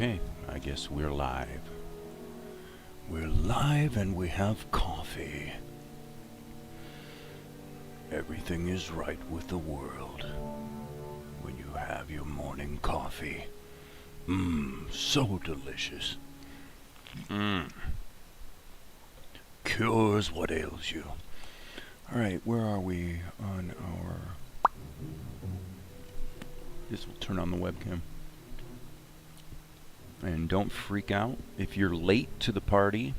Okay, I guess we're live. We're live and we have coffee. Everything is right with the world when you have your morning coffee. So delicious. Cures what ails you. Alright, where are we on our... This will turn on the webcam. And don't freak out. If you're late to the party,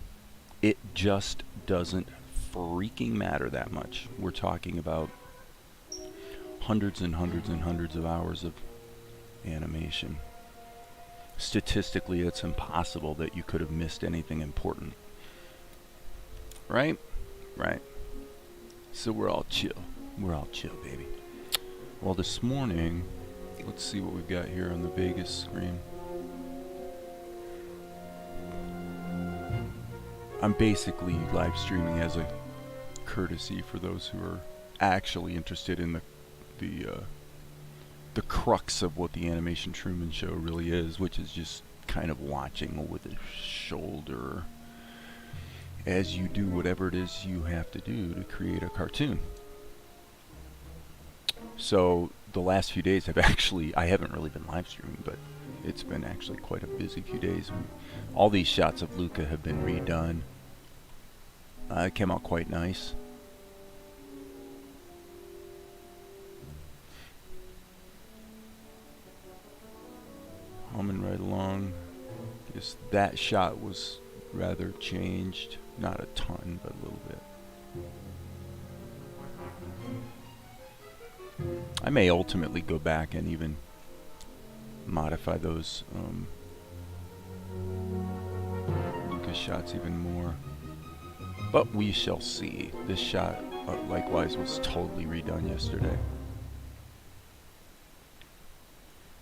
it just doesn't freaking matter that much. We're talking about hundreds and hundreds and hundreds of hours of animation. Statistically, it's impossible that you could have missed anything important. Right? Right. So we're all chill. We're all chill, baby. Well, this morning, let's see what we've got here on the Vegas screen. I'm basically live streaming as a courtesy for those who are actually interested in the crux of what the animation Truman Show really is, which is just kind of watching over the shoulder as you do whatever it is you have to do to create a cartoon. So the last few days I haven't really been live streaming, but it's been actually quite a busy few days. All these shots of Luka have been redone. It came out quite nice. Humming right along. Just that shot was rather changed. Not a ton, but a little bit. I may ultimately go back and even modify those Luka shots even more. But we shall see. This shot, likewise, was totally redone yesterday.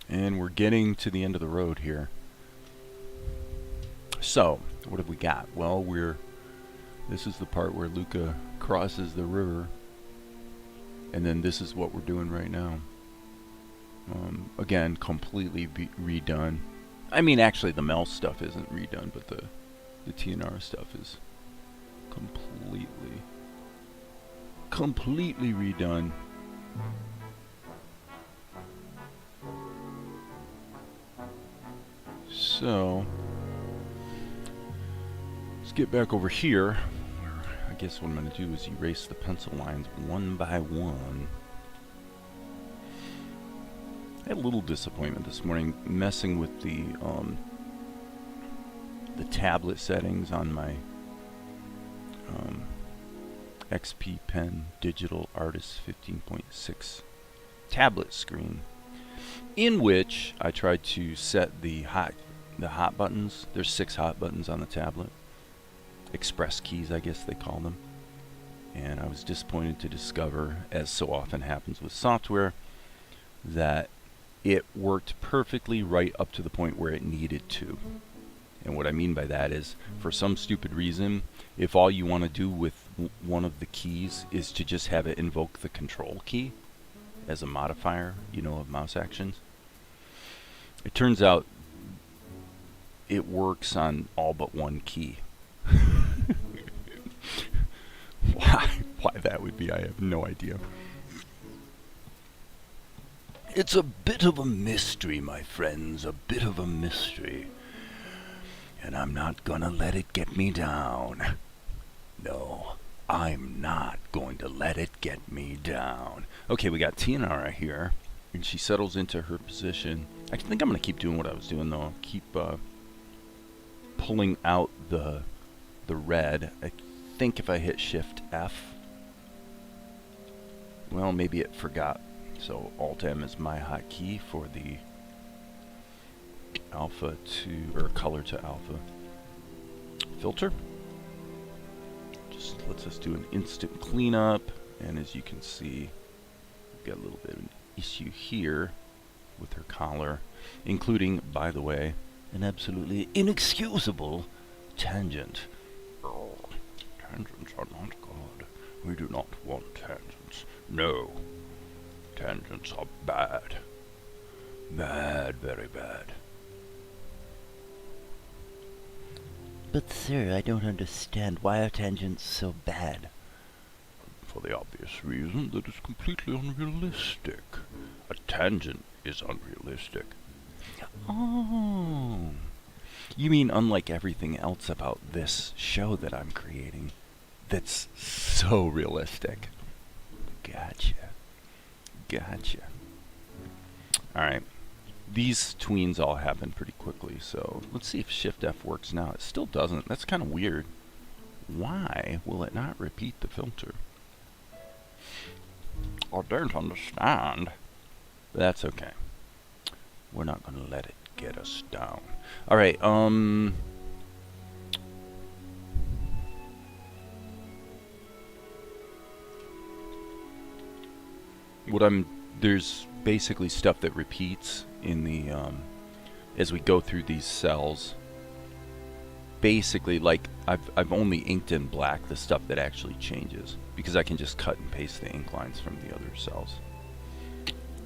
And we're getting to the end of the road here. So, what have we got? Well, this is the part where Luka crosses the river. And then this is what we're doing right now. Again, completely redone. I mean, actually, the Mel stuff isn't redone, but the Tianara stuff is completely redone. So let's get back over here, where I guess what I'm going to do is erase the pencil lines one by one. I had a little disappointment this morning messing with the tablet settings on my XP Pen Digital Artist 15.6 tablet screen, in which I tried to set the hot buttons. There's 6 hot buttons on the tablet. Express keys, I guess they call them. And I was disappointed to discover, as so often happens with software, that it worked perfectly right up to the point where it needed to. And what I mean by that is, for some stupid reason, if all you want to do with one of the keys is to just have it invoke the control key as a modifier, of mouse actions, it turns out it works on all but one key. Why that would be, I have no idea. It's a bit of a mystery, my friends, a bit of a mystery. And I'm not gonna let it get me down. No, I'm not going to let it get me down. Okay, we got Tianara here, and she settles into her position. I think I'm gonna keep doing what I was doing, though. I'll keep pulling out the red. I think if I hit Shift F, well, maybe it forgot. So Alt M is my hotkey for the alpha to, or color to alpha filter. Just lets us do an instant cleanup, and as you can see, we've got a little bit of an issue here with her collar, including, by the way, an absolutely inexcusable tangent. Oh, tangents are not good. We do not want tangents. No. Tangents are bad. Bad, very bad. But sir, I don't understand. Why are tangents so bad? For the obvious reason that it's completely unrealistic. A tangent is unrealistic. Oh. You mean unlike everything else about this show that I'm creating that's so realistic. Gotcha. Alright. These tweens all happen pretty quickly, so let's see if Shift F works now. It still doesn't. That's kind of weird. Why will it not repeat the filter? I don't understand. But that's okay. We're not going to let it get us down. Alright, there's basically stuff that repeats in the, as we go through these cells. Basically, like, I've only inked in black the stuff that actually changes, because I can just cut and paste the ink lines from the other cells.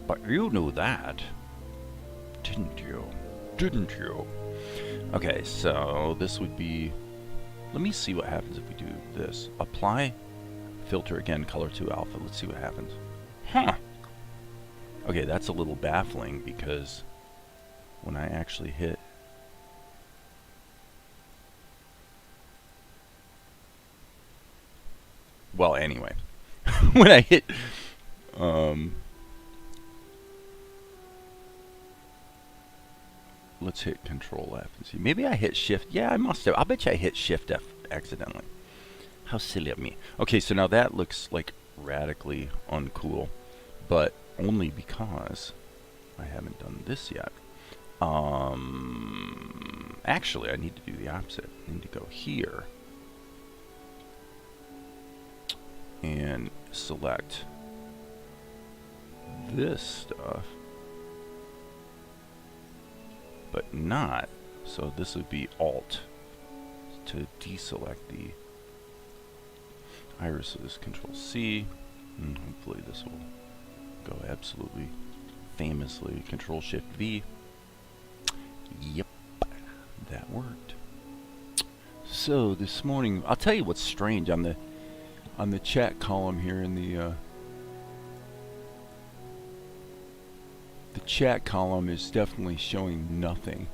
But you knew that, didn't you? Okay, so this would be, let me see what happens if we do this. Apply filter again, color to alpha. Let's see what happens. Huh. Okay, that's a little baffling, because when I actually hit, well, anyway, when I hit, let's hit Control F and see. Maybe I hit Shift. Yeah, I must have. I'll bet you I hit Shift F accidentally. How silly of me. Okay, so now that looks like radically uncool, but only because I haven't done this yet. Actually, I need to do the opposite. I need to go here and select this stuff, but not. So this would be Alt to deselect the irises. Control C, and hopefully this will go absolutely famously. Control Shift V. Yep, that worked. So this morning, I'll tell you what's strange on the chat column here in the chat column is definitely showing nothing.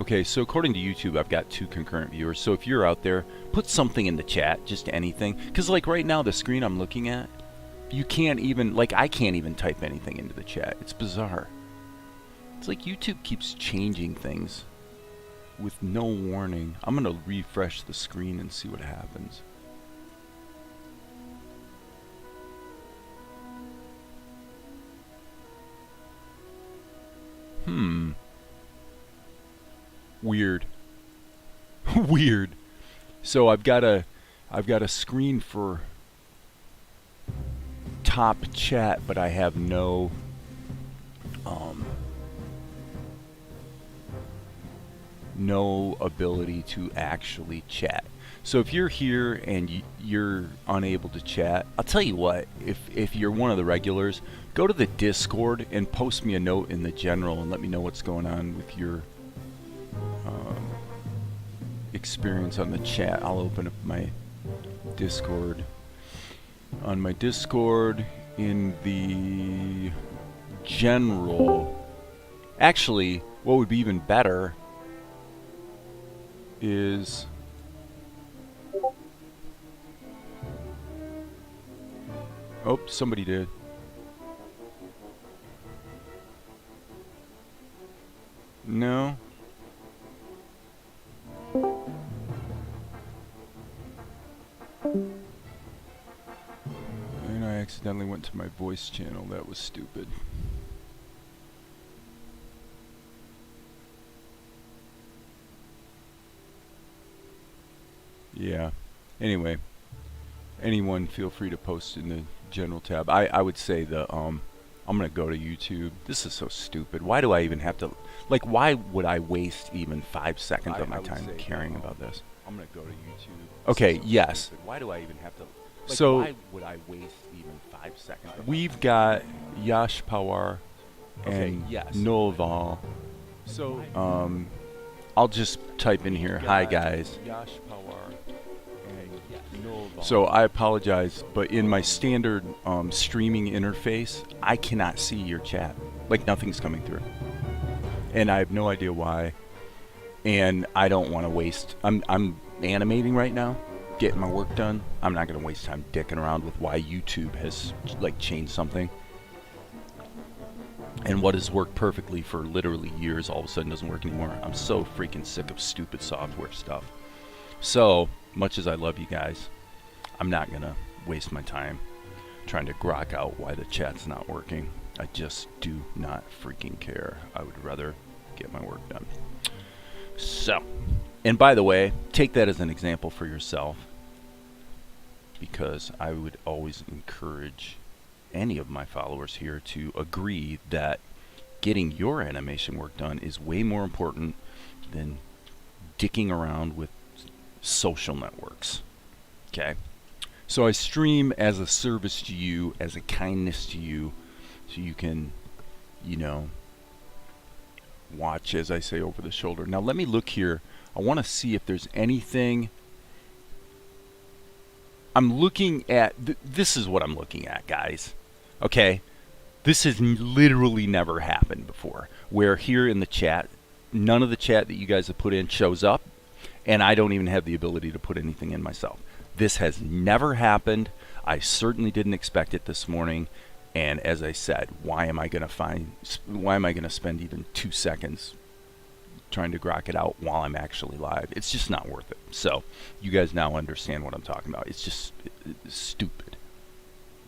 Okay, so according to YouTube, I've got 2 concurrent viewers. So if you're out there, put something in the chat, just anything. Because like right now, the screen I'm looking at, you can't even, like I can't even type anything into the chat. It's bizarre. It's like YouTube keeps changing things with no warning. I'm going to refresh the screen and see what happens. Weird. Weird. So I've got a screen for top chat, but I have no no ability to actually chat. So if you're here and you're unable to chat, I'll tell you what, if you're one of the regulars, go to the Discord and post me a note in the general and let me know what's going on with your experience on the chat. I'll open up my Discord. On my Discord, in the general, actually, what would be even better is oh, somebody did. No. And I accidentally went to my voice channel. That was stupid. Yeah. Anyway, anyone feel free to post in the general tab. I would say the I'm gonna go to YouTube. This is so stupid. Why do I even have to, like, why would I waste even 5 seconds of my time caring about this? I'm gonna go to YouTube. Okay, yes. Why do I even have to, like, so why would I waste even 5 seconds? We've got Yash Pawar and Noval. So I'll just type in here, hi guys. So I apologize, but in my standard streaming interface, I cannot see your chat. Like nothing's coming through. And I have no idea why. And I don't want to waste, I'm animating right now, getting my work done. I'm not going to waste time dicking around with why YouTube has like changed something. And what has worked perfectly for literally years all of a sudden doesn't work anymore. I'm so freaking sick of stupid software stuff. So, much as I love you guys, I'm not going to waste my time trying to grok out why the chat's not working. I just do not freaking care. I would rather get my work done. So, and by the way, take that as an example for yourself, because I would always encourage any of my followers here to agree that getting your animation work done is way more important than dicking around with social networks. Okay? So I stream as a service to you, as a kindness to you, so you can, you know, watch, as I say, over the shoulder. Now let me look here. I want to see if there's anything. I'm looking at, this is what I'm looking at, guys. Okay, this has literally never happened before, where here in the chat, none of the chat that you guys have put in shows up, and I don't even have the ability to put anything in myself. This has never happened. I certainly didn't expect it this morning, and as I said, why am I going to spend even 2 seconds trying to grok it out while I'm actually live? It's just not worth it. So you guys now understand what I'm talking about. It's just it's stupid.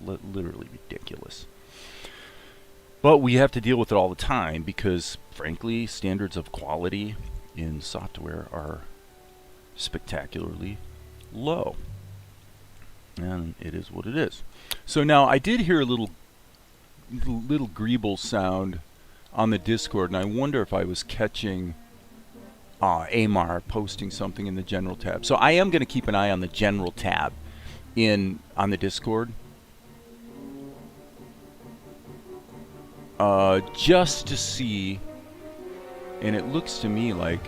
Literally ridiculous. But we have to deal with it all the time because, frankly, standards of quality in software are spectacularly low. And it is what it is. So now I did hear a little greeble sound on the Discord, and I wonder if I was catching Amar posting something in the general tab. So I am going to keep an eye on the general tab on the Discord. Just to see, and it looks to me like,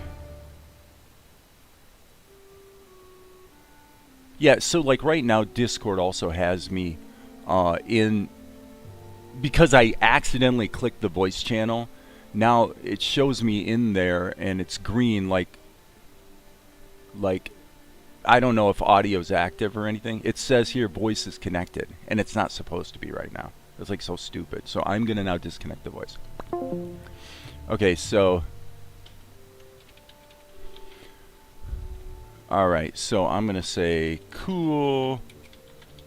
yeah, so like right now Discord also has me in, because I accidentally clicked the voice channel, now it shows me in there and it's green, like I don't know if audio's active or anything. It says here voice is connected, and it's not supposed to be right now. It's like so stupid. So I'm gonna now disconnect the voice. Okay, so alright, so I'm gonna say cool,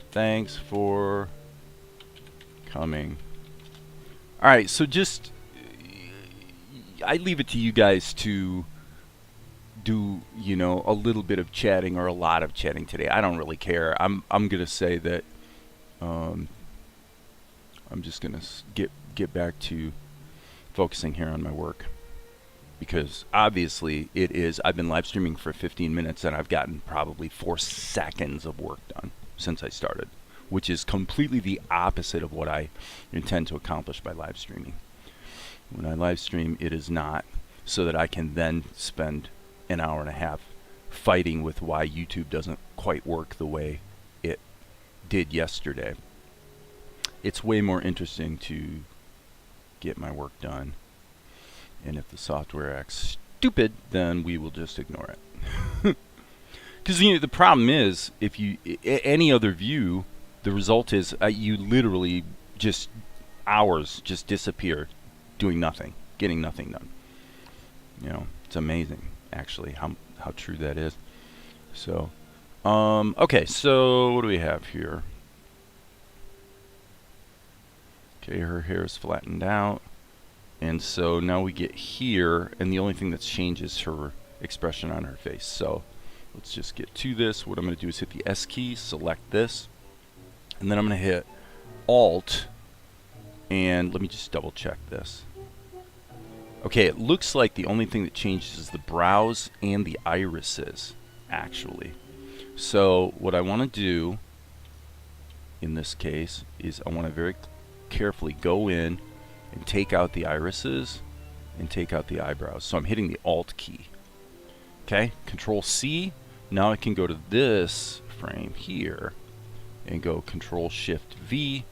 thanks for coming. Alright, so just I leave it to you guys to do, you know, a little bit of chatting or a lot of chatting today. I don't really care. I'm gonna say that I'm just gonna get back to focusing here on my work, because obviously it is. I've been live streaming for 15 minutes and I've gotten probably 4 seconds of work done since I started, which is completely the opposite of what I intend to accomplish by live streaming. When I live stream, it is not so that I can then spend an hour and a half fighting with why YouTube doesn't quite work the way it did yesterday. It's way more interesting to get my work done, and if the software acts stupid, then we will just ignore it. Because you know, the problem is, if you any other view, the result is you literally just hours just disappear doing nothing, getting nothing done. You know, it's amazing actually how true that is. So okay, so what do we have here? Okay, her hair is flattened out, and so now we get here, and the only thing that's changed is her expression on her face. So let's just get to this. What I'm going to do is hit the S key, select this, and then I'm going to hit Alt, and let me just double check this. Okay, it looks like the only thing that changes is the brows and the irises, actually. So what I want to do in this case is I want to very carefully go in and take out the irises and take out the eyebrows. So I'm hitting the Alt key. Okay, Control C. Now I can go to this frame here and go Control Shift V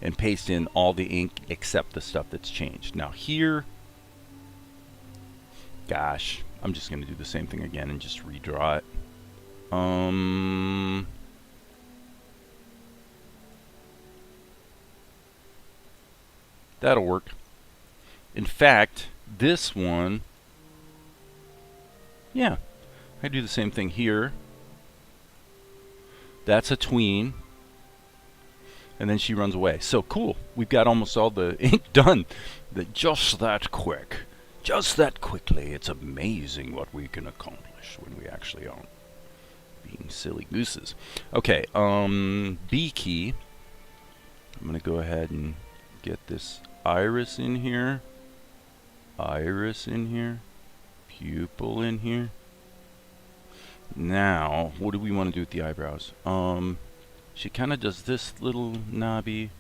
and paste in all the ink except the stuff that's changed. Now here, gosh, I'm just going to do the same thing again and just redraw it. That'll work. In fact, this one, yeah, I do the same thing here. That's a tween. And then she runs away. So cool. We've got almost all the ink done. Just that quick. Just that quickly. It's amazing what we can accomplish when we actually aren't being silly gooses. Okay, B key. I'm going to go ahead and get this iris in here. Iris in here. Pupil in here. Now, what do we want to do with the eyebrows? She kind of does this little knobby.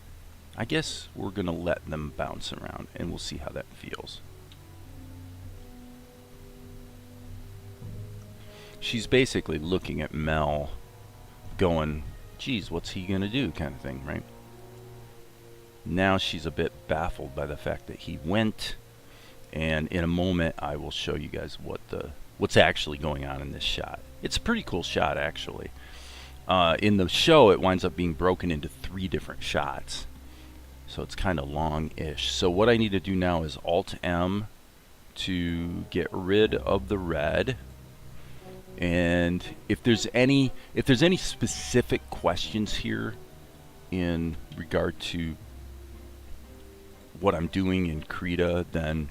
I guess we're going to let them bounce around and we'll see how that feels. She's basically looking at Mel going, geez, what's he going to do kind of thing, right? Now she's a bit baffled by the fact that he went, and in a moment I will show you guys what's actually going on in this shot. It's a pretty cool shot, actually. In the show, it winds up being broken into 3 different shots. So it's kind of long-ish. So what I need to do now is Alt-M to get rid of the red. And if there's any specific questions here in regard to what I'm doing in Krita, then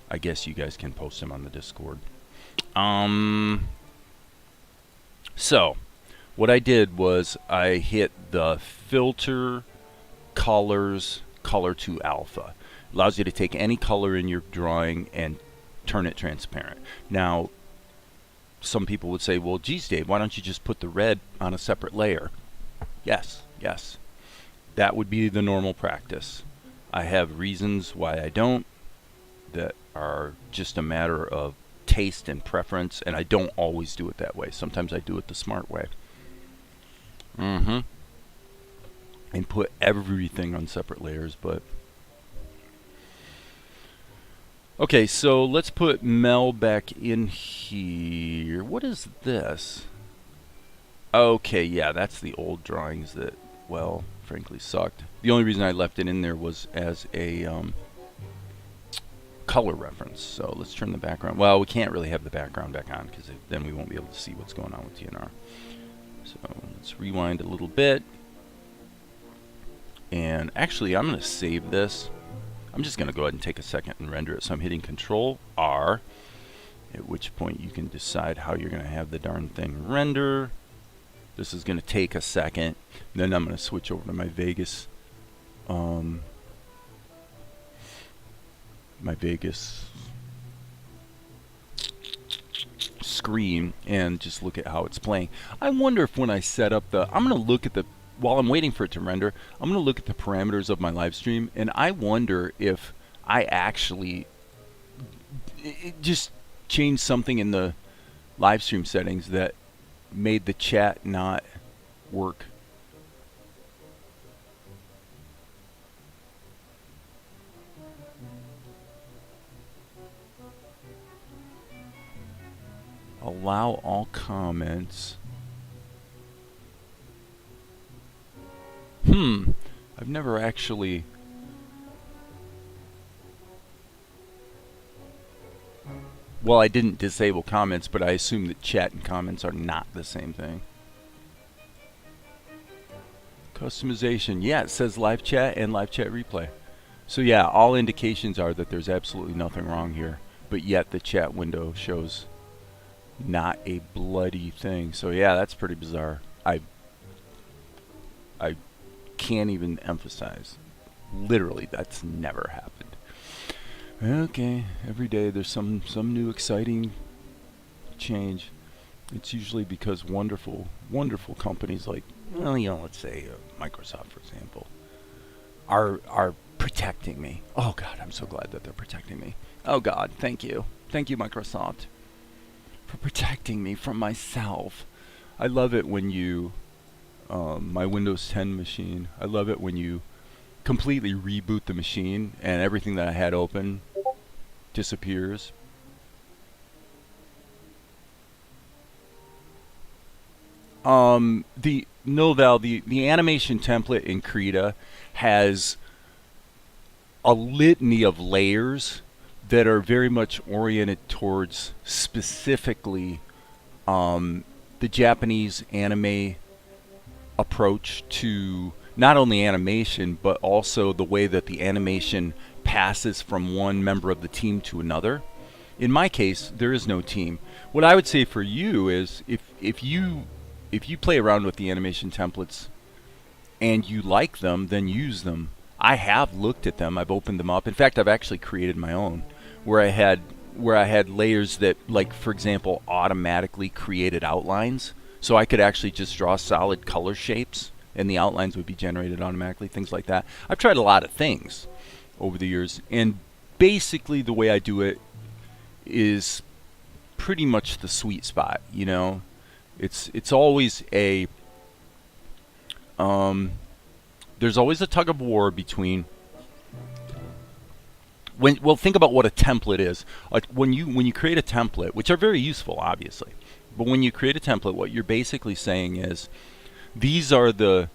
I guess you guys can post them on the Discord. So what I did was I hit the filter colors color to alpha. Allows you to take any color in your drawing and turn it transparent. Now, some people would say, well, geez, Dave, why don't you just put the red on a separate layer? Yes. That would be the normal practice. I have reasons why I don't that are just a matter of taste and preference, and I don't always do it that way. Sometimes I do it the smart way. And put everything on separate layers, but okay, so let's put Mel back in here. What is this? Okay, yeah, that's the old drawings that, well, frankly sucked. The only reason I left it in there was as a color reference. So let's turn the background. Well, we can't really have the background back on because then we won't be able to see what's going on with Tianara. So let's rewind a little bit. And actually, I'm going to save this. I'm just going to go ahead and take a second and render it. So I'm hitting Control R, at which point you can decide how you're going to have the darn thing render. This is going to take a second. Then I'm going to switch over to my Vegas. Screen and just look at how it's playing. I wonder if when I set up the, I'm going to look at the, while I'm waiting for it to render, I'm going to look at the parameters of my live stream, and I wonder if I actually just changed something in the live stream settings that made the chat not work. Allow all comments. I've never actually... Well, I didn't disable comments, but I assume that chat and comments are not the same thing. Customization. Yeah, it says live chat and live chat replay. So yeah, all indications are that there's absolutely nothing wrong here, but yet the chat window shows not a bloody thing. So yeah, that's pretty bizarre. I can't even emphasize. Literally, that's never happened. Okay, every day there's some new exciting change. It's usually because wonderful companies like, well, you know, let's say Microsoft, for example, are protecting me. Oh God, I'm so glad that they're protecting me. Oh God, thank you, Microsoft. for protecting me from myself. I love it when you, my Windows 10 machine, I love it when you completely reboot the machine and everything that I had open disappears. The animation template in Krita has a litany of layers that are very much oriented towards specifically the Japanese anime approach to not only animation, but also the way that the animation passes from one member of the team to another. In my case, there is no team. What I would say for you is if you play around with the animation templates and you like them, then use them. I have looked at them. I've opened them up. In fact, I've actually created my own where I had layers that, like, for example, automatically created outlines. So I could actually just draw solid color shapes and the outlines would be generated automatically, things like that. I've tried a lot of things over the years, and basically the way I do it is pretty much the sweet spot, you know. It's always a there's always a tug of war between think about what a template is. Like when you create a template, which are very useful obviously, but when you create a template, what you're basically saying is these are the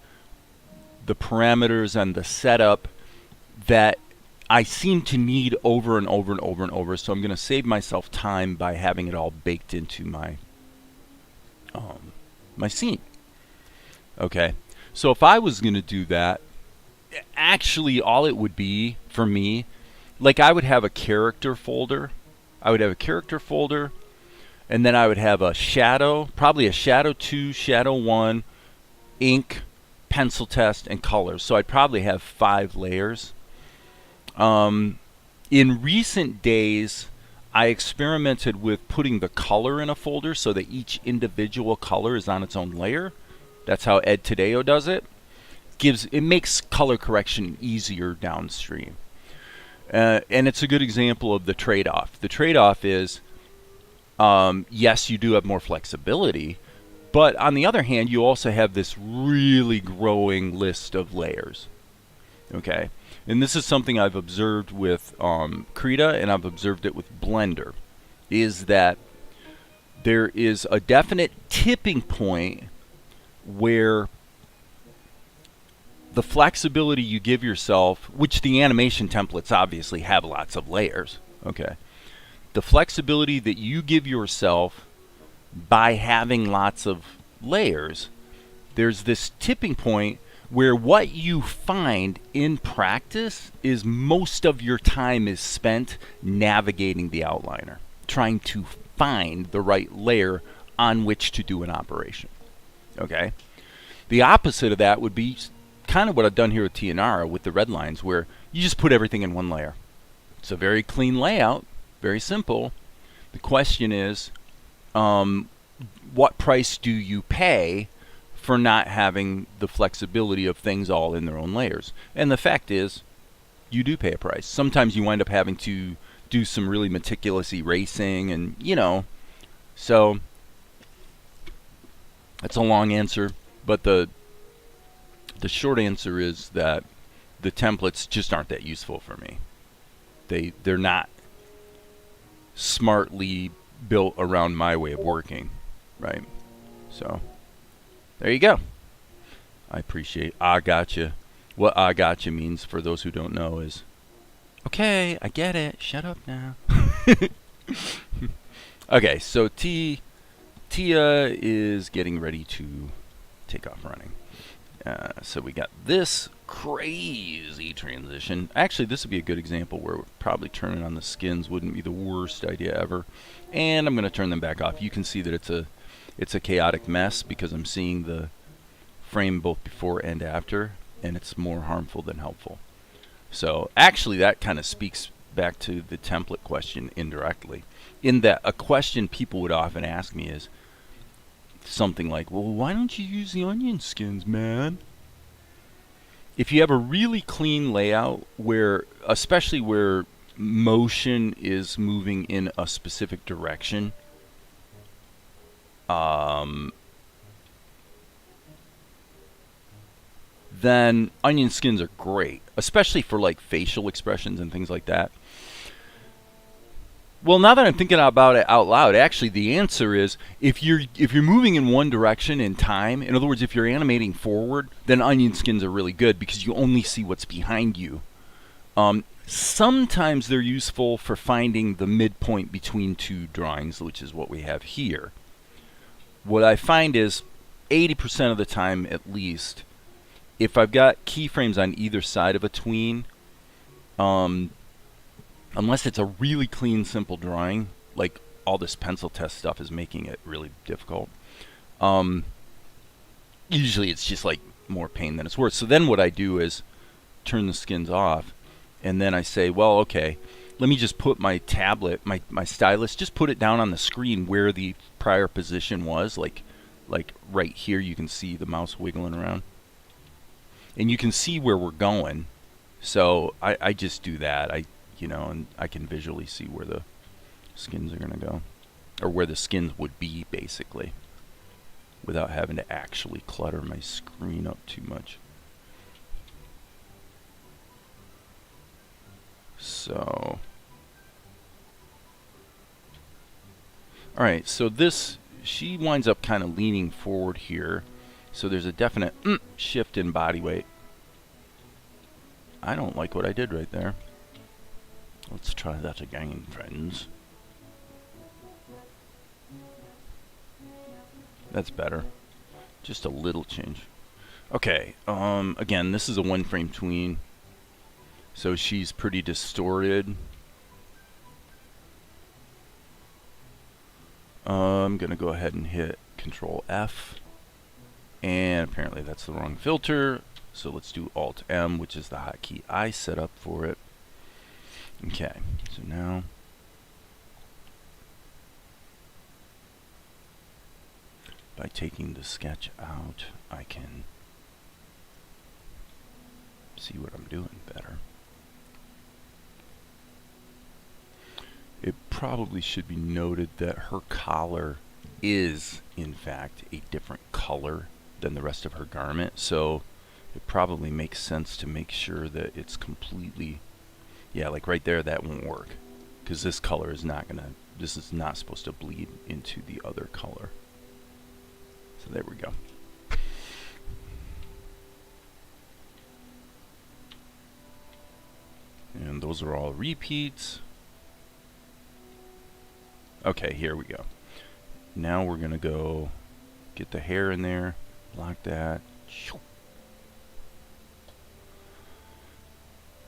parameters and the setup that I seem to need over and over and over and over, so I'm going to save myself time by having it all baked into my my scene. Okay, so if I was going to do that, actually all it would be for me, like I would have a character folder. I would have a character folder, and then I would have a shadow, probably a shadow 2, shadow 1, ink, pencil test, and colors. So I'd probably have 5 layers. In recent days, I experimented with putting the color in a folder so that each individual color is on its own layer. That's how Ed Tadeo does it. It makes color correction easier downstream. And it's a good example of the trade-off. The trade-off is, yes, you do have more flexibility, but on the other hand, you also have this really growing list of layers. Okay? And this is something I've observed with Krita, and I've observed it with Blender, is that there is a definite tipping point where the flexibility you give yourself, which the animation templates obviously have lots of layers, okay? The flexibility that you give yourself by having lots of layers, there's this tipping point where what you find in practice is most of your time is spent navigating the outliner, trying to find the right layer on which to do an operation. Okay? The opposite of that would be kind of what I've done here with Tianara with the red lines, where you just put everything in one layer. It's a very clean layout, very simple. The question is, what price do you pay for not having the flexibility of things all in their own layers? And the fact is, you do pay a price. Sometimes you wind up having to do some really meticulous erasing, and so that's a long answer, but the short answer is that the templates just aren't that useful for me. They're not smartly built around my way of working, right? So there you go. I appreciate I gotcha. What I gotcha means, for those who don't know, is okay, I get it. Shut up now. Okay, so Tia is getting ready to take off running. So we got this crazy transition. Actually, this would be a good example where probably turning on the skins wouldn't be the worst idea ever. And I'm going to turn them back off. You can see that it's a chaotic mess because I'm seeing the frame both before and after, and it's more harmful than helpful. So actually that kind of speaks back to the template question indirectly, in that a question people would often ask me is something like, well, why don't you use the onion skins, man? If you have a really clean layout where, especially where motion is moving in a specific direction, then onion skins are great, especially for like facial expressions and things like that. Well, now that I'm thinking about it out loud, actually the answer is if you're moving in one direction in time, in other words, if you're animating forward, then onion skins are really good because you only see what's behind you. Sometimes they're useful for finding the midpoint between two drawings, which is what we have here. What I find is 80% of the time at least, if I've got keyframes on either side of a tween, unless it's a really clean, simple drawing, like all this pencil test stuff is making it really difficult. Usually it's just like more pain than it's worth. So then what I do is turn the skins off, and then I say, well, okay, let me just put my tablet, my stylus, just put it down on the screen where the prior position was, like right here. You can see the mouse wiggling around, and you can see where we're going. So I just do that. And I can visually see where the skins are going to go, or where the skins would be, basically, without having to actually clutter my screen up too much. So, alright, so she winds up kind of leaning forward here, so there's a definite shift in body weight. I don't like what I did right there. Let's try that again, friends. That's better. Just a little change. Okay, again, this is a one-frame tween, so she's pretty distorted. I'm going to go ahead and hit Control F, and apparently that's the wrong filter, so let's do Alt M, which is the hotkey I set up for it. Okay, so now by taking the sketch out, I can see what I'm doing better. It probably should be noted that her collar is, in fact, a different color than the rest of her garment, so it probably makes sense to make sure that it's completely, yeah, like right there, that won't work, because this color is not gonna, this is not supposed to bleed into the other color. So there we go. And those are all repeats. Okay, here we go. Now we're gonna go get the hair in there, lock that.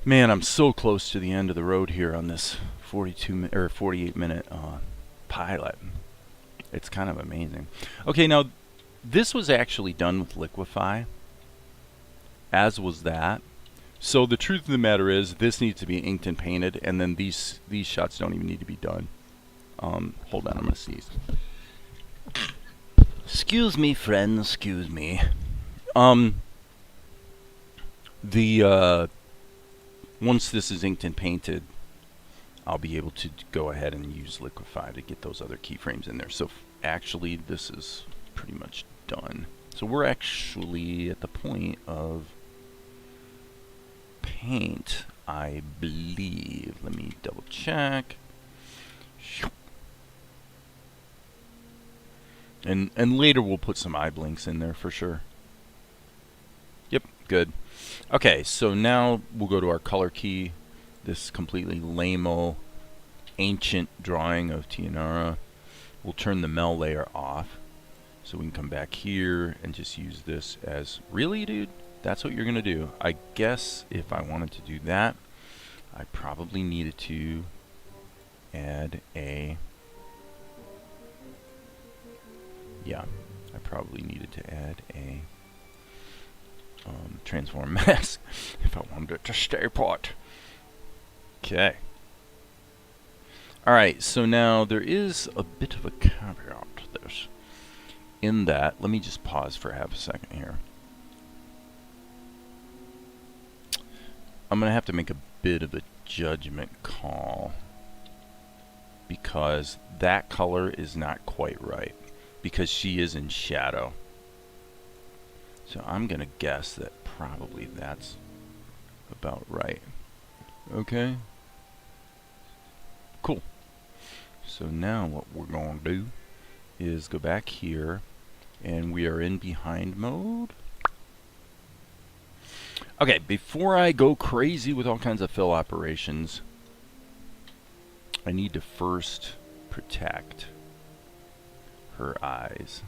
Man, I'm so close to the end of the road here on this 48-minute pilot. It's kind of amazing. Okay, now this was actually done with Liquify, as was that. So the truth of the matter is, this needs to be inked and painted, and then these shots don't even need to be done. Hold on, I'm gonna sneeze. Excuse me, friend. Excuse me. Once this is inked and painted, I'll be able to go ahead and use Liquify to get those other keyframes in there. So actually, this is pretty much done. So we're actually at the point of paint, I believe. Let me double check. And later we'll put some eye blinks in there for sure. Yep, good. Okay, so now we'll go to our color key. This completely lame-o ancient drawing of Tianara. We'll turn the Mel layer off, so we can come back here and just use this as, really, dude? That's what you're gonna do? I guess if I wanted to do that, I probably needed to add a, yeah, I probably needed to add a transform mask if I wanted it to stay put. Okay. Alright, so now there is a bit of a caveat to this. In that, let me just pause for half a second here. I'm going to have to make a bit of a judgment call, because that color is not quite right. because she is in shadow. So I'm gonna guess that probably that's about right. Okay. Cool. So now what we're going to do is go back here, and we are in behind mode. Okay, before I go crazy with all kinds of fill operations, I need to first protect her eyes.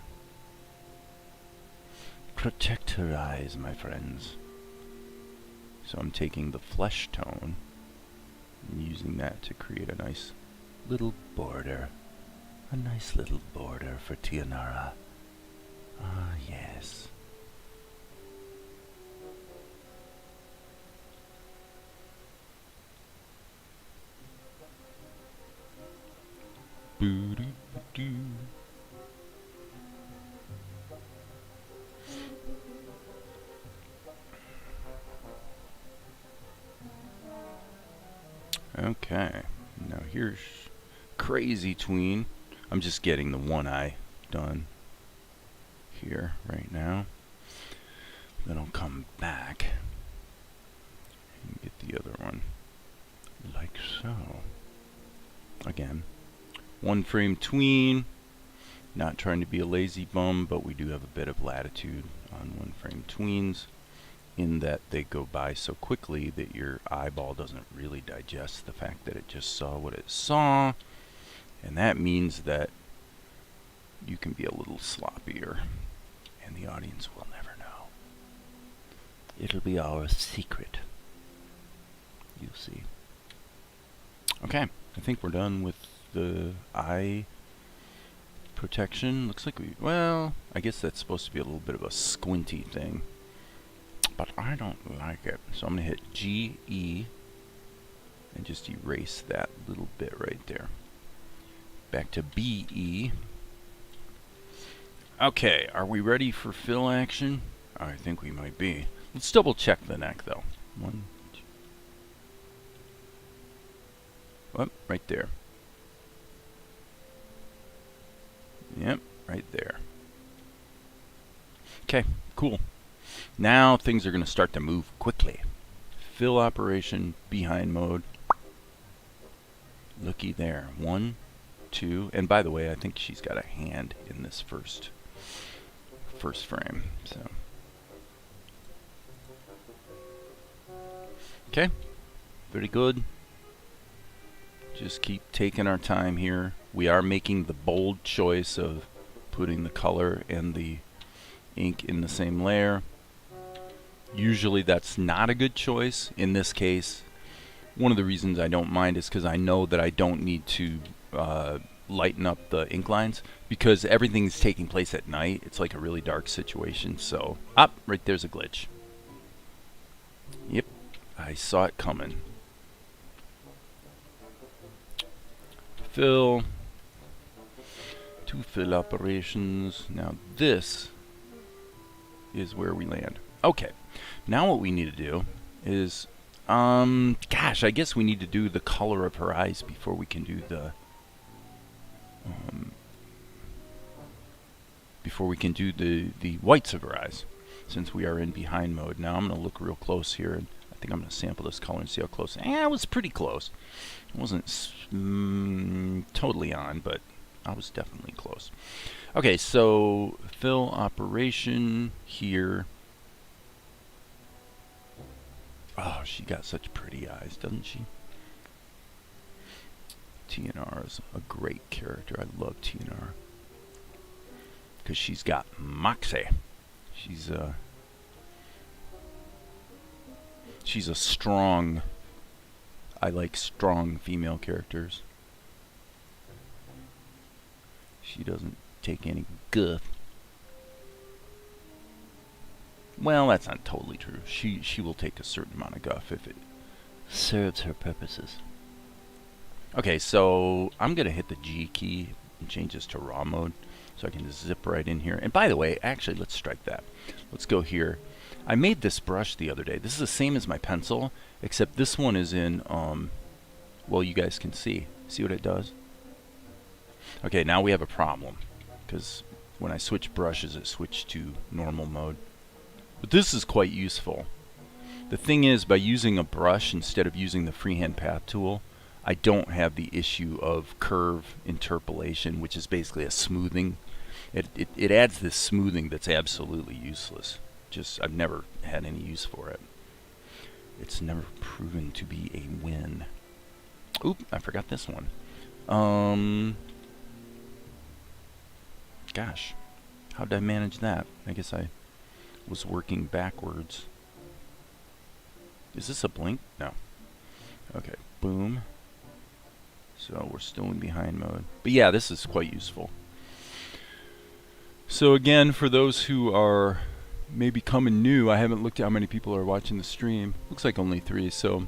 Protect her eyes, my friends. So I'm taking the flesh tone and using that to create a nice little border. A nice little border for Tianara. Ah, yes. Boo-doo-doo. Okay, now here's crazy tween. I'm just getting the one eye done here right now. Then I'll come back and get the other one like so. Again, one frame tween. Not trying to be a lazy bum, but we do have a bit of latitude on one frame tweens, in that they go by so quickly that your eyeball doesn't really digest the fact that it just saw what it saw, and that means that you can be a little sloppier, and the audience will never know. It'll be our secret. You'll see. Okay, I think we're done with the eye protection. Looks like well, I guess that's supposed to be a little bit of a squinty thing, but I don't like it. So I'm going to hit G-E and just erase that little bit right there. Back to B-E. Okay, are we ready for fill action? I think we might be. Let's double check the neck though. One, two. Oh, right there. Yep, right there. Okay, cool. Now things are going to start to move quickly. Fill operation, behind mode. Looky there. 1, 2, and by the way, I think she's got a hand in this first frame. So, okay, very good. Just keep taking our time here. We are making the bold choice of putting the color and the ink in the same layer. Usually that's not a good choice. In this case, one of the reasons I don't mind is because I know that I don't need to lighten up the ink lines, because everything's taking place at night. It's like a really dark situation. So, right there's a glitch. Yep, I saw it coming. Fill. 2 fill operations. Now this is where we land. Okay, now what we need to do is, gosh, I guess we need to do the color of her eyes before we can do the, the whites of her eyes, since we are in behind mode. Now I'm going to look real close here, and I think I'm going to sample this color and see how close. It was pretty close. It wasn't totally on, but I was definitely close. Okay, so fill operation here. Oh, she got such pretty eyes, doesn't she? Tianara is a great character. I love Tianara because she's got moxie. She's a strong. I like strong female characters. She doesn't take any guff. Well, that's not totally true. She will take a certain amount of guff if it serves her purposes. Okay, so I'm going to hit the G key and change this to raw mode so I can just zip right in here. And by the way, actually, let's strike that. Let's go here. I made this brush the other day. This is the same as my pencil, except this one is in, well, you guys can see. See what it does? Okay, now we have a problem, because when I switch brushes, it switched to normal mode. But this is quite useful. The thing is, by using a brush instead of using the freehand path tool, I don't have the issue of curve interpolation, which is basically a smoothing. It adds this smoothing that's absolutely useless. I've never had any use for it. It's never proven to be a win. Oop, I forgot this one. Gosh, how did I manage that? I guess I was working backwards. Is this a blink? No. Okay, boom. So we're still in behind mode. But yeah, this is quite useful. So again, for those who are maybe coming new, I haven't looked at how many people are watching the stream. Looks like only 3. So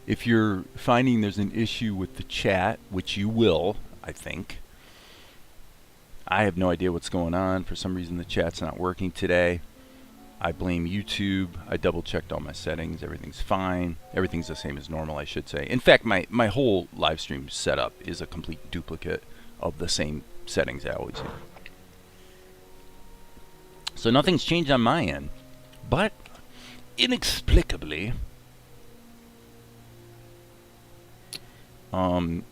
if you're finding there's an issue with the chat, which you will, I think. I have no idea what's going on. For some reason the chat's not working today. I blame YouTube. I double checked all my settings. Everything's fine. Everything's the same as normal, I should say. In fact, my whole live stream setup is a complete duplicate of the same settings I always use. So nothing's changed on my end. But inexplicably, the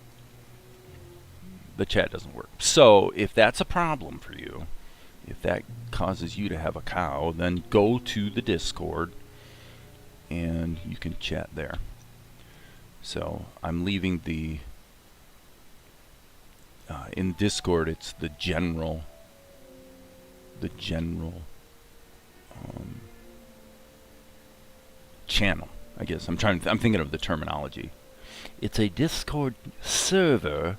chat doesn't work. So if that's a problem for you, if that causes you to have a cow, then go to the Discord and you can chat there. So I'm leaving the in Discord, it's the general channel, I guess. I'm thinking of the terminology. It's a Discord server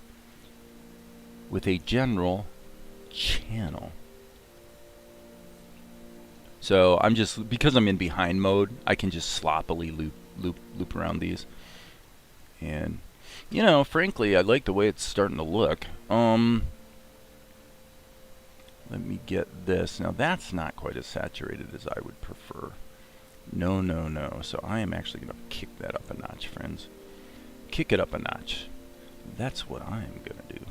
with a general channel. So I'm just, because I'm in behind mode, I can just sloppily loop around these. And you know, frankly, I like the way it's starting to look. Let me get this. Now that's not quite as saturated as I would prefer. No. So I am actually going to kick that up a notch, friends. Kick it up a notch. That's what I am going to do.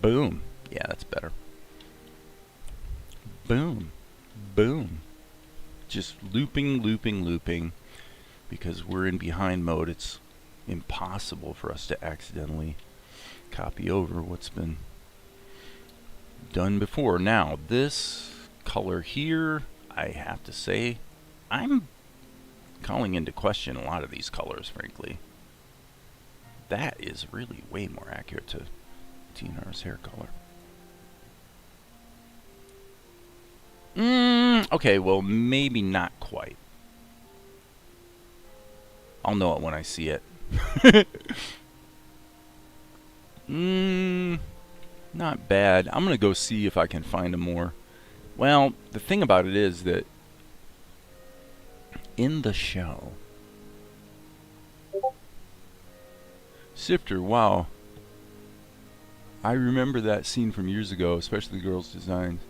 Boom. Yeah, that's better. Boom. Boom. Just looping. Because we're in behind mode, it's impossible for us to accidentally copy over what's been done before. Now, this color here, I have to say, I'm calling into question a lot of these colors, frankly. That is really way more accurate to Tianara's hair color. Okay, well, maybe not quite. I'll know it when I see it. Not bad. I'm going to go see if I can find a more. Well, the thing about it is that in the show, Sifter, wow. I remember that scene from years ago, especially the girls' designs.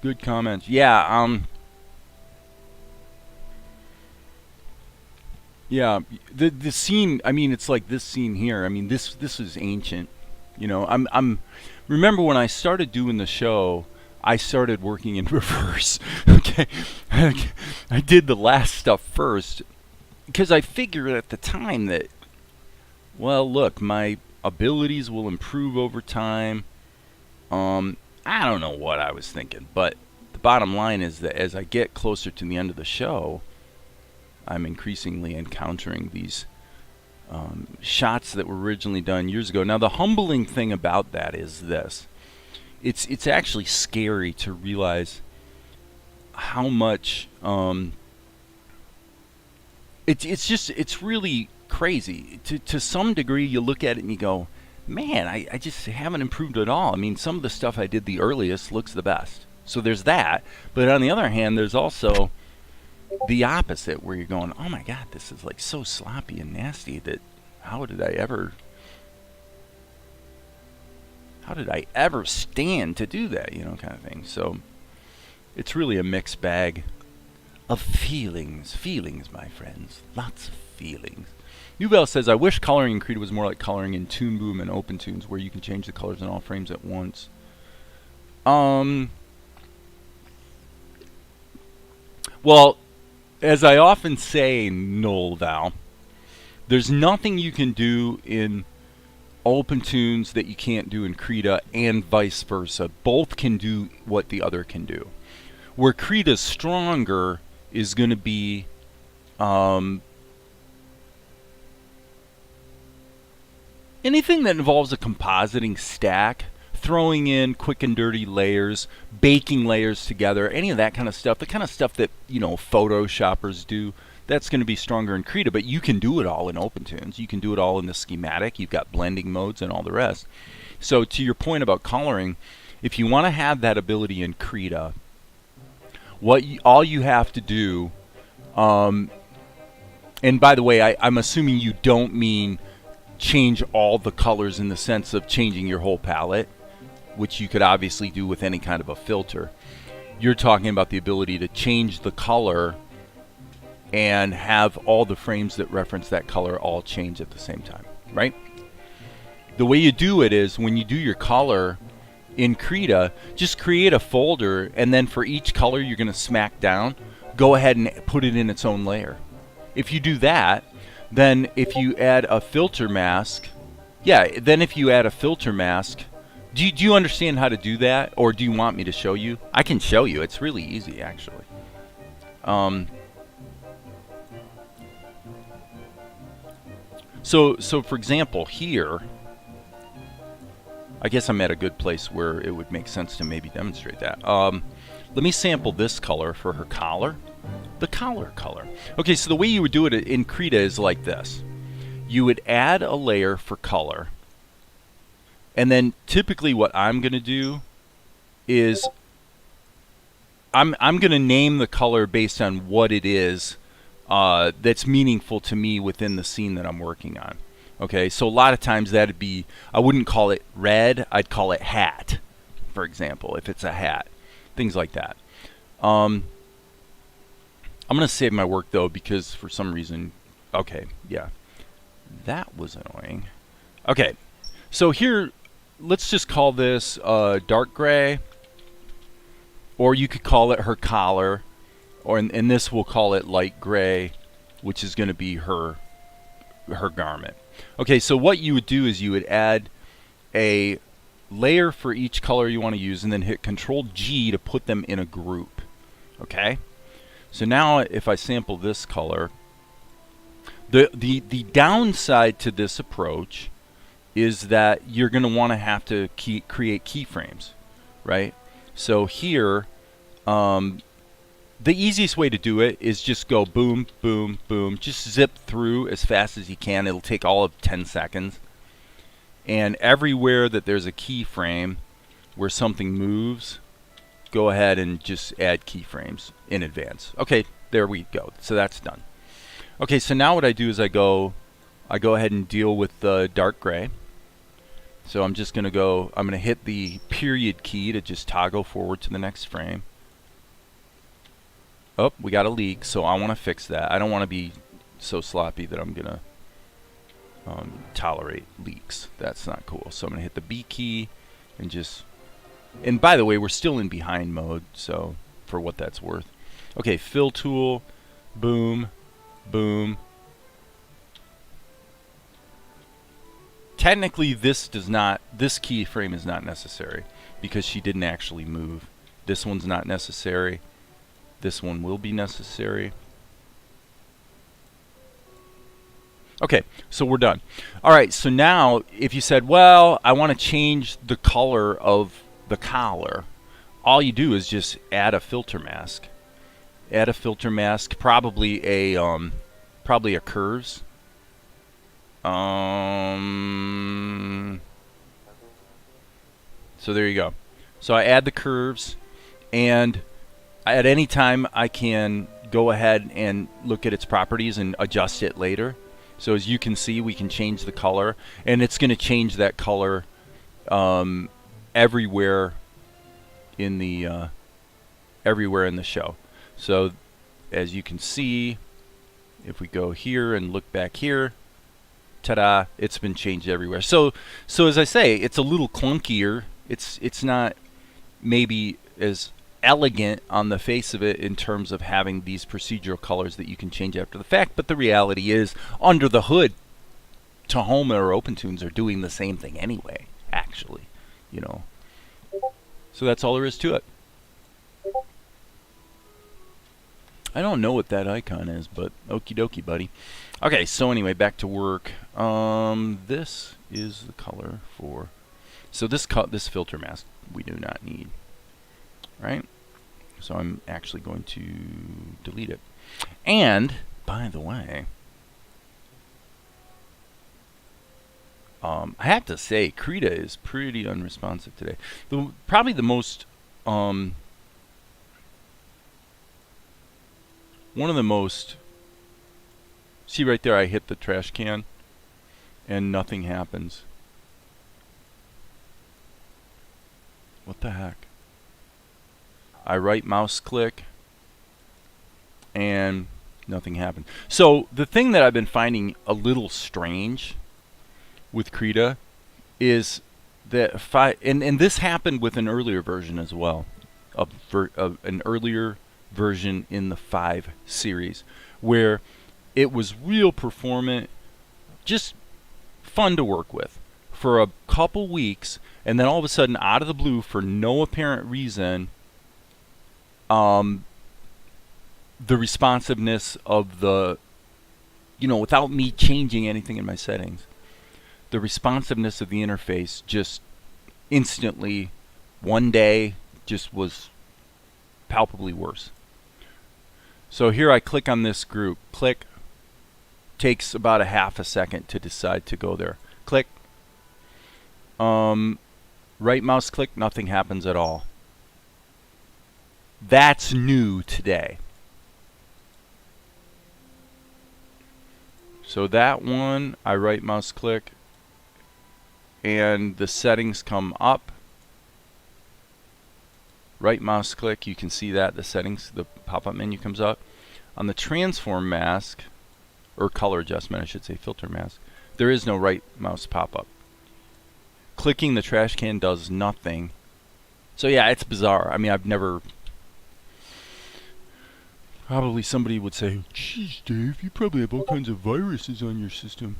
Good comments. Yeah, yeah, the scene, I mean, it's like this scene here. I mean, this is ancient. You know, I'm remember when I started doing the show, I started working in reverse. Okay. I did the last stuff first because I figured at the time that, well, look, my abilities will improve over time. I don't know what I was thinking, but the bottom line is that as I get closer to the end of the show, I'm increasingly encountering these shots that were originally done years ago. Now, the humbling thing about that is this. It's actually scary to realize how much it's really crazy. To some degree, you look at it and you go, man, I just haven't improved at all. I mean, some of the stuff I did the earliest looks the best. So there's that. But on the other hand, there's also the opposite where you're going, oh my God, this is like so sloppy and nasty that how did I ever stand to do that, you know, kind of thing. So it's really a mixed bag. of feelings. Feelings, my friends. Lots of feelings. Nubel says, I wish coloring in Krita was more like coloring in Toon Boom and Open Tunes, where you can change the colors in all frames at once. Well, as I often say, Null Val, there's nothing you can do in Open Tunes that you can't do in Krita, and vice versa. Both can do what the other can do. Where Krita's stronger is going to be anything that involves a compositing stack, throwing in quick and dirty layers, baking layers together, any of that kind of stuff, the kind of stuff that, you know, Photoshoppers do, that's going to be stronger in Krita, but you can do it all in OpenTunes. You can do it all in the schematic. You've got blending modes and all the rest. So to your point about coloring, if you want to have that ability in Krita, all you have to do, and by the way, I'm assuming you don't mean change all the colors in the sense of changing your whole palette, which you could obviously do with any kind of a filter. You're talking about the ability to change the color and have all the frames that reference that color all change at the same time, right? The way you do it is when you do your color in Krita, just create a folder, and then for each color you're going to smack down, go ahead and put it in its own layer. If you do that, then if you add a filter mask, do you understand how to do that, or do you want me to show you? I can show you. It's really easy, actually. So for example, here, I guess I'm at a good place where it would make sense to maybe demonstrate that. Let me sample this color for her collar. The collar color. Okay, so the way you would do it in Krita is like this. You would add a layer for color, and then typically what I'm going to do is I'm going to name the color based on what it is that's meaningful to me within the scene that I'm working on. Okay, so a lot of times that'd be, I wouldn't call it red, I'd call it hat, for example, if it's a hat. Things like that. I'm going to save my work, though, because for some reason... Okay, yeah. That was annoying. Okay, so here, let's just call this dark gray. Or you could call it her collar. Or in this, we'll call it light gray, which is going to be her garment. Okay, so what you would do is you would add a layer for each color you want to use, and then hit Control-G to put them in a group. Okay? So now if I sample this color, the downside to this approach is that you're going to want to have to create keyframes, right? So here, the easiest way to do it is just go boom, boom, boom. Just zip through as fast as you can. It'll take all of 10 seconds. And everywhere that there's a keyframe where something moves, go ahead and just add keyframes in advance. Okay, there we go. So that's done. Okay, so now what I do is I go ahead and deal with the dark gray. So I'm just going to go, I'm going to hit the period key to just toggle forward to the next frame. Oh, we got a leak, so I want to fix that. I don't want to be so sloppy that I'm going to tolerate leaks. That's not cool. So I'm going to hit the B key and just... And by the way, we're still in behind mode, so for what that's worth. Okay, fill tool, boom, boom. Technically, this keyframe is not necessary because she didn't actually move. This one's not necessary. This one will be necessary. Okay, so we're done. All right, so now if you said, well, I want to change the color of the collar, all you do is just add a filter mask. Add a filter mask, probably a curves. So there you go. So I add the curves, and at any time I can go ahead and look at its properties and adjust it later. So as you can see, we can change the color, and it's going to change that color everywhere in the show. So as you can see, if we go here and look back here, ta-da, it's been changed everywhere. So as I say, it's a little clunkier. It's not maybe as elegant on the face of it in terms of having these procedural colors that you can change after the fact, but the reality is, under the hood, Tahoma or OpenTunes are doing the same thing anyway, actually, you know. So that's all there is to it. I don't know what that icon is, but okie dokie, buddy. Okay, so anyway, back to work. This is the color for... So this filter mask we do not need, right? So I'm actually going to delete it. And, by the way, I have to say, Krita is pretty unresponsive today. Probably the most... one of the most... See right there, I hit the trash can, and nothing happens. What the heck? I right mouse click, and nothing happened. So the thing that I've been finding a little strange with Krita is that and this happened with an earlier version as well, of an earlier version in the 5 series, where it was real performant, just fun to work with for a couple weeks, and then all of a sudden, out of the blue, for no apparent reason, the responsiveness of the, without me changing anything in my settings, the responsiveness of the interface just instantly, one day, just was palpably worse. So here I click on this group. Click. Takes about a half a second to decide to go there. Click. Right mouse click. Nothing happens at all. That's new today. So that one, I right mouse click, and the settings come up. Right mouse click, you can see that the settings, the pop-up menu comes up. On the transform mask, or color adjustment, I should say, filter mask, there is no right mouse pop-up. Clicking the trash can does nothing. So yeah, it's bizarre. I mean, I've never... Probably somebody would say, "Geez, Dave, you probably have all kinds of viruses on your system."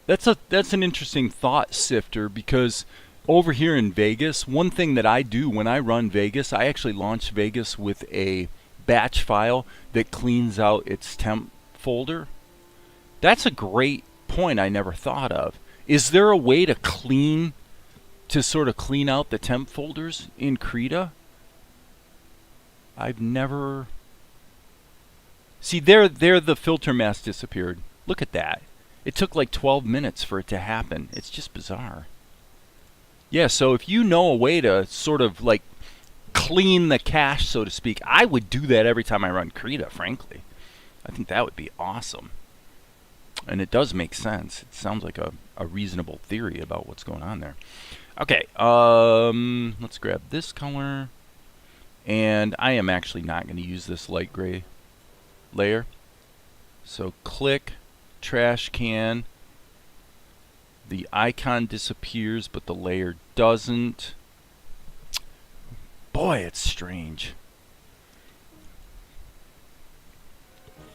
That's an interesting thought sifter, because over here in Vegas, one thing that I do when I run Vegas, I actually launch Vegas with a batch file that cleans out its temp folder. That's a great point I never thought of. Is there a way to sort of clean out the temp folders in Krita? I've never... See, there the filter mask disappeared. Look at that. It took like 12 minutes for it to happen. It's just bizarre. Yeah, so if you know a way to sort of like clean the cache, so to speak, I would do that every time I run Krita, frankly. I think that would be awesome. And it does make sense. It sounds like a reasonable theory about what's going on there. Okay, let's grab this color. And I am actually not going to use this light gray layer. So click, trash can. The icon disappears, but the layer doesn't. Boy, it's strange.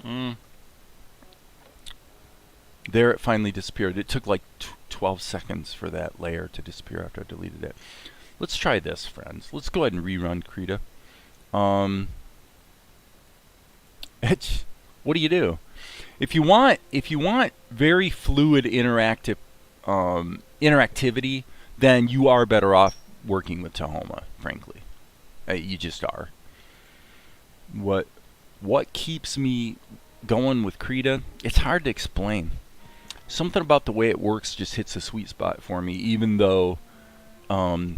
There it finally disappeared. It took like 12 seconds for that layer to disappear after I deleted it. Let's try this, friends. Let's go ahead and rerun Krita. What do you do? If you want very fluid interactivity, then you are better off working with Tahoma, frankly. You just are. What keeps me going with Krita? It's hard to explain. Something about the way it works just hits a sweet spot for me, even though I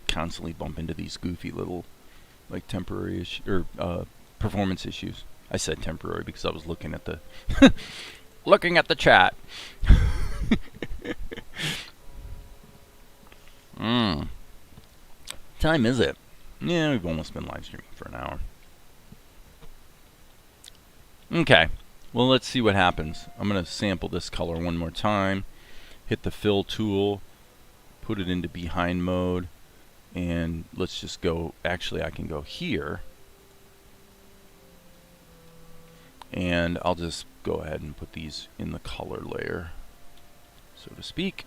constantly bump into these goofy little like temporary performance issues. I said temporary because I was looking at the chat. time is it? Yeah, we've almost been live streaming for an hour. Okay, well, let's see what happens. I'm going to sample this color one more time, hit the fill tool, put it into behind mode, and let's just go, actually I can go here, and I'll just go ahead and put these in the color layer, so to speak.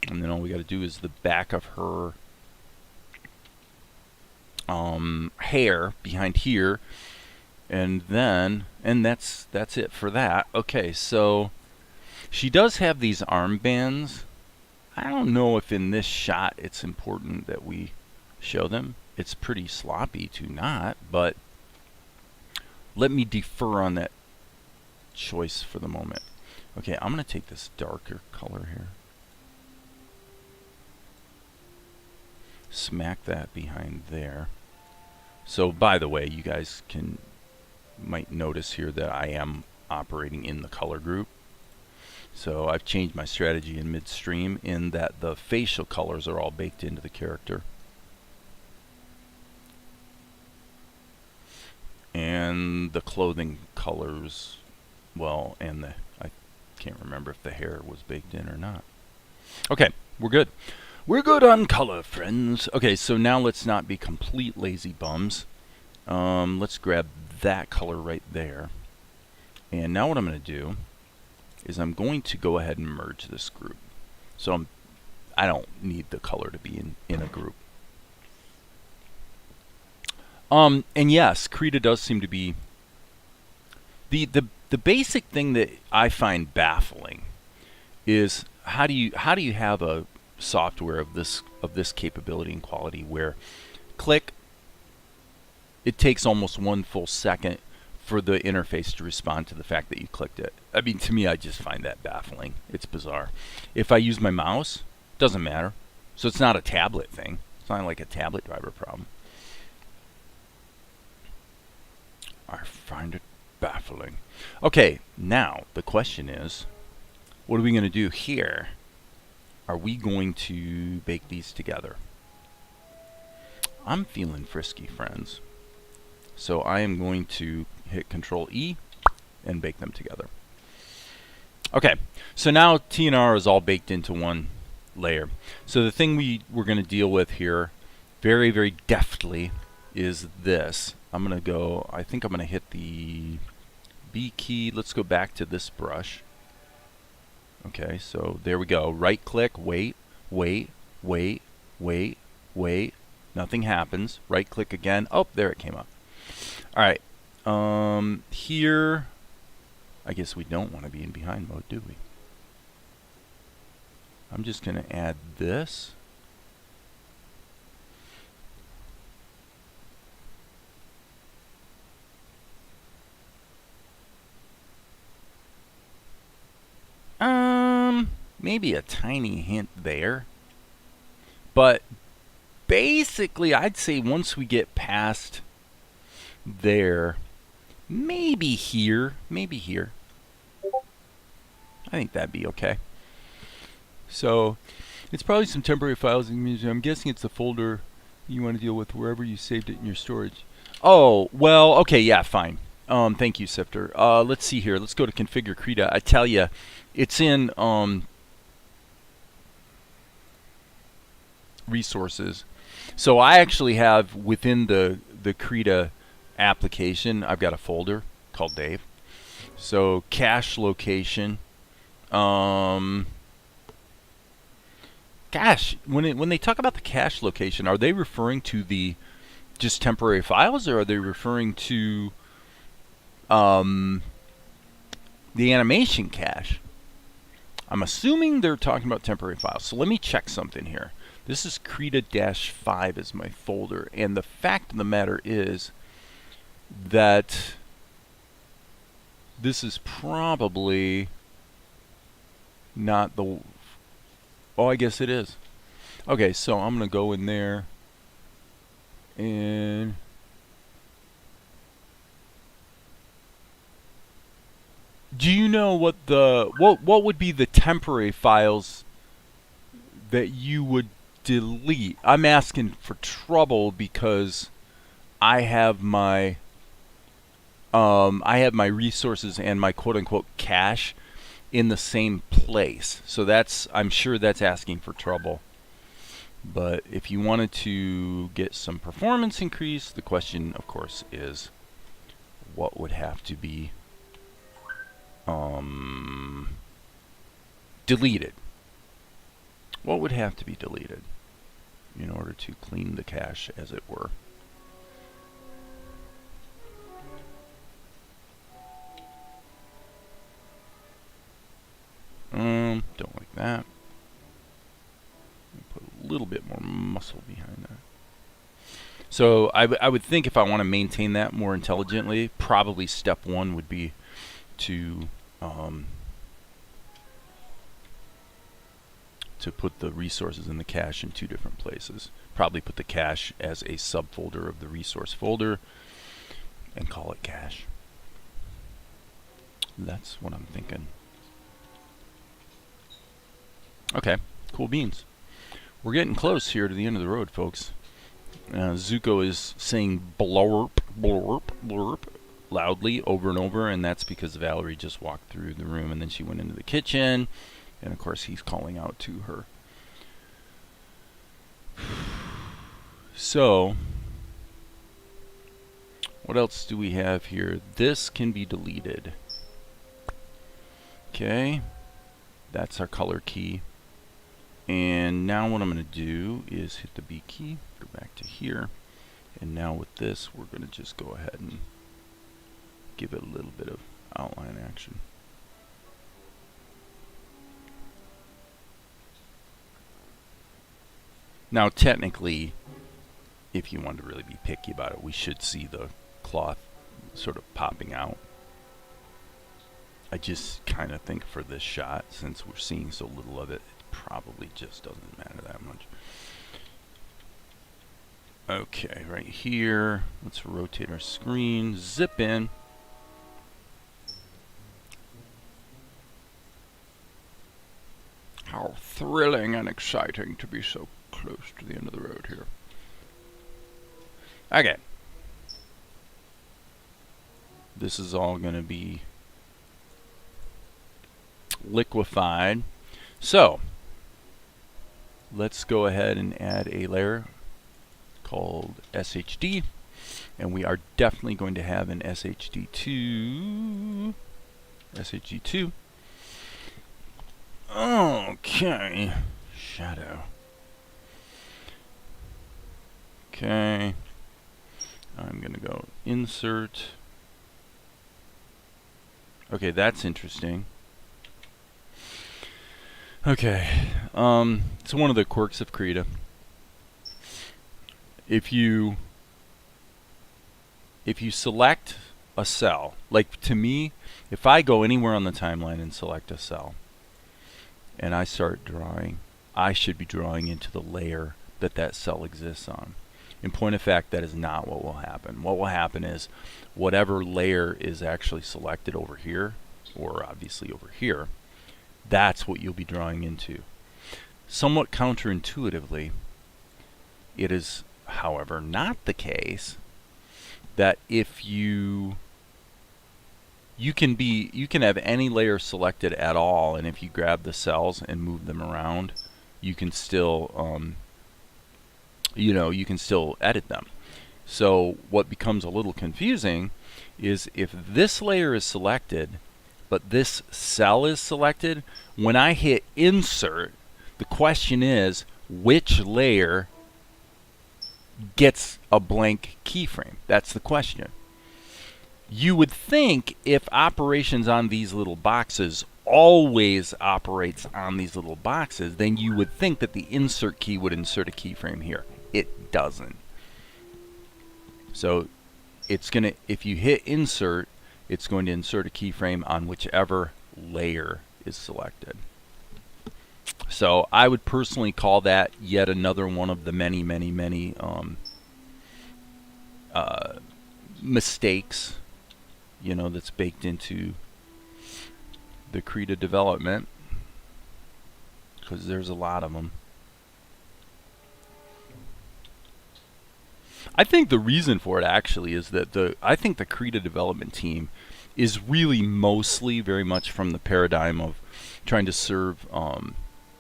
And then all we got to do is the back of her hair behind here, and that's it for that. Okay, so she does have these armbands. I don't know if in this shot it's important that we show them. It's pretty sloppy to not, but let me defer on that choice for the moment. Okay, I'm going to take this darker color here. Smack that behind there. So by the way, you guys might notice here that I am operating in the color group. So I've changed my strategy in midstream in that the facial colors are all baked into the character. And the clothing colors, well, and I can't remember if the hair was baked in or not. Okay, we're good. We're good on color, friends. Okay, so now let's not be complete lazy bums. Let's grab that color right there. And now what I'm going to do is I'm going to go ahead and merge this group. So I don't need the color to be in a group. And yes, Krita does seem to be the basic thing that I find baffling is how do you have a software of this capability and quality where click, it takes almost 1 full second for the interface to respond to the fact that you clicked it. I mean, to me, I just find that baffling. It's bizarre. If I use my mouse, doesn't matter. So it's not a tablet thing. It's not like a tablet driver problem. I find it baffling. Okay, now the question is, what are we going to do here? Are we going to bake these together? I'm feeling frisky, friends. So I am going to hit Control E and bake them together. Okay, so now Tianara is all baked into one layer. So the thing we're going to deal with here very, very deftly is this. I'm going to go, I think I'm going to hit the B key. Let's go back to this brush. Okay, so there we go. Right click, wait, wait, wait, wait, wait. Nothing happens. Right click again. Oh, there it came up. All right. Here, I guess we don't want to be in behind mode, do we? I'm just going to add this. Maybe a tiny hint there. But basically, I'd say once we get past there, maybe here, I think that'd be okay. So it's probably some temporary files in the museum. I'm guessing it's the folder you want to deal with wherever you saved it in your storage. Oh, well, okay, yeah, fine. Thank you, Sifter. Let's see here. Let's go to Configure Krita. I tell you, it's in resources. So I actually have within the Krita application, I've got a folder called Dave. So cache location. Gosh, when they talk about the cache location, are they referring to the just temporary files, or are they referring to the animation cache? I'm assuming they're talking about temporary files. So let me check something here. This is Krita-5 is my folder, and the fact of the matter is that this is probably not the... Oh, I guess it is. Okay, so I'm going to go in there and... Do you know what the what would be the temporary files that you would delete. I'm asking for trouble because I have my resources and my quote-unquote cache in the same place. So I'm sure that's asking for trouble. But if you wanted to get some performance increase, the question, of course, is what would have to be deleted? What would have to be deleted in order to clean the cache, as it were? Don't like that. Put a little bit more muscle behind that. So I would think if I want to maintain that more intelligently, probably step one would be to put the resources in the cache in two different places. Probably put the cache as a subfolder of the resource folder and call it cache. That's what I'm thinking. Okay, cool beans. We're getting close here to the end of the road, folks. Zuko is saying blurp, blurp, blurp loudly over and over, and that's because Valerie just walked through the room and then she went into the kitchen, and of course he's calling out to her. So, what else do we have here? This can be deleted. Okay, that's our color key. And now what I'm going to do is hit the B key, go back to here, and now with this we're going to just go ahead and give it a little bit of outline action. Now technically, if you want to really be picky about it, we should see the cloth sort of popping out. I just kind of think for this shot, since we're seeing so little of it, probably just doesn't matter that much. Okay, right here, let's rotate our screen, zip in. How thrilling and exciting to be so close to the end of the road here. Okay. This is all going to be liquefied. So, let's go ahead and add a layer called SHD, and we are definitely going to have an SHD2. Okay, shadow. Okay, I'm gonna go insert. Okay, that's interesting. Okay, it's one of the quirks of Krita. If you select a cell, like to me, if I go anywhere on the timeline and select a cell, and I start drawing, I should be drawing into the layer that that cell exists on. In point of fact, that is not what will happen. What will happen is whatever layer is actually selected over here, or obviously over here, that's what you'll be drawing into. Somewhat counterintuitively, it is, however, not the case that if you can have any layer selected at all, and if you grab the cells and move them around, you can still you can still edit them. So what becomes a little confusing is if this layer is selected but this cell is selected, when I hit insert, the question is which layer gets a blank keyframe. That's the question. You would think if operations on these little boxes always operates on these little boxes, then you would think that the insert key would insert a keyframe here. It doesn't. So it's going to, if you hit insert, it's going to insert a keyframe on whichever layer is selected. So I would personally call that yet another one of the many mistakes, that's baked into the Krita development, because there's a lot of them. I think the reason for it actually is that I think the Krita development team is really mostly very much from the paradigm of trying to serve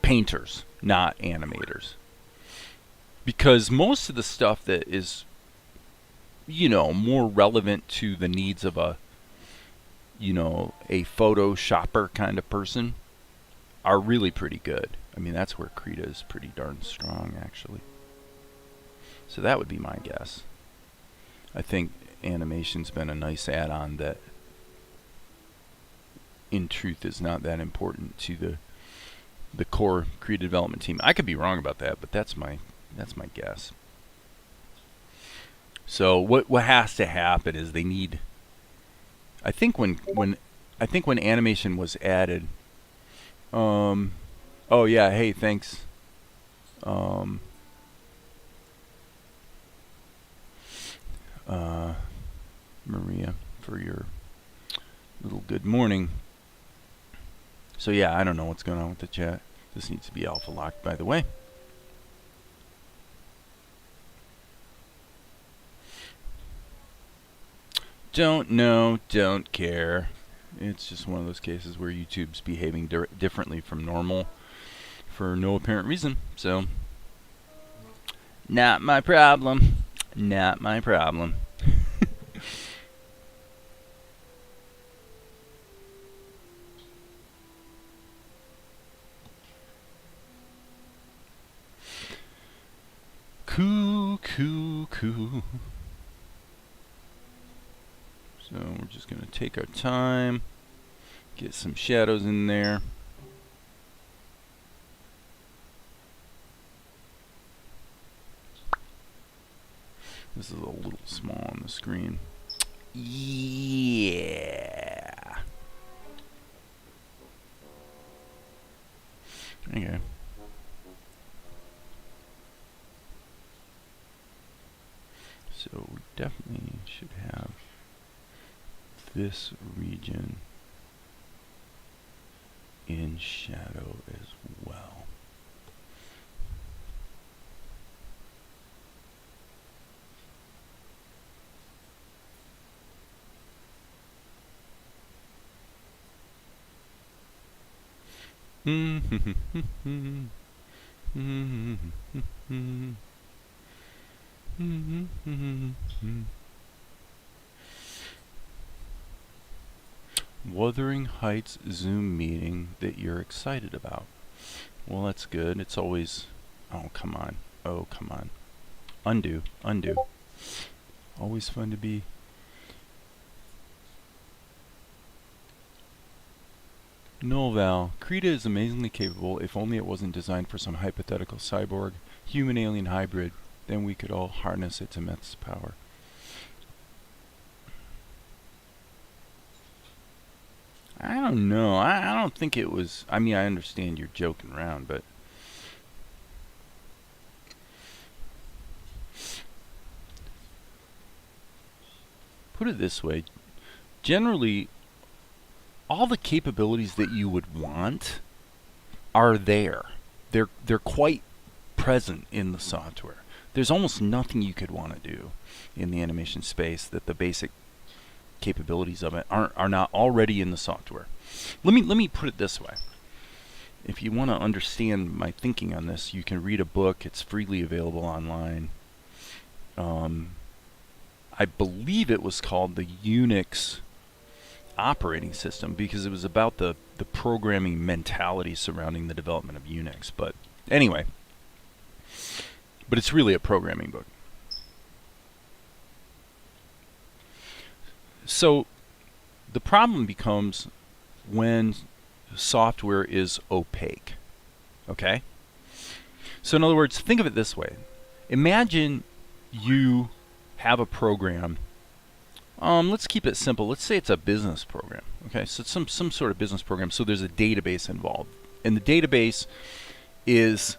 painters, not animators. Because most of the stuff that is, more relevant to the needs of a photo shopper kind of person are really pretty good. I mean, that's where Krita is pretty darn strong, actually. So that would be my guess. I think animation's been a nice add-on that, in truth, is not that important to the core Krita development team. I could be wrong about that, but that's my guess. So what has to happen is they need. I think when animation was added. Oh yeah, hey, thanks. Maria, for your little good morning. So yeah, I don't know what's going on with the chat. This needs to be alpha locked, by the way. Don't know, don't care. It's just one of those cases where YouTube's behaving differently from normal for no apparent reason. So, not my problem. Not my problem. Cool. So we're just going to take our time, get some shadows in there. This is a little small on the screen. Yeah. Okay. So we definitely should have this region in shadow as well. Wuthering Heights Zoom meeting that you're excited about. Well, that's good. It's always... Oh, come on. Oh, come on. Undo. Always fun to be... Nullval. Krita is amazingly capable. If only it wasn't designed for some hypothetical cyborg, human-alien hybrid, then we could all harness its immense power. I don't know. I don't think it was... I mean, I understand you're joking around, but... Put it this way. Generally, all the capabilities that you would want are there. They're quite present in the software. There's almost nothing you could want to do in the animation space that the basic capabilities of it are not already in the software. Let me put it this way. If you want to understand my thinking on this, you can read a book. It's freely available online. I believe it was called the Unix operating system because it was about the programming mentality surrounding the development of Unix. But anyway, but it's really a programming book. So the problem becomes when software is opaque. Okay? So in other words, think of it this way. Imagine you have a program. Let's keep it simple. Let's say it's a business program. Okay, so it's some sort of business program. So there's a database involved. And the database is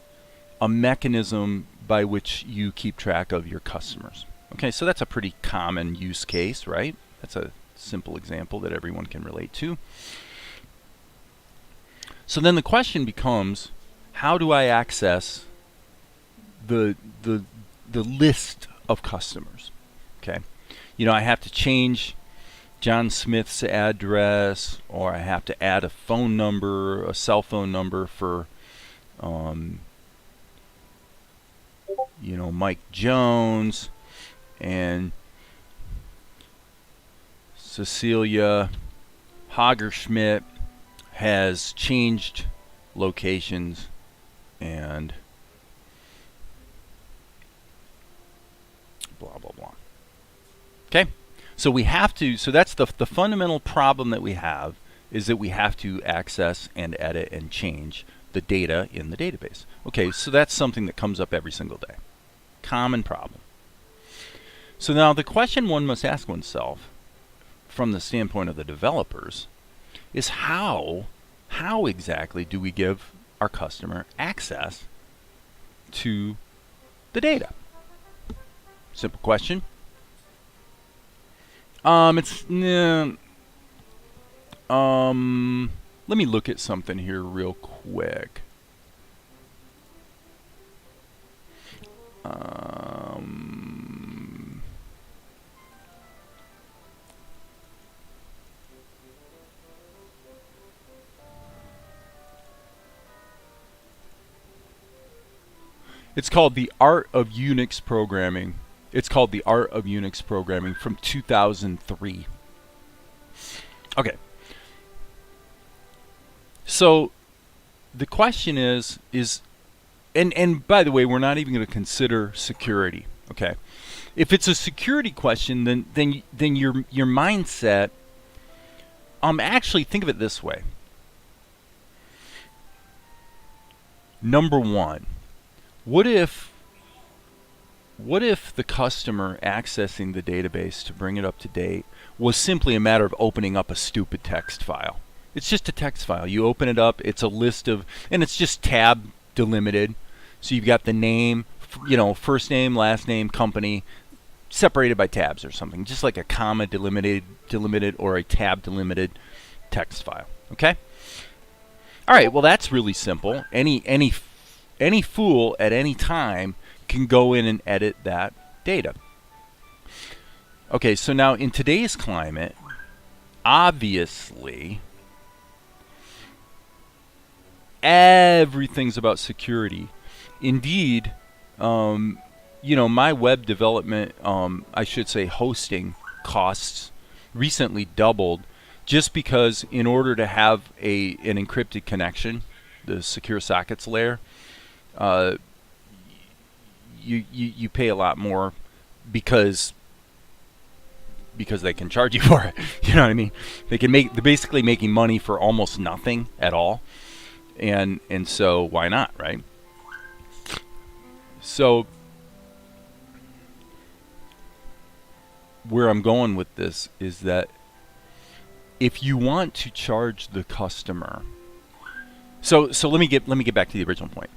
a mechanism by which you keep track of your customers. Okay, so that's a pretty common use case, right? That's a simple example that everyone can relate to. So then the question becomes, how do I access the list of customers. Okay, you know, I have to change John Smith's address, or I have to add a phone number, a cell phone number for, you know, Mike Jones, and Cecilia Hagerschmidt has changed locations, and blah blah blah. Okay, so we have to, so that's the fundamental problem that we have, is that we have to access and edit and change the data in the database. Okay, so that's something that comes up every single day. Common problem. So now the question one must ask oneself from the standpoint of the developers is how exactly do we give our customer access to the data? Simple question. Let me look at something here real quick. It's called The Art of Unix Programming. It's called The Art of Unix Programming from 2003. Okay. So the question is and by the way, we're not even going to consider security. Okay. If it's a security question, then your mindset, actually think of it this way. Number one, what if the customer accessing the database to bring it up to date was simply a matter of opening up a stupid text file? It's just a text file. You open it up, it's a list of, and it's just tab delimited. So you've got the name, you know, first name, last name, company, separated by tabs or something, just like a comma delimited or a tab delimited text file. Okay? All right, well that's really simple. Any fool at any time can go in and edit that data. Okay, so now in today's climate, obviously, everything's about security. Indeed, you know, my web development, I should say hosting costs recently doubled, just because in order to have an encrypted connection, the secure sockets layer, you pay a lot more because they can charge you for it. You know what I mean? They're basically making money for almost nothing at all, and so why not, right? So where I'm going with this is that if you want to charge the customer, so let me get back to the original point.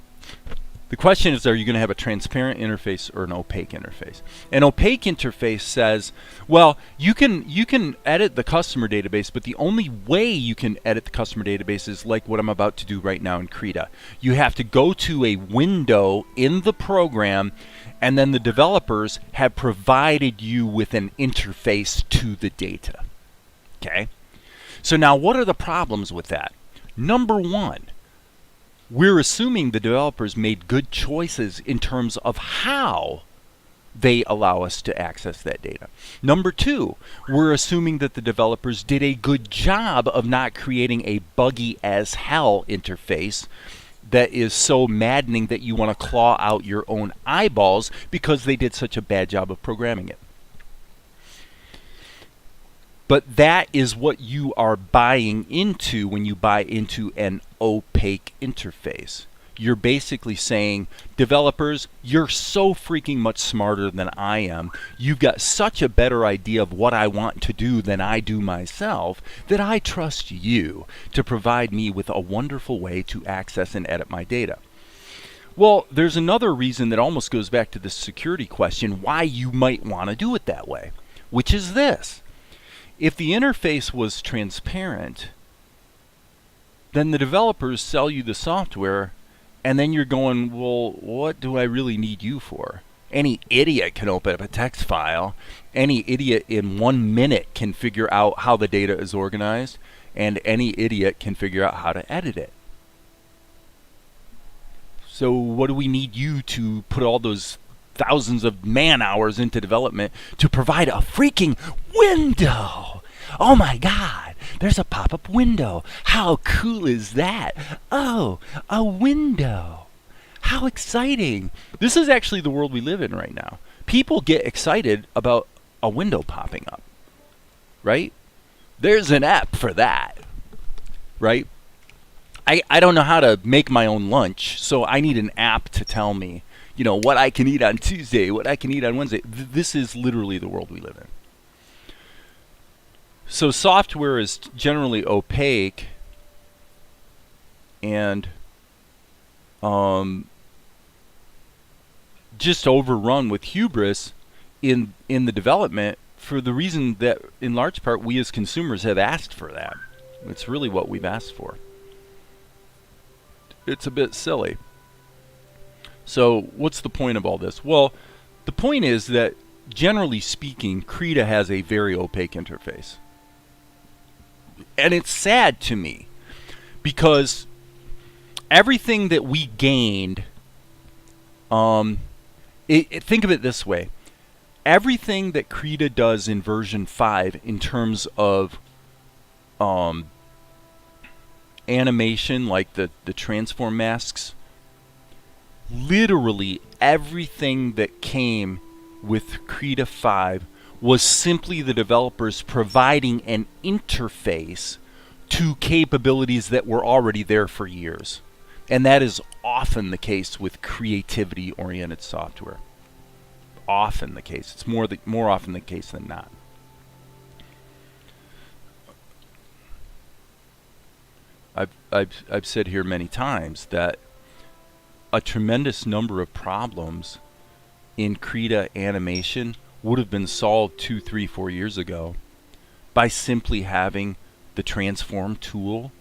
The question is, are you going to have a transparent interface or an opaque interface? An opaque interface says, well, you can edit the customer database, but the only way you can edit the customer database is like what I'm about to do right now in Krita. You have to go to a window in the program, and then the developers have provided you with an interface to the data. Okay? So now what are the problems with that? Number one, we're assuming the developers made good choices in terms of how they allow us to access that data. Number two, we're assuming that the developers did a good job of not creating a buggy as hell interface that is so maddening that you want to claw out your own eyeballs because they did such a bad job of programming it. But that is what you are buying into when you buy into an opaque interface. You're basically saying, developers, you're so freaking much smarter than I am. You've got such a better idea of what I want to do than I do myself, that I trust you to provide me with a wonderful way to access and edit my data. Well, there's another reason that almost goes back to the security question, why you might want to do it that way, which is this. If the interface was transparent, then the developers sell you the software, and then you're going, well, what do I really need you for? Any idiot can open up a text file. Any idiot in 1 minute can figure out how the data is organized, and any idiot can figure out how to edit it. So what do we need you to put all those thousands of man hours into development to provide a freaking window? Oh my God, there's a pop-up window. How cool is that? Oh, a window. How exciting. This is actually the world we live in right now. People get excited about a window popping up, right? There's an app for that, right? I don't know how to make my own lunch, so I need an app to tell me, you know, what I can eat on Tuesday, what I can eat on Wednesday. This is literally the world we live in. So software is generally opaque and just overrun with hubris in the development for the reason that, in large part, we as consumers have asked for that. It's really what we've asked for. It's a bit silly. So what's the point of all this? Well, the point is that, generally speaking, Krita has a very opaque interface. And it's sad to me because everything that we gained, think of it this way. Everything that Krita does in version 5 in terms of animation, like the transform masks, literally everything that came with Krita 5 was simply the developers providing an interface to capabilities that were already there for years. And that is often the case with creativity-oriented software. Often the case. It's more often the case than not. I've said here many times that a tremendous number of problems in Krita animation would have been solved 2, 3, 4 years ago by simply having the transform tool.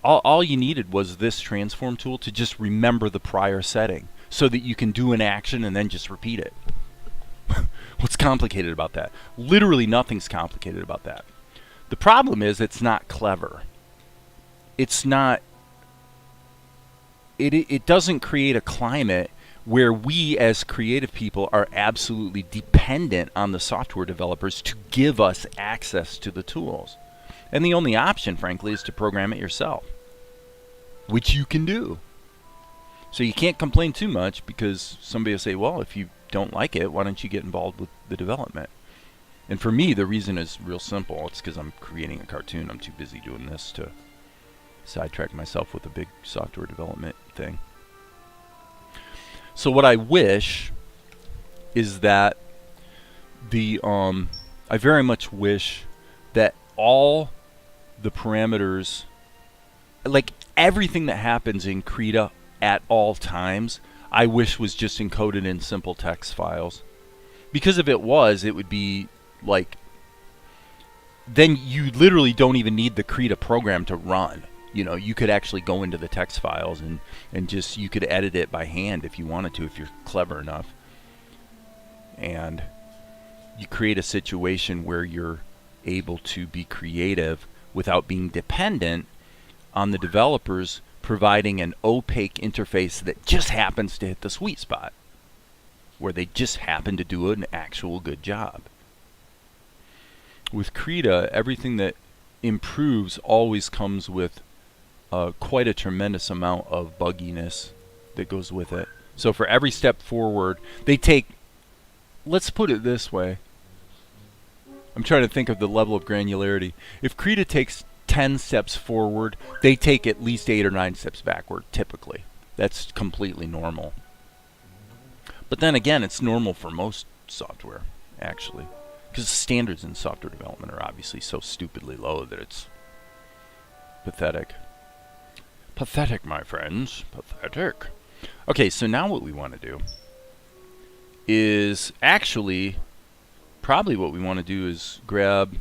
All you needed was this transform tool to just remember the prior setting so that you can do an action and then just repeat it. What's complicated about that? Literally nothing's complicated about that. The problem is it's not clever. It's not, it doesn't create a climate where we as creative people are absolutely dependent on the software developers to give us access to the tools. And the only option, frankly, is to program it yourself, which you can do. So you can't complain too much because somebody will say, well, if you don't like it, why don't you get involved with the development? And for me, the reason is real simple. It's because I'm creating a cartoon. I'm too busy doing this to sidetrack myself with a big software development thing. So what I wish is that I very much wish that all the parameters, like everything that happens in Krita at all times, I wish was just encoded in simple text files. Because if it was, it would be like, then you literally don't even need the Krita program to run. You know, you could actually go into the text files and just, you could edit it by hand if you wanted to, if you're clever enough. And you create a situation where you're able to be creative without being dependent on the developers providing an opaque interface that just happens to hit the sweet spot, where they just happen to do an actual good job. With Krita, everything that improves always comes with quite a tremendous amount of bugginess that goes with it. So for every step forward, they take, let's put it this way. I'm trying to think of the level of granularity. If Krita takes 10 steps forward, they take at least 8 or 9 steps backward, typically. That's completely normal. But then again, it's normal for most software, actually. Because the standards in software development are obviously so stupidly low that it's pathetic. Pathetic, my friends. Pathetic. Okay, so now what we want to do is actually, probably what we want to do is grab,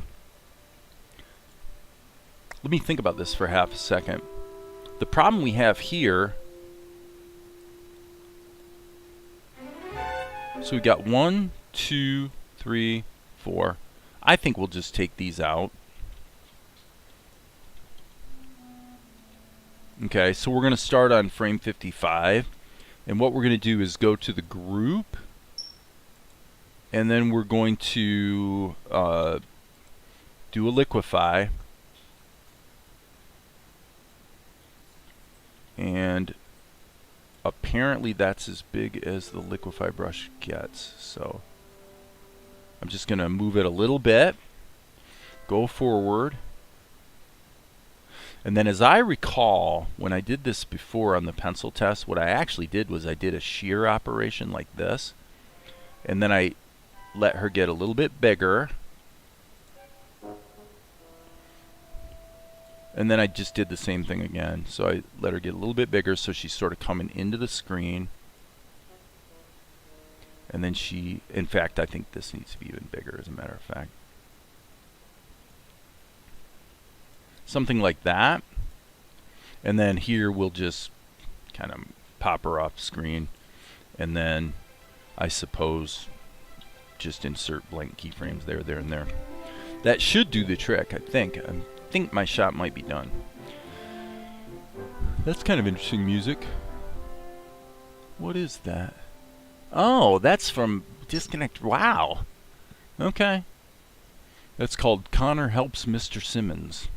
let me think about this for half a second. The problem we have here So we got 1, 2, 3, 4. I think we'll just take these out. Okay, so we're going to start on frame 55. And what we're going to do is go to the group. And then we're going to do a liquefy. And apparently that's as big as the liquefy brush gets. So I'm just going to move it a little bit. Go forward. And then as I recall, when I did this before on the pencil test, what I actually did was I did a shear operation like this. And then I let her get a little bit bigger. And then I just did the same thing again. So I let her get a little bit bigger so she's sort of coming into the screen. And then she, in fact, I think this needs to be even bigger as a matter of fact. Something like that. And then here we'll just kind of pop her off screen. And then I suppose just insert blank keyframes there, and there. That should do the trick, I think. I think my shot might be done. That's kind of interesting music. What is that? Oh, that's from Disconnect. Wow. Okay. That's called Connor Helps Mr. Simmons.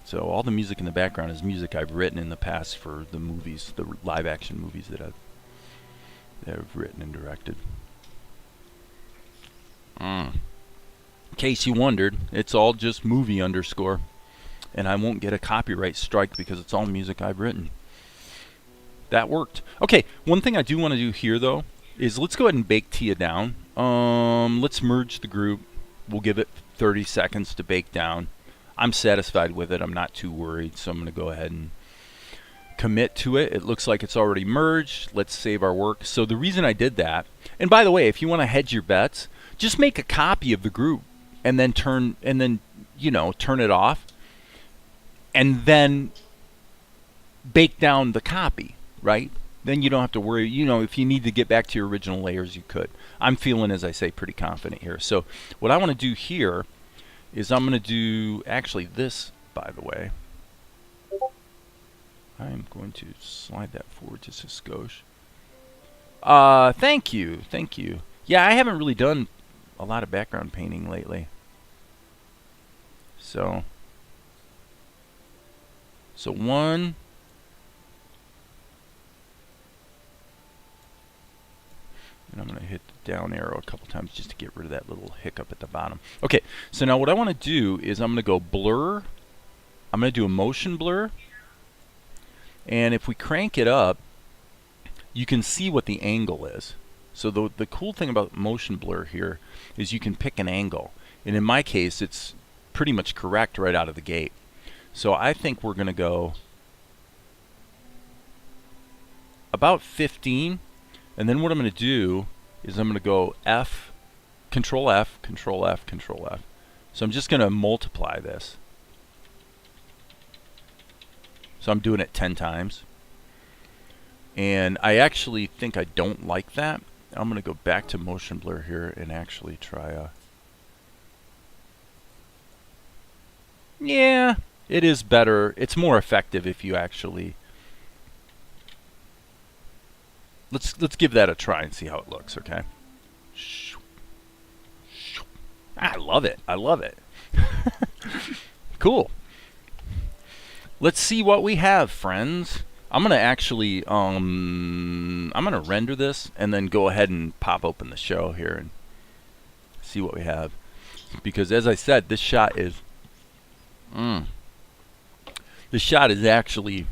So all the music in the background is music I've written in the past for the movies, the live-action movies that I've written and directed. In case you wondered, it's all just movie underscore. And I won't get a copyright strike because it's all music I've written. That worked. Okay, one thing I do want to do here, though, is let's go ahead and bake Tia down. Let's merge the group. We'll give it 30 seconds to bake down. I'm satisfied with it. I'm not too worried, so I'm going to go ahead and commit to it. It looks like it's already merged. Let's save our work. So the reason I did that, and by the way, if you want to hedge your bets, just make a copy of the group and then turn it off, and then bake down the copy, right? Then you don't have to worry. If you need to get back to your original layers, you could. I'm feeling, as I say, pretty confident here. So what I want to do here is I'm going to do actually this, by the way. I'm going to slide that forward just a skosh. Thank you. Yeah, I haven't really done a lot of background painting lately. So one. And I'm going to hit the down arrow a couple times just to get rid of that little hiccup at the bottom. Okay, so now what I want to do is I'm going to go blur. I'm going to do a motion blur. And if we crank it up, you can see what the angle is. So the cool thing about motion blur here is you can pick an angle. And in my case, it's pretty much correct right out of the gate. So I think we're going to go about 15. And then what I'm going to do is I'm going to go F, Control F, Control F, Control F. So I'm just going to multiply this. So I'm doing it 10 times. And I actually think I don't like that. I'm going to go back to motion blur here and actually try a... Yeah, it is better. It's more effective if you actually... Let's give that a try and see how it looks, okay? I love it. I love it. Cool. Let's see what we have, friends. I'm going to actually, I'm going to render this and then go ahead and pop open the show here and see what we have. Because as I said, this shot is, this shot is actually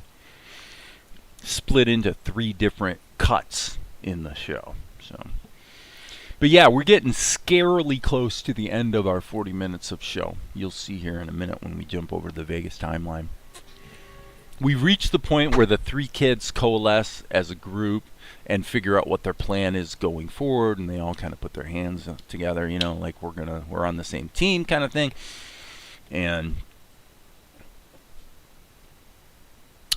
split into 3 different cuts in the show. So, but yeah, we're getting scarily close to the end of our 40 minutes of show. You'll see here in a minute when we jump over to the Vegas timeline. We've reached the point where the 3 kids coalesce as a group and figure out what their plan is going forward, and they all kind of put their hands together, like we're on the same team kind of thing. And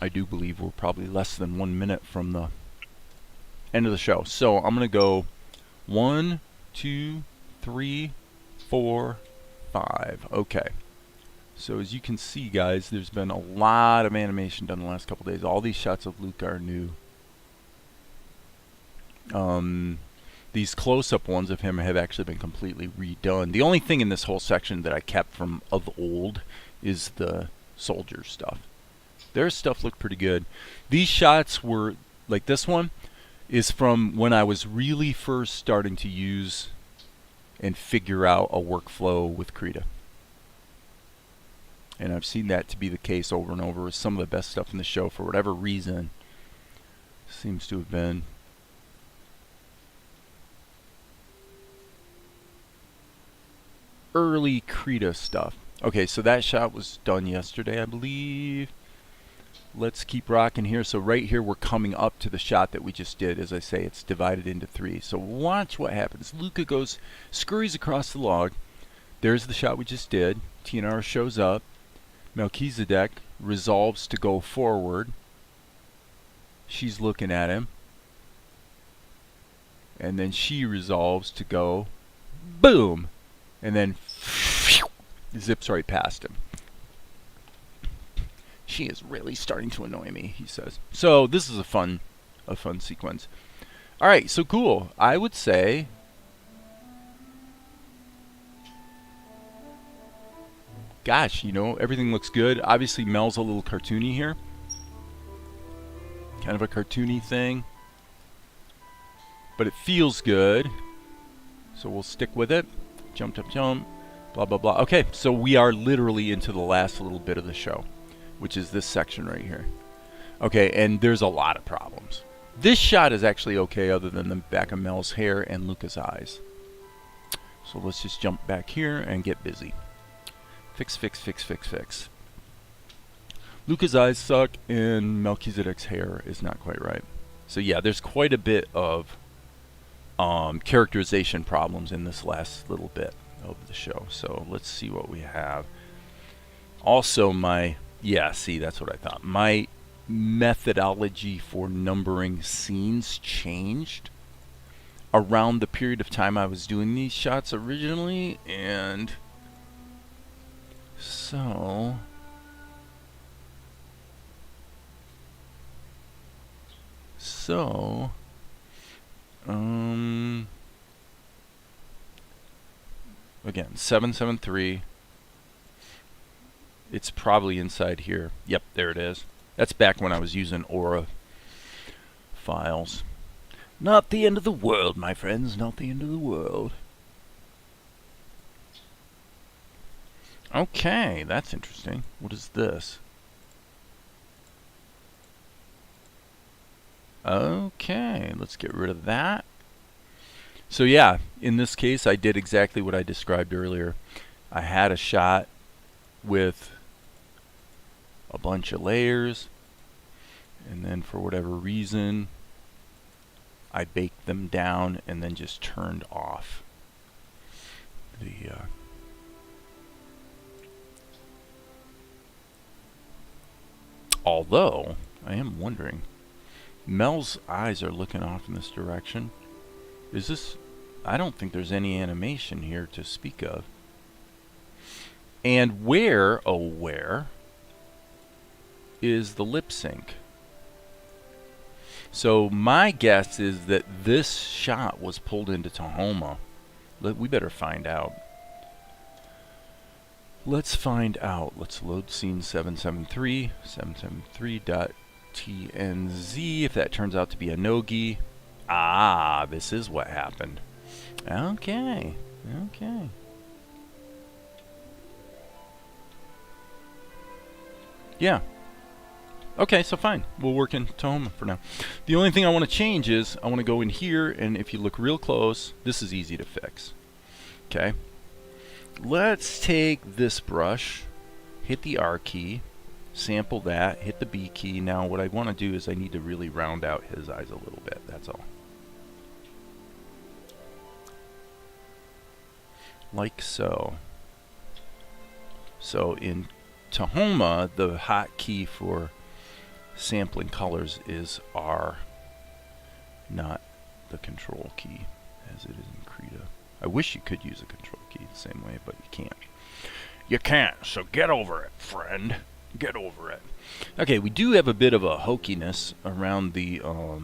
I do believe we're probably less than 1 minute from the End of the show. So I'm going to go 1, 2, 3, 4, 5. Okay. So as you can see, guys, there's been a lot of animation done the last couple days. All these shots of Luka are new. These close-up ones of him have actually been completely redone. The only thing in this whole section that I kept from of old is the soldier stuff. Their stuff looked pretty good. These shots were, like this one, is from when I was really first starting to use and figure out a workflow with Krita. And I've seen that to be the case over and over. Some of the best stuff in the show, for whatever reason, seems to have been early Krita stuff. Okay, so that shot was done yesterday, I believe. Let's keep rocking here. So right here, we're coming up to the shot that we just did. As I say, it's divided into 3. So watch what happens. Luka goes, scurries across the log. There's the shot we just did. Tianara shows up. Melchizidek resolves to go forward. She's looking at him. And then she resolves to go, boom! And then zips right past him. She is really starting to annoy me, he says. So this is a fun sequence. All right, so cool. I would say gosh, you know, everything looks good. Obviously, Mel's a little cartoony here. Kind of a cartoony thing. But it feels good. So we'll stick with it. Jump, jump, jump. Blah, blah, blah. Okay, so we are literally into the last little bit of the show, which is this section right here. Okay, and there's a lot of problems. This shot is actually okay other than the back of Mel's hair and Luka's eyes. So let's just jump back here and get busy. Fix, fix, fix, fix, fix. Luka's eyes suck and Melchizedek's hair is not quite right. So yeah, there's quite a bit of characterization problems in this last little bit of the show. So let's see what we have. Also see, that's what I thought. My methodology for numbering scenes changed around the period of time I was doing these shots originally, and so again, 773. It's probably inside here. Yep, there it is. That's back when I was using Aura files. Not the end of the world, my friends. Not the end of the world. Okay, that's interesting. What is this? Okay, let's get rid of that. So yeah, in this case, I did exactly what I described earlier. I had a shot with a bunch of layers, and then for whatever reason, I baked them down and then just turned off the although I am wondering, Mel's eyes are looking off in this direction. Is this? I don't think there's any animation here to speak of. And where, oh where, is the lip sync? So my guess is that this shot was pulled into Tahoma. We better find out. Let's find out. Let's load scene 773, 773.tnz. If that turns out to be a Nogi. Ah, this is what happened. Okay, okay. Yeah. Okay, so fine. We'll work in Tahoma for now. The only thing I want to change is I want to go in here, and if you look real close, this is easy to fix. Okay. Let's take this brush, hit the R key, sample that, hit the B key. Now what I want to do is I need to really round out his eyes a little bit. That's all. Like so. So in Tahoma, the hotkey for sampling colors is R. not the control key as it is in Krita. I wish you could use a control key the same way, but you can't. You can't, so get over it, friend. Get over it. Okay, we do have a bit of a hokiness around the a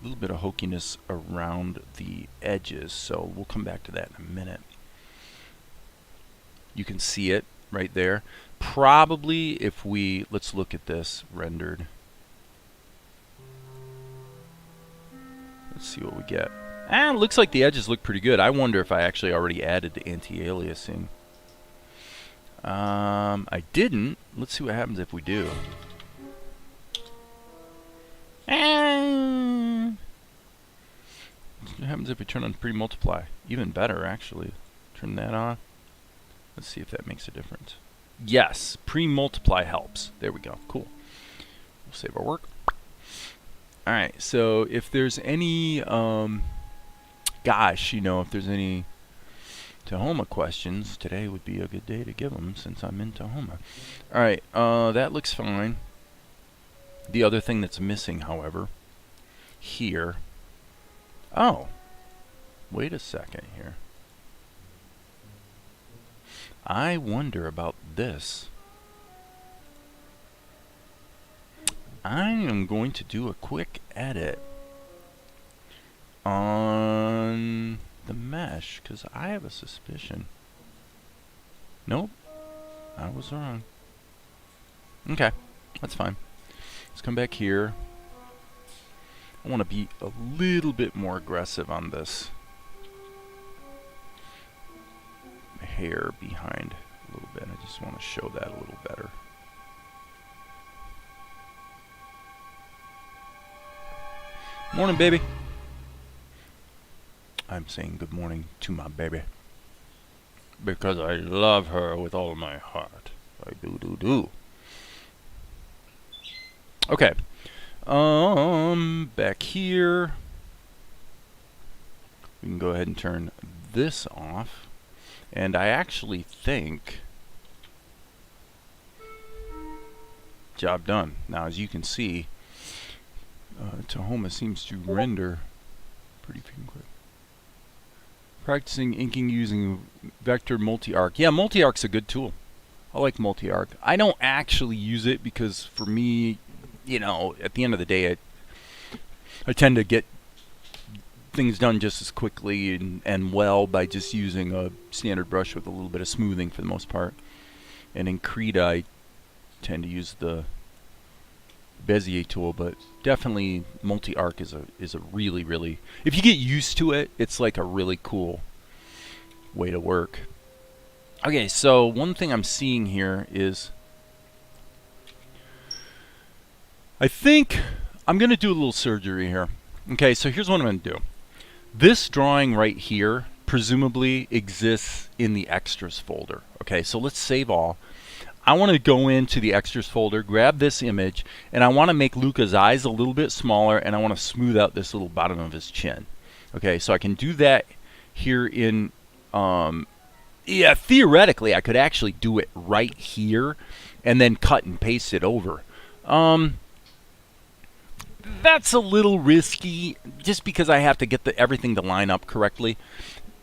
little bit of hokiness around the edges, so we'll come back to that in a minute. You can see it right there. Probably if we, let's look at this rendered. Let's see what we get. Ah, looks like the edges look pretty good. I wonder if I actually already added the anti-aliasing. I didn't. Let's see what happens if we do. What happens if we turn on pre-multiply? Even better, actually. Turn that on. Let's see if that makes a difference. Yes, pre-multiply helps. There we go. Cool. We'll save our work. Alright, so if there's any, gosh, you know, if there's any Tahoma questions, today would be a good day to give them since I'm in Tahoma. Alright, that looks fine. The other thing that's missing, however, here. Oh, wait a second here. I wonder about this. I am going to do a quick edit on the mesh because I have a suspicion. Nope, I was wrong. Okay, that's fine. Let's come back here. I want to be a little bit more aggressive on this hair behind a little bit. I just want to show that a little better. Morning, baby. I'm saying good morning to my baby because I love her with all my heart. I do. Okay. Back here, we can go ahead and turn this off. And I actually think job done. Now, as you can see, Tahoma seems to render pretty quick. Practicing inking using vector multi-arc. Yeah, multi-arc's a good tool. I like multi-arc. I don't actually use it because for me, you know, at the end of the day, I tend to get things done just as quickly and well by just using a standard brush with a little bit of smoothing for the most part. And in Krita, I tend to use the Bezier tool, but definitely multi-arc is a really, if you get used to it, it's like a really cool way to work. Okay, so one thing I'm seeing here is I think I'm going to do a little surgery here. Okay, so here's what I'm going to do. This drawing right here presumably exists in the extras folder. Okay, so let's save all. I want to go into the extras folder, grab this image, and I want to make Luka's eyes a little bit smaller, and I want to smooth out this little bottom of his chin. Okay, so I can do that here in, yeah, theoretically I could actually do it right here and then cut and paste it over. That's a little risky just because I have to get everything to line up correctly.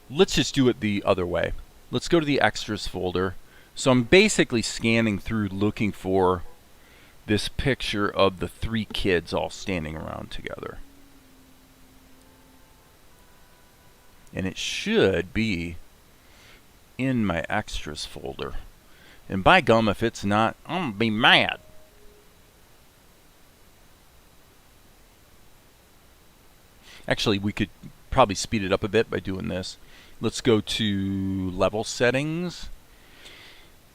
Let's just do it the other way. Let's go to the extras folder. So I'm basically scanning through looking for this picture of the three kids all standing around together. And it should be in my extras folder. And by gum, if it's not, I'm going to be mad. Actually, we could probably speed it up a bit by doing this. Let's go to level settings.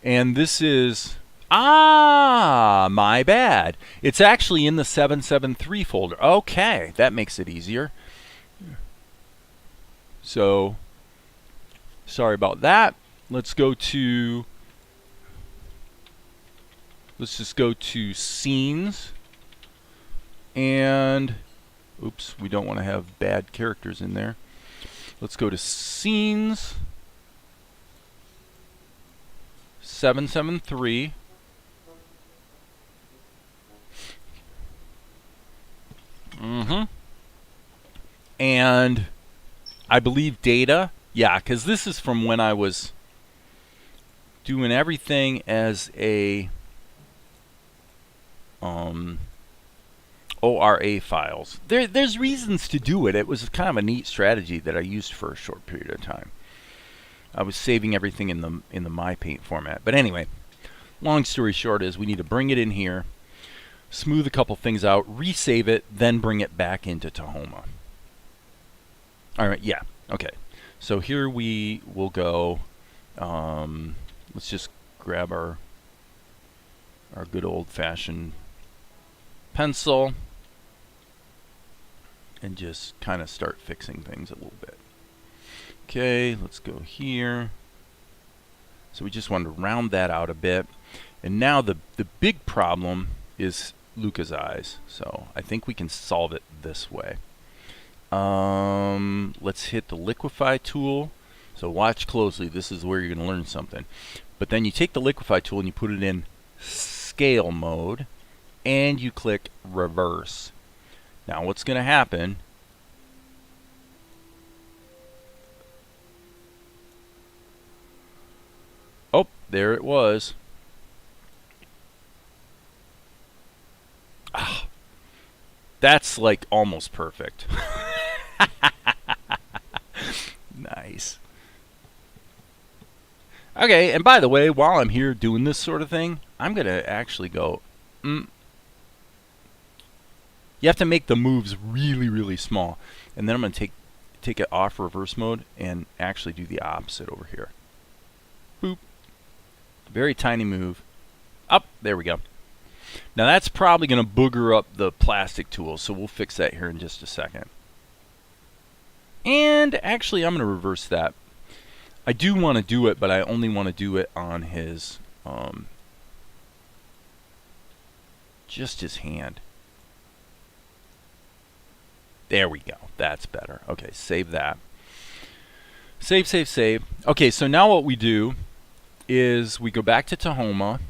And this is, my bad. It's actually in the 773 folder. Okay, that makes it easier. So, sorry about that. Let's just go to scenes. And oops, we don't want to have bad characters in there. Let's go to scenes, 773, Mm-hmm. And I believe data, yeah, because this is from when I was doing everything as a ORA files. There's reasons to do it. It was kind of a neat strategy that I used for a short period of time. I was saving everything in the MyPaint format. But anyway, long story short is we need to bring it in here, smooth a couple things out, resave it, then bring it back into Tahoma. All right, yeah, okay. So here we will go. Let's just grab our good old-fashioned pencil and just kind of start fixing things a little bit. Okay, let's go here. So we just want to round that out a bit. And now the big problem is Luka's eyes. So I think we can solve it this way. Let's hit the liquefy tool. So watch closely. This is where you're going to learn something. But then you take the liquefy tool and you put it in scale mode and you click reverse. Now what's going to happen oh, there it was. Ah, that's like almost perfect. Nice. Okay, and by the way, while I'm here doing this sort of thing, I'm going to actually go, You have to make the moves really, really small. And then I'm going to take it off reverse mode and actually do the opposite over here. Boop. Very tiny move. Up, there we go. Now that's probably going to booger up the plastic tool, so we'll fix that here in just a second. And actually, I'm going to reverse that. I do want to do it, but I only want to do it on his, just his hand. There we go. That's better. Okay, save that. Save, save, save. Okay, so now what we do is we go back to Tahoma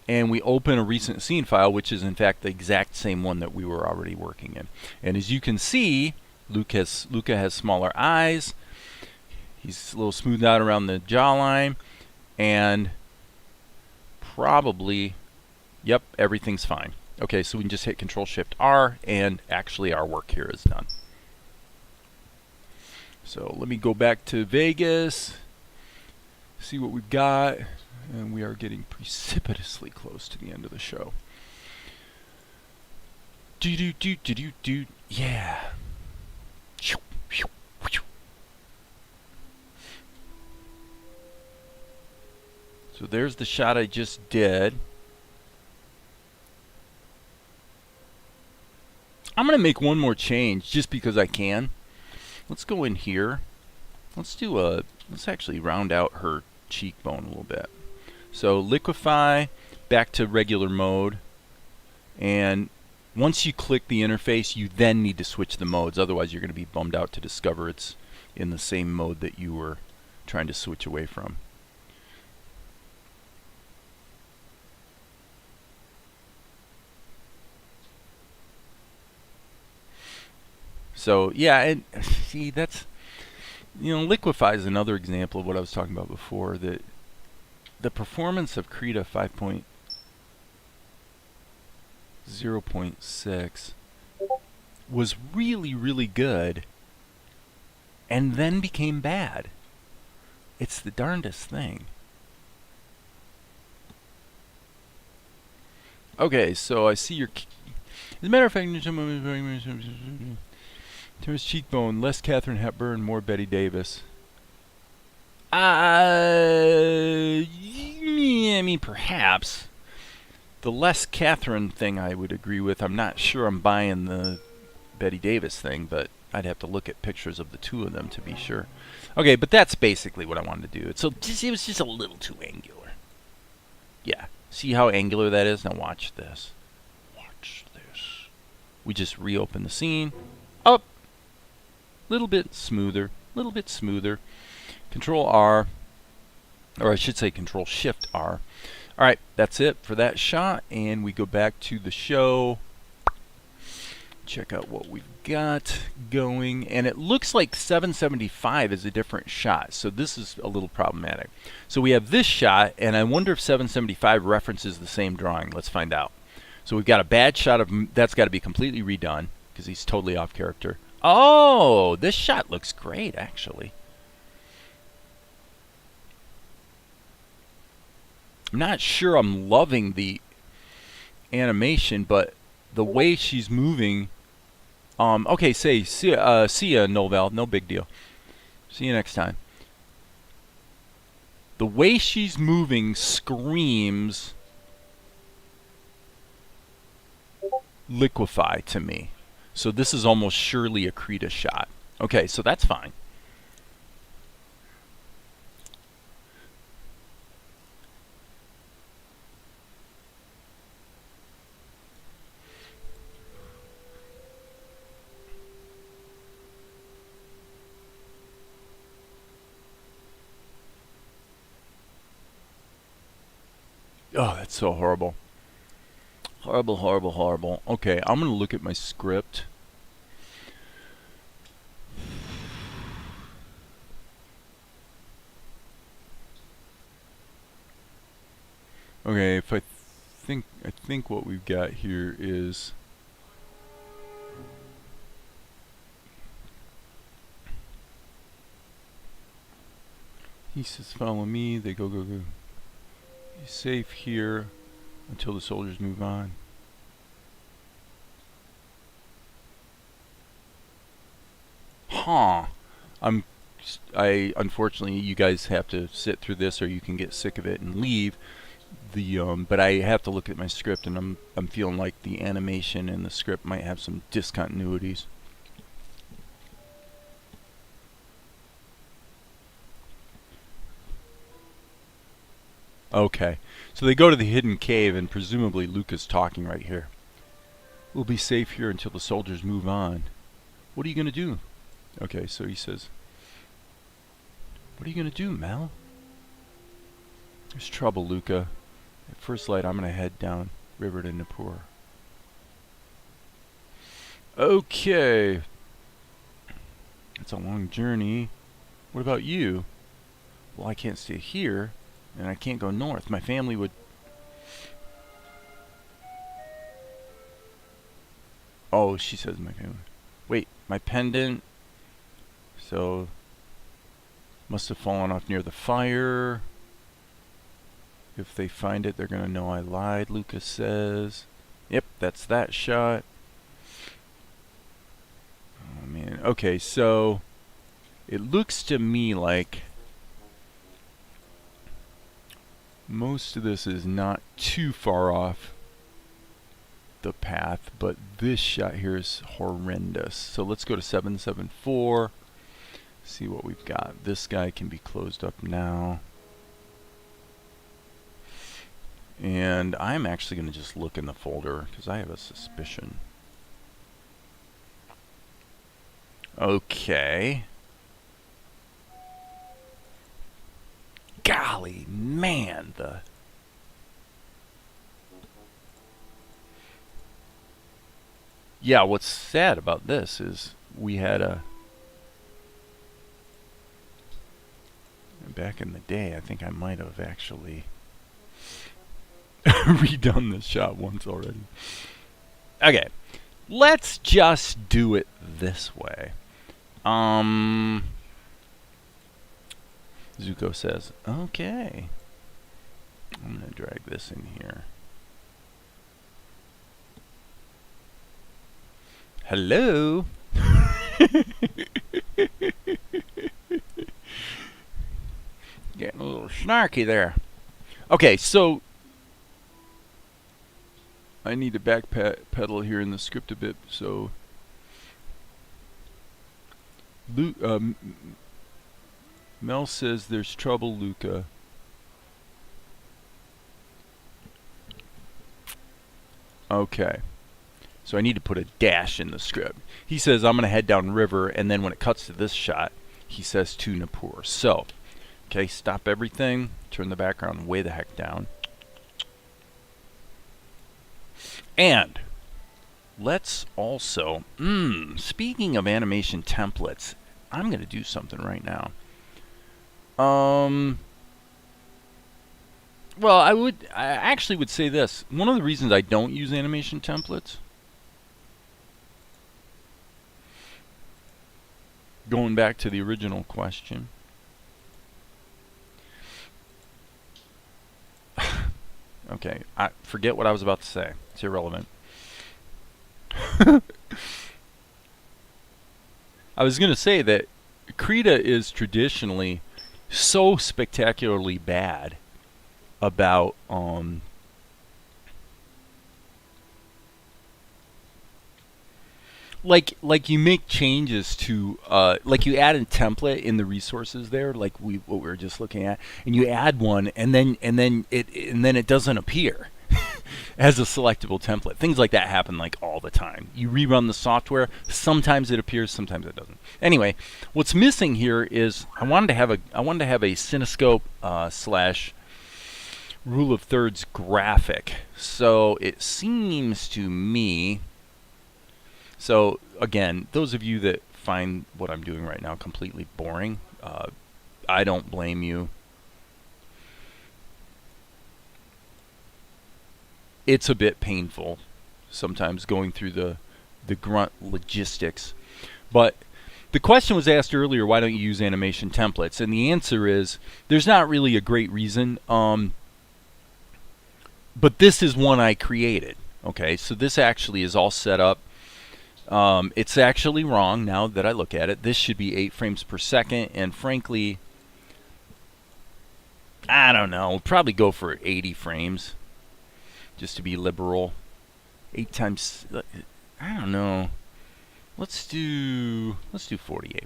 and we open a recent scene file, which is in fact the exact same one that we were already working in. And as you can see, Luka has smaller eyes. He's a little smoothed out around the jawline, and probably, yep, everything's fine. Okay, so we can just hit Control-Shift-R, and actually our work here is done. So let me go back to Vegas, see what we've got, and we are getting precipitously close to the end of the show. Do-do-do-do-do-do, yeah. So there's the shot I just did. I'm going to make one more change just because I can. Let's go in here. Let's actually round out her cheekbone a little bit. So liquefy, back to regular mode. And once you click the interface, you then need to switch the modes. Otherwise, you're going to be bummed out to discover it's in the same mode that you were trying to switch away from. So yeah, and see, that's, liquefy is another example of what I was talking about before. That the performance of Krita 5.0.6 was really, really good, and then became bad. It's the darndest thing. Okay, so I see your. As a matter of fact, Tim's cheekbone, less Katharine Hepburn, more Betty Davis. Yeah, I mean, perhaps. The less Katharine thing I would agree with. I'm not sure I'm buying the Betty Davis thing, but I'd have to look at pictures of the two of them to be sure. Okay, but that's basically what I wanted to do. So it was just a little too angular. Yeah, see how angular that is? Now watch this. Watch this. We just reopen the scene. Up. Little bit smoother, little bit smoother. Control R, or I should say Control Shift R. All right, that's it for that shot, and we go back to the show. check out what we've got going, and it looks like 775 is a different shot, so this is a little problematic. So we have this shot, and I wonder if 775 references the same drawing. Let's find out. So we've got a bad shot of that's got to be completely redone because he's totally off character. Oh, this shot looks great, actually. I'm not sure I'm loving the animation, but the way she's moving. Okay, see ya, Novel. No big deal. See you next time. The way she's moving screams liquefy to me. So this is almost surely a Krita shot. Okay, so that's fine. Oh, that's so horrible. Horrible, horrible, horrible. Okay, I'm going to look at my script. Okay, if I think what we've got here is he says follow me, they go. Be safe here until the soldiers move on. Huh. I unfortunately you guys have to sit through this or you can get sick of it and leave. But I have to look at my script, and I'm feeling like the animation and the script might have some discontinuities. Okay, so they go to the hidden cave, and presumably Luka's talking right here. We'll be safe here until the soldiers move on. What are you gonna do? Okay, so he says, what are you gonna do, Mel? There's trouble, Luka. At first light, I'm gonna head down river to Nippur. Okay. It's a long journey. What about you? Well, I can't stay here, and I can't go north. My family would... Oh, she says my family. Wait, my pendant. So, must have fallen off near the fire. If they find it, they're going to know I lied, Luka says. Yep, that's that shot. Oh, man. Okay, so it looks to me like most of this is not too far off the path, but this shot here is horrendous. So let's go to 774. See what we've got. This guy can be closed up now. And I'm actually going to just look in the folder because I have a suspicion. Okay. Golly, man, Yeah, what's sad about this is we had back in the day, I think I might have actually redone this shot once already. Okay, let's just do it this way. Zuko says, okay. I'm going to drag this in here. Hello? Getting a little snarky there. Okay, so I need to backpedal here in the script a bit. So Mel says there's trouble, Luka. Okay. So I need to put a dash in the script. He says I'm going to head down river, and then when it cuts to this shot, he says to Nippur. So, okay, stop everything. Turn the background way the heck down. And let's also, speaking of animation templates, I'm going to do something right now. Well, I actually would say this. One of the reasons I don't use animation templates, going back to the original question. Okay, I forget what I was about to say. It's irrelevant. I was going to say that Krita is traditionally so spectacularly bad about like you make changes to like you add a template in the resources there, like what we were just looking at, and you add one and then it doesn't appear as a selectable template. Things like that happen like all the time. You rerun the software, sometimes it appears, sometimes it doesn't. Anyway, what's missing here is I wanted to have a cinescope slash rule of thirds graphic. So it seems to me, so again, those of you that find what I'm doing right now completely boring, I don't blame you. It's a bit painful sometimes going through the grunt logistics. But the question was asked earlier, why don't you use animation templates? And the answer is, there's not really a great reason. But this is one I created. Okay, so this actually is all set up. It's actually wrong now that I look at it. This should be 8 frames per second, and frankly, I don't know, probably go for 80 frames just to be liberal. 8 times, I don't know. Let's do 48.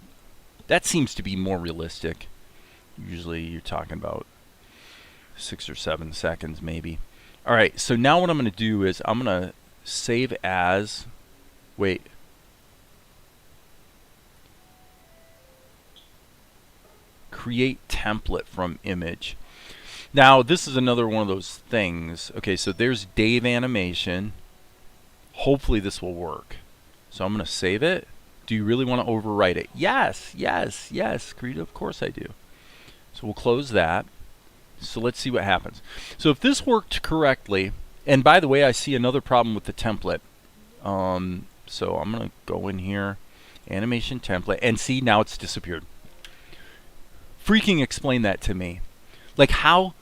That seems to be more realistic. Usually you're talking about 6 or 7 seconds maybe. All right, so now what I'm going to do is I'm going to save as, wait. Create template from image. Now, this is another one of those things. Okay, so there's Dave animation. Hopefully this will work. So I'm going to save it. Do you really want to overwrite it? Yes, yes, yes, Krita, of course I do. So we'll close that. So let's see what happens. So if this worked correctly, and by the way, I see another problem with the template. So I'm going to go in here, animation template, and see, now it's disappeared. Freaking explain that to me. Like how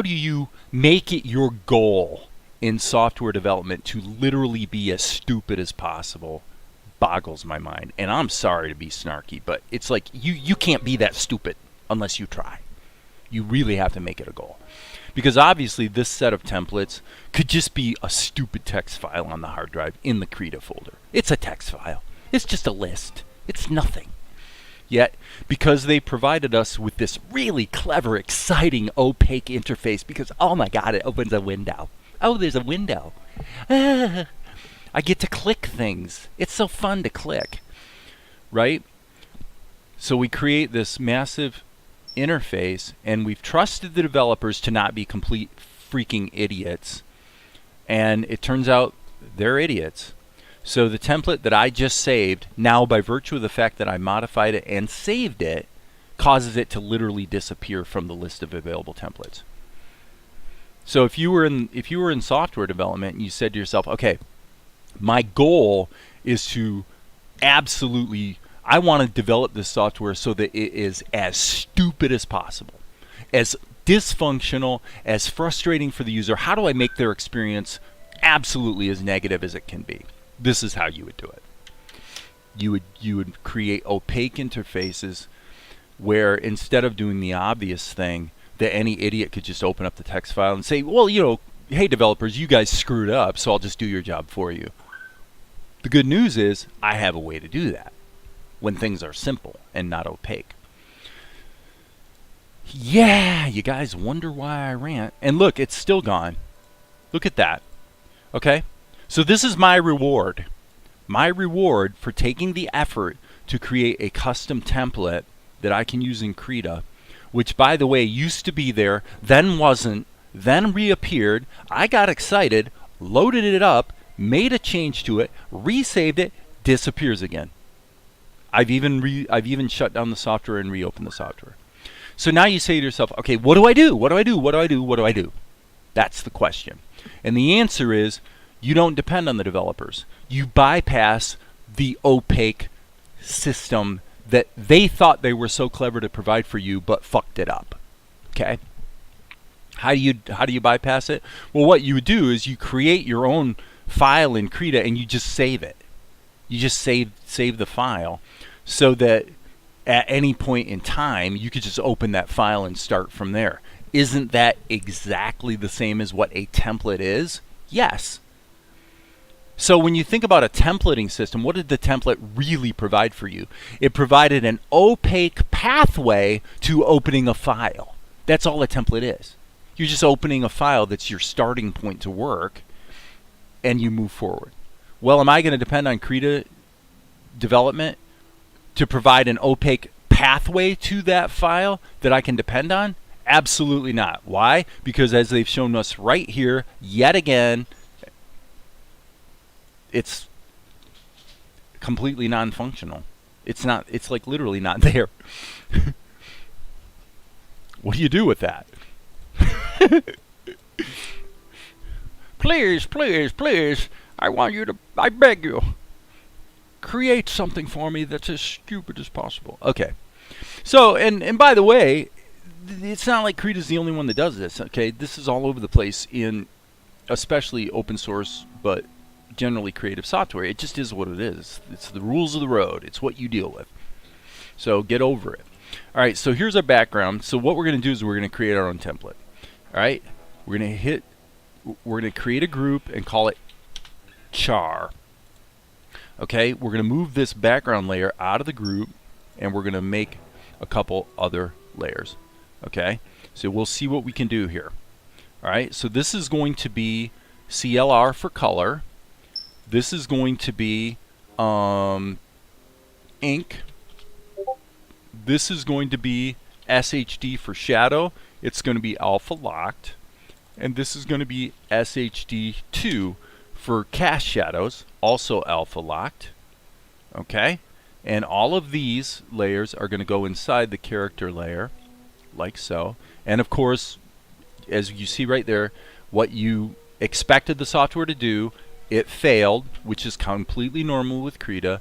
do you make it your goal in software development to literally be as stupid as possible? Boggles my mind. And I'm sorry to be snarky, but it's like you can't be that stupid unless you try. You really have to make it a goal. Because obviously this set of templates could just be a stupid text file on the hard drive in the Krita folder. It's a text file. It's just a list. It's nothing. Yet, because they provided us with this really clever, exciting, opaque interface, because, oh my god, it opens a window. Oh, there's a window. I get to click things. It's so fun to click. Right? So we create this massive interface, and we've trusted the developers to not be complete freaking idiots. And it turns out they're idiots. So the template that I just saved, now by virtue of the fact that I modified it and saved it, causes it to literally disappear from the list of available templates. So if you were in software development and you said to yourself, okay, my goal is to absolutely, I want to develop this software so that it is as stupid as possible, as dysfunctional, as frustrating for the user. How do I make their experience absolutely as negative as it can be? This is how you would do it. You would create opaque interfaces where instead of doing the obvious thing that any idiot could just open up the text file and say, well, you know, hey developers, you guys screwed up, so I'll just do your job for you. The good news is I have a way to do that when things are simple and not opaque. Yeah, you guys wonder why I rant. And look, it's still gone. Look at that. Okay? So this is my reward. My reward for taking the effort to create a custom template that I can use in Krita, which, by the way, used to be there, then wasn't, then reappeared. I got excited, loaded it up, made a change to it, resaved it, disappears again. I've even shut down the software and reopened the software. So now you say to yourself, okay, what do I do? What do I do? What do I do? What do I do? That's the question. And the answer is, you don't depend on the developers. You bypass the opaque system that they thought they were so clever to provide for you, but fucked it up. Okay? How do you bypass it? Well, what you would do is you create your own file in Krita and you just save it. You just save the file so that at any point in time you could just open that file and start from there. Isn't that exactly the same as what a template is? Yes. So when you think about a templating system, what did the template really provide for you? It provided an opaque pathway to opening a file. That's all a template is. You're just opening a file that's your starting point to work, and you move forward. Well, am I going to depend on Krita development to provide an opaque pathway to that file that I can depend on? Absolutely not. Why? Because as they've shown us right here, yet again, it's completely non-functional. It's not. It's like literally not there. What do you do with that? Please, please, please, I want you to, I beg you, create something for me that's as stupid as possible. Okay. So, and by the way, it's not like Krita's the only one that does this, okay? This is all over the place in especially open source, but generally creative software. It just is what it is. It's the rules of the road. It's what you deal with. So get over it. All right, so here's our background. So what we're going to do is we're going to create our own template. All right? We're going to create a group and call it char. Okay? We're going to move this background layer out of the group, and we're going to make a couple other layers. Okay? So we'll see what we can do here. All right? So this is going to be CLR for color. This is going to be ink. This is going to be SHD for shadow. It's going to be alpha locked. And this is going to be SHD2 for cast shadows, also alpha locked. Okay? And all of these layers are going to go inside the character layer, like so. And of course, as you see right there, what you expected the software to do, it failed, which is completely normal with Krita.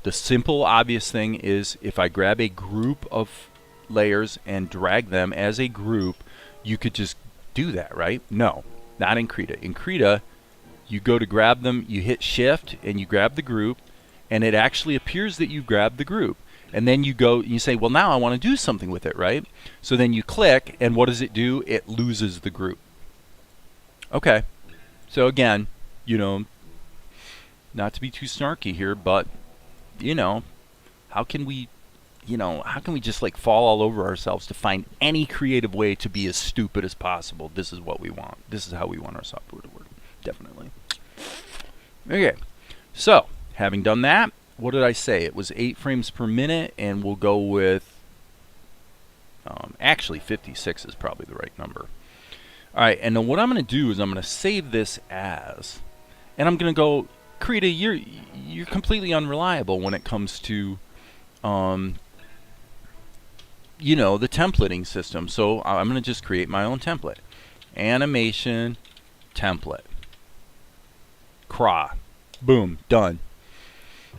The simple, obvious thing is if I grab a group of layers and drag them as a group, you could just do that, right? No, not in Krita. In Krita, you go to grab them, you hit shift and you grab the group, and it actually appears that you grabbed the group. And then you go, you say, well, now I want to do something with it, right? So then you click, and what does it do? It loses the group. Okay. So again, you know, not to be too snarky here, but, you know, how can we just like fall all over ourselves to find any creative way to be as stupid as possible? This is what we want. This is how we want our software to work. Definitely. Okay. So, having done that, what did I say? It was 8 frames per minute, and we'll go with, actually 56 is probably the right number. All right, and then what I'm going to do is I'm going to save this as, and I'm going to go, Krita, you're completely unreliable when it comes to, you know, the templating system. So I'm going to just create my own template. Animation template. Cra. Boom. Done.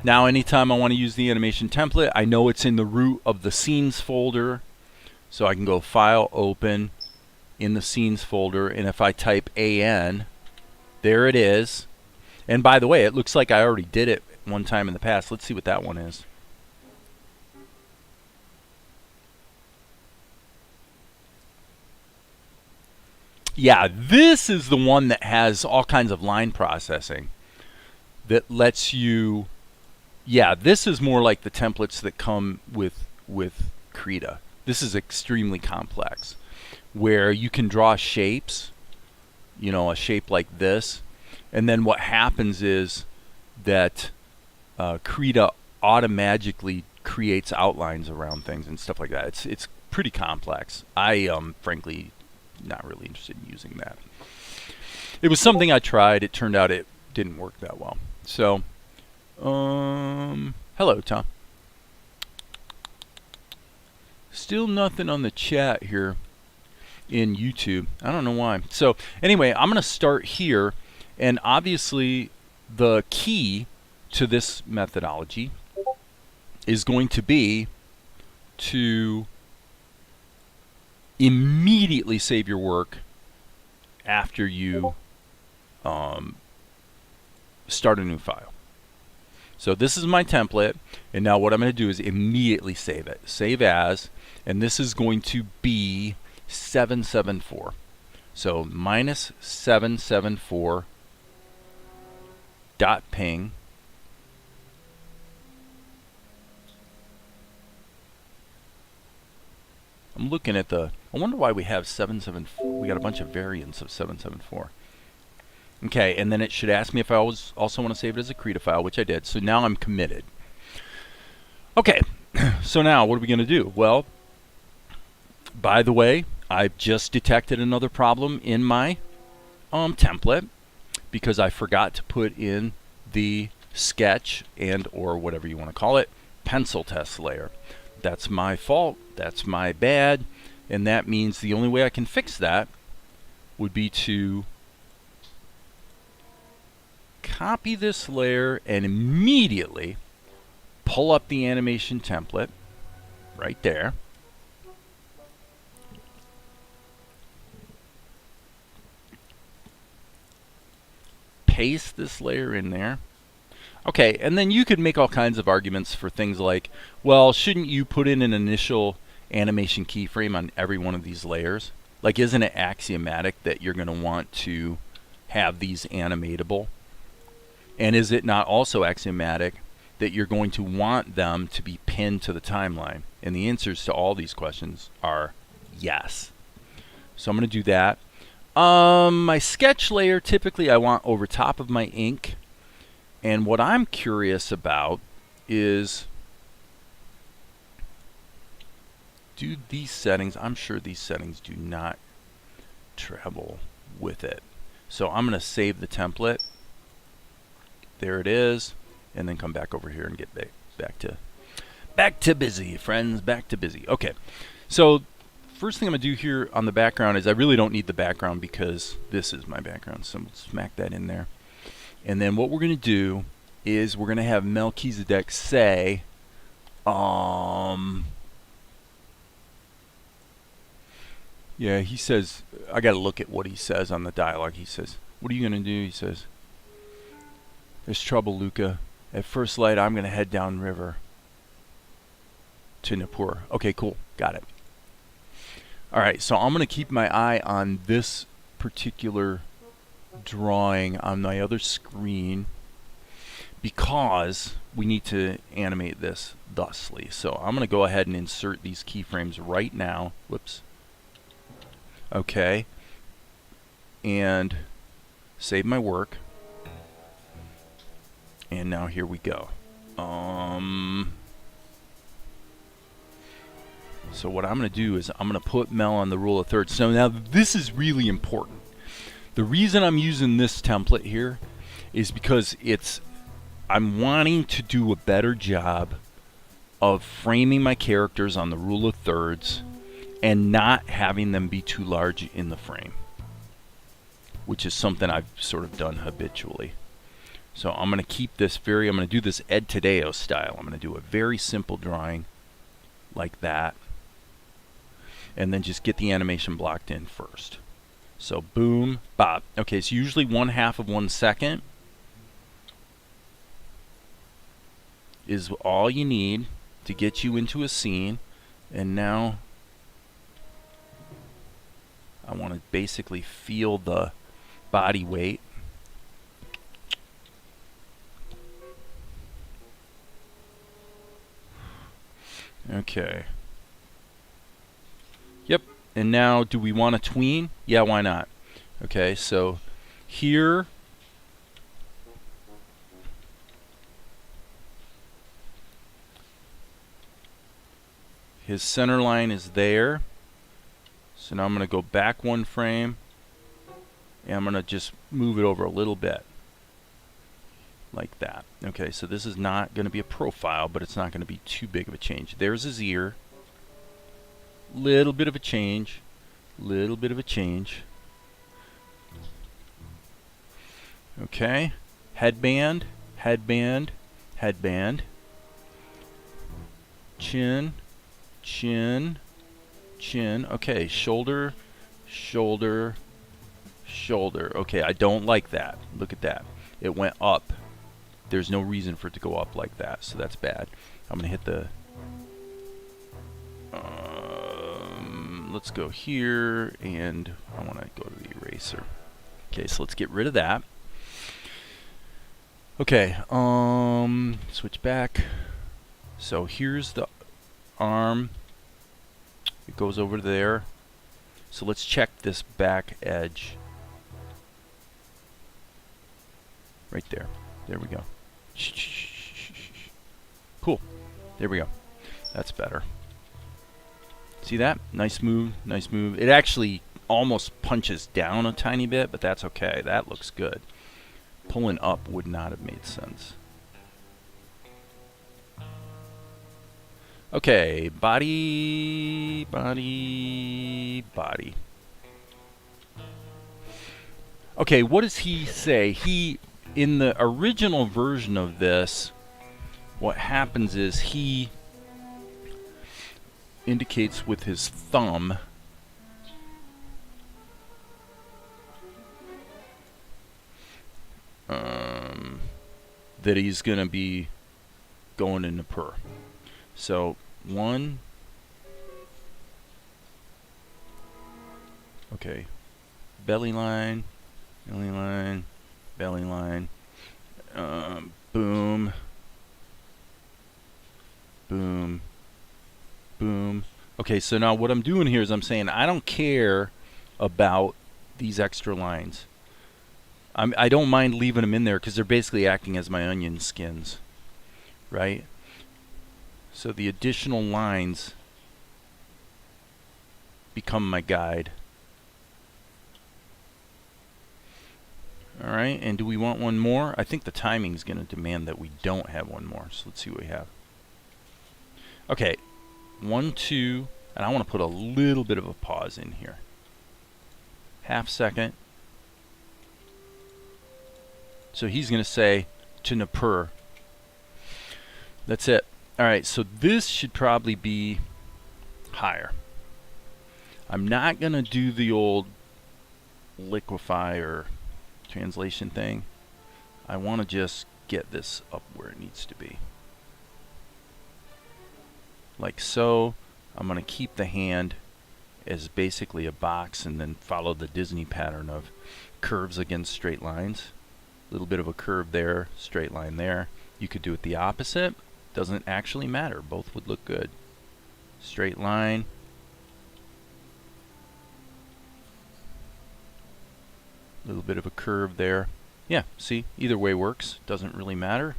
Now anytime I want to use the animation template, I know it's in the root of the scenes folder. So I can go File, Open, in the scenes folder, and if I type AN, there it is. And by the way, it looks like I already did it one time in the past. Let's see what that one is. Yeah, this is the one that has all kinds of line processing that lets you, yeah, this is more like the templates that come with Krita. This is extremely complex, where you can draw shapes, you know, a shape like this, and then what happens is that Krita automatically creates outlines around things and stuff like that. It's pretty complex. I frankly not really interested in using that. It was something I tried. It turned out it didn't work that well. So, hello, Tom. Still nothing on the chat here in YouTube. I don't know why. So anyway, I'm going to start here, and obviously the key to this methodology is going to be to immediately save your work after you start a new file. So this is my template, and now what I'm going to do is immediately save it. Save as, and this is going to be 774. So minus 774 dot ping I'm looking at the, I wonder why we have 774. We got a bunch of variants of 774. Okay, and then it should ask me if I also want to save it as a CRETA file, which I did. So now I'm committed. Okay, so now what are we going to do? Well, by the way, I've just detected another problem in my template because I forgot to put in the sketch and or whatever you want to call it, pencil test layer. That's my fault. That's my bad. And that means the only way I can fix that would be to copy this layer and immediately pull up the animation template right there. Paste this layer in there. Okay, and then you could make all kinds of arguments for things like, well, shouldn't you put in an initial animation keyframe on every one of these layers? Like, isn't it axiomatic that you're going to want to have these animatable? And is it not also axiomatic that you're going to want them to be pinned to the timeline? And the answers to all these questions are yes. So I'm going to do that. My sketch layer, typically I want over top of my ink. And what I'm curious about is, do these settings, I'm sure these settings do not travel with it. So I'm going to save the template. There it is. And then come back over here and get back to busy, friends, back to busy. Okay, so first thing I'm going to do here on the background is I really don't need the background because this is my background. So we'll smack that in there. And then what we're going to do is we're going to have Melchizidek say, yeah, he says, I got to look at what he says on the dialogue. He says, what are you going to do? He says, there's trouble, Luka. At first light, I'm going to head downriver to Nippur. Okay, cool. Got it. All right, so I'm going to keep my eye on this particular drawing on my other screen because we need to animate this thusly. So I'm going to go ahead and insert these keyframes right now. Whoops. Okay. And save my work. And now here we go. So what I'm going to do is I'm going to put Mel on the rule of thirds. So now this is really important. The reason I'm using this template here is because I'm wanting to do a better job of framing my characters on the rule of thirds and not having them be too large in the frame, which is something I've sort of done habitually. So I'm going to keep this I'm going to do this Ed Tadeo style. I'm going to do a very simple drawing like that and then just get the animation blocked in first. So boom, bop. Okay, it's usually 1/2 of 1 second is all you need to get you into a scene. And now I want to basically feel the body weight. Okay. Yep. And now, do we want to tween? Yeah, why not? Okay, so here, his center line is there. So now I'm going to go back 1 frame, and I'm going to just move it over a little bit. like that. Okay, so this is not going to be a profile, but it's not going to be too big of a change. There's his ear. Little bit of a change. Little bit of a change. Okay. Headband. Headband. Headband. Chin. Chin. Chin. Okay, shoulder. Shoulder. Shoulder. Okay, I don't like that. Look at that. It went up. There's no reason for it to go up like that, so that's bad. I'm going to hit the... let's go here, and I want to go to the eraser. Okay, so let's get rid of that. Okay, switch back. So here's the arm. It goes over there. So let's check this back edge. Right there. There we go. Cool. There we go. That's better. See that? Nice move. Nice move. It actually almost punches down a tiny bit, but that's okay. That looks good. Pulling up would not have made sense. Okay, body, body, body. Okay, what does he say? In the original version of this, what happens is he indicates with his thumb that he's going to be going into purr. So, one. Okay. Belly line, belly line, belly line. Boom. Boom. Boom. Okay, so now what I'm doing here is I'm saying I don't care about these extra lines. I don't mind leaving them in there because they're basically acting as my onion skins, right? So the additional lines become my guide. Alright, and do we want one more? I think the timing is going to demand that we don't have one more. So let's see what we have. Okay, 1, 2, and I want to put a little bit of a pause in here. Half second. So he's going to say to Napur. That's it. Alright, so this should probably be higher. I'm not going to do the old liquefy or translation thing. I want to just get this up where it needs to be. Like so. I'm going to keep the hand as basically a box and then follow the Disney pattern of curves against straight lines. A little bit of a curve there, straight line there. You could do it the opposite. Doesn't actually matter. Both would look good. Straight line. A little bit of a curve there. Yeah, see, either way works. Doesn't really matter.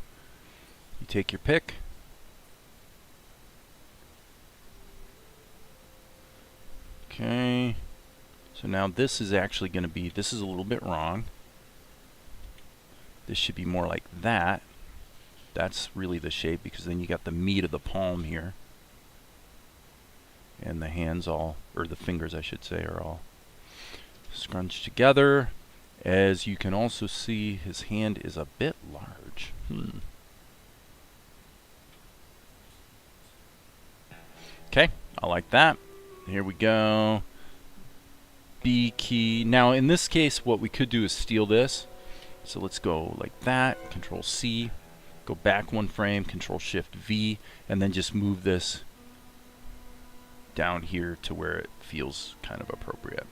You take your pick. Okay. So now this is actually going to be, this is a little bit wrong. This should be more like that. That's really the shape because then you got the meat of the palm here. And the hands all, or the fingers I should say, are all scrunched together. As you can also see, his hand is a bit large. Okay, I like that. Here we go. B key. Now in this case, what we could do is steal this. So let's go like that. Control C. Go back one frame. Control Shift V. And then just move this down here to where it feels kind of appropriate.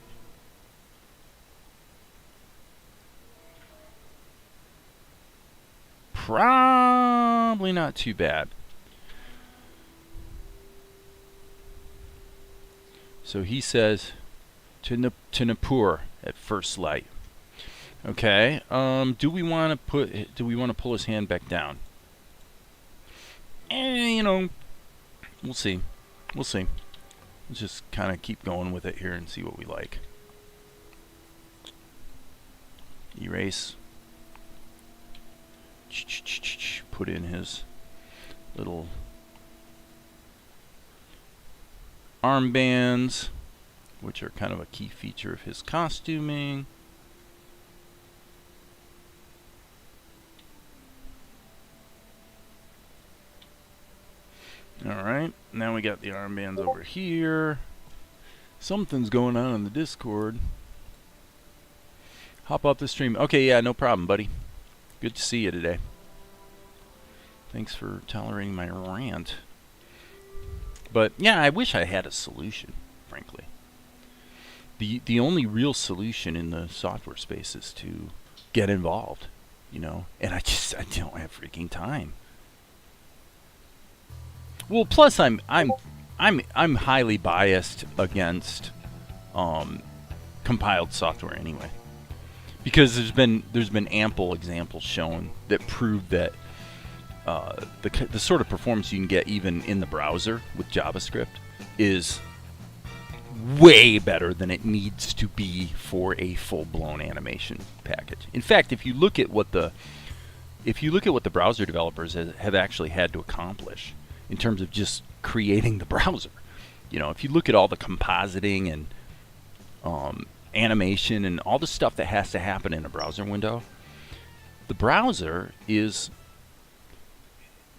Probably not too bad. So he says to Napur at first light. Okay. Do we want to pull his hand back down? You know, we'll see. We'll see. Let's just kind of keep going with it here and see what we like. Erase. put in his little armbands, which are kind of a key feature of his costuming. Alright, now we got the armbands over here. Something's going on in the Discord. Hop off the stream. Okay, yeah, no problem, buddy. Good to see you today. Thanks for tolerating my rant. But, yeah, I wish I had a solution, frankly. The only real solution in the software space is to get involved, you know? And I don't have freaking time. Well, plus I'm highly biased against compiled software anyway, because there's been ample examples shown that prove that the sort of performance you can get even in the browser with JavaScript is way better than it needs to be for a full-blown animation package. In fact, if you look at what the browser developers have actually had to accomplish in terms of just creating the browser, you know, if you look at all the compositing and animation and all the stuff that has to happen in a browser window, the browser is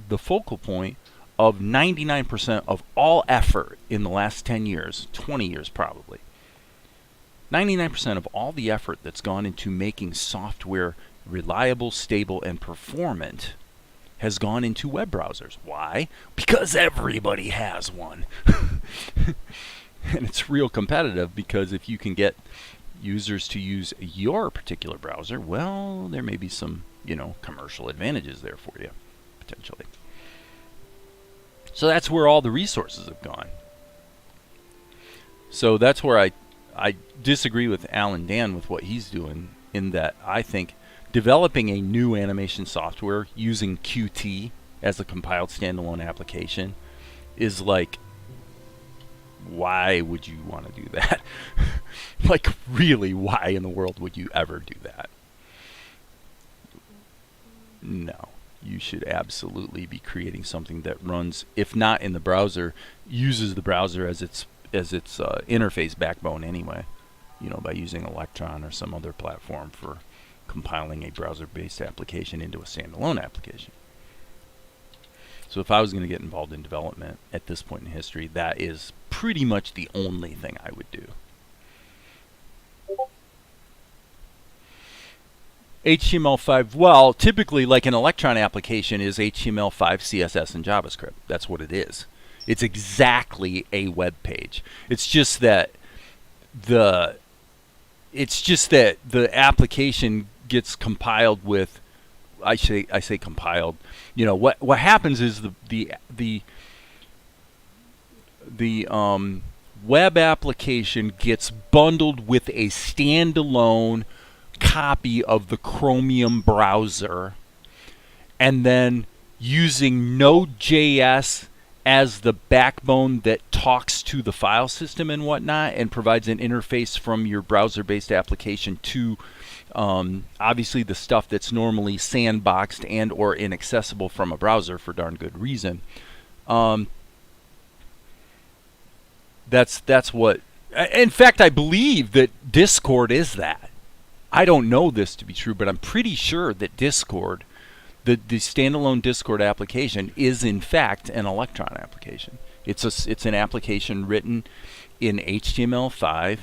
the focal point of 99% of all effort in the last 10 years, 20 years probably. 99% of all the effort that's gone into making software reliable, stable, and performant has gone into web browsers. Why? Because everybody has one. And it's real competitive, because if you can get users to use your particular browser, well, there may be some, you know, commercial advantages there for you, potentially. So that's where all the resources have gone. So that's where I disagree with Alan Dan with what he's doing, in that I think developing a new animation software using Qt as a compiled standalone application is like, why would you want to do that? Like, really, why in the world would you ever do that? No. You should absolutely be creating something that runs, if not in the browser, uses the browser as its interface backbone anyway, you know, by using Electron or some other platform for compiling a browser-based application into a standalone application. So if I was going to get involved in development at this point in history, that is pretty much the only thing I would do. HTML5, well, typically like an Electron application is HTML5, CSS, and JavaScript. That's what it is. It's exactly a web page. It's just that the application gets compiled with, I say compiled. You know, what happens is the web application gets bundled with a standalone copy of the Chromium browser, and then using Node.js as the backbone that talks to the file system and whatnot, and provides an interface from your browser-based application to obviously the stuff that's normally sandboxed and or inaccessible from a browser for darn good reason. That's what. In fact, I believe that Discord is that. I don't know this to be true, but I'm pretty sure that Discord, the standalone Discord application, is in fact an Electron application. It's an application written in HTML5,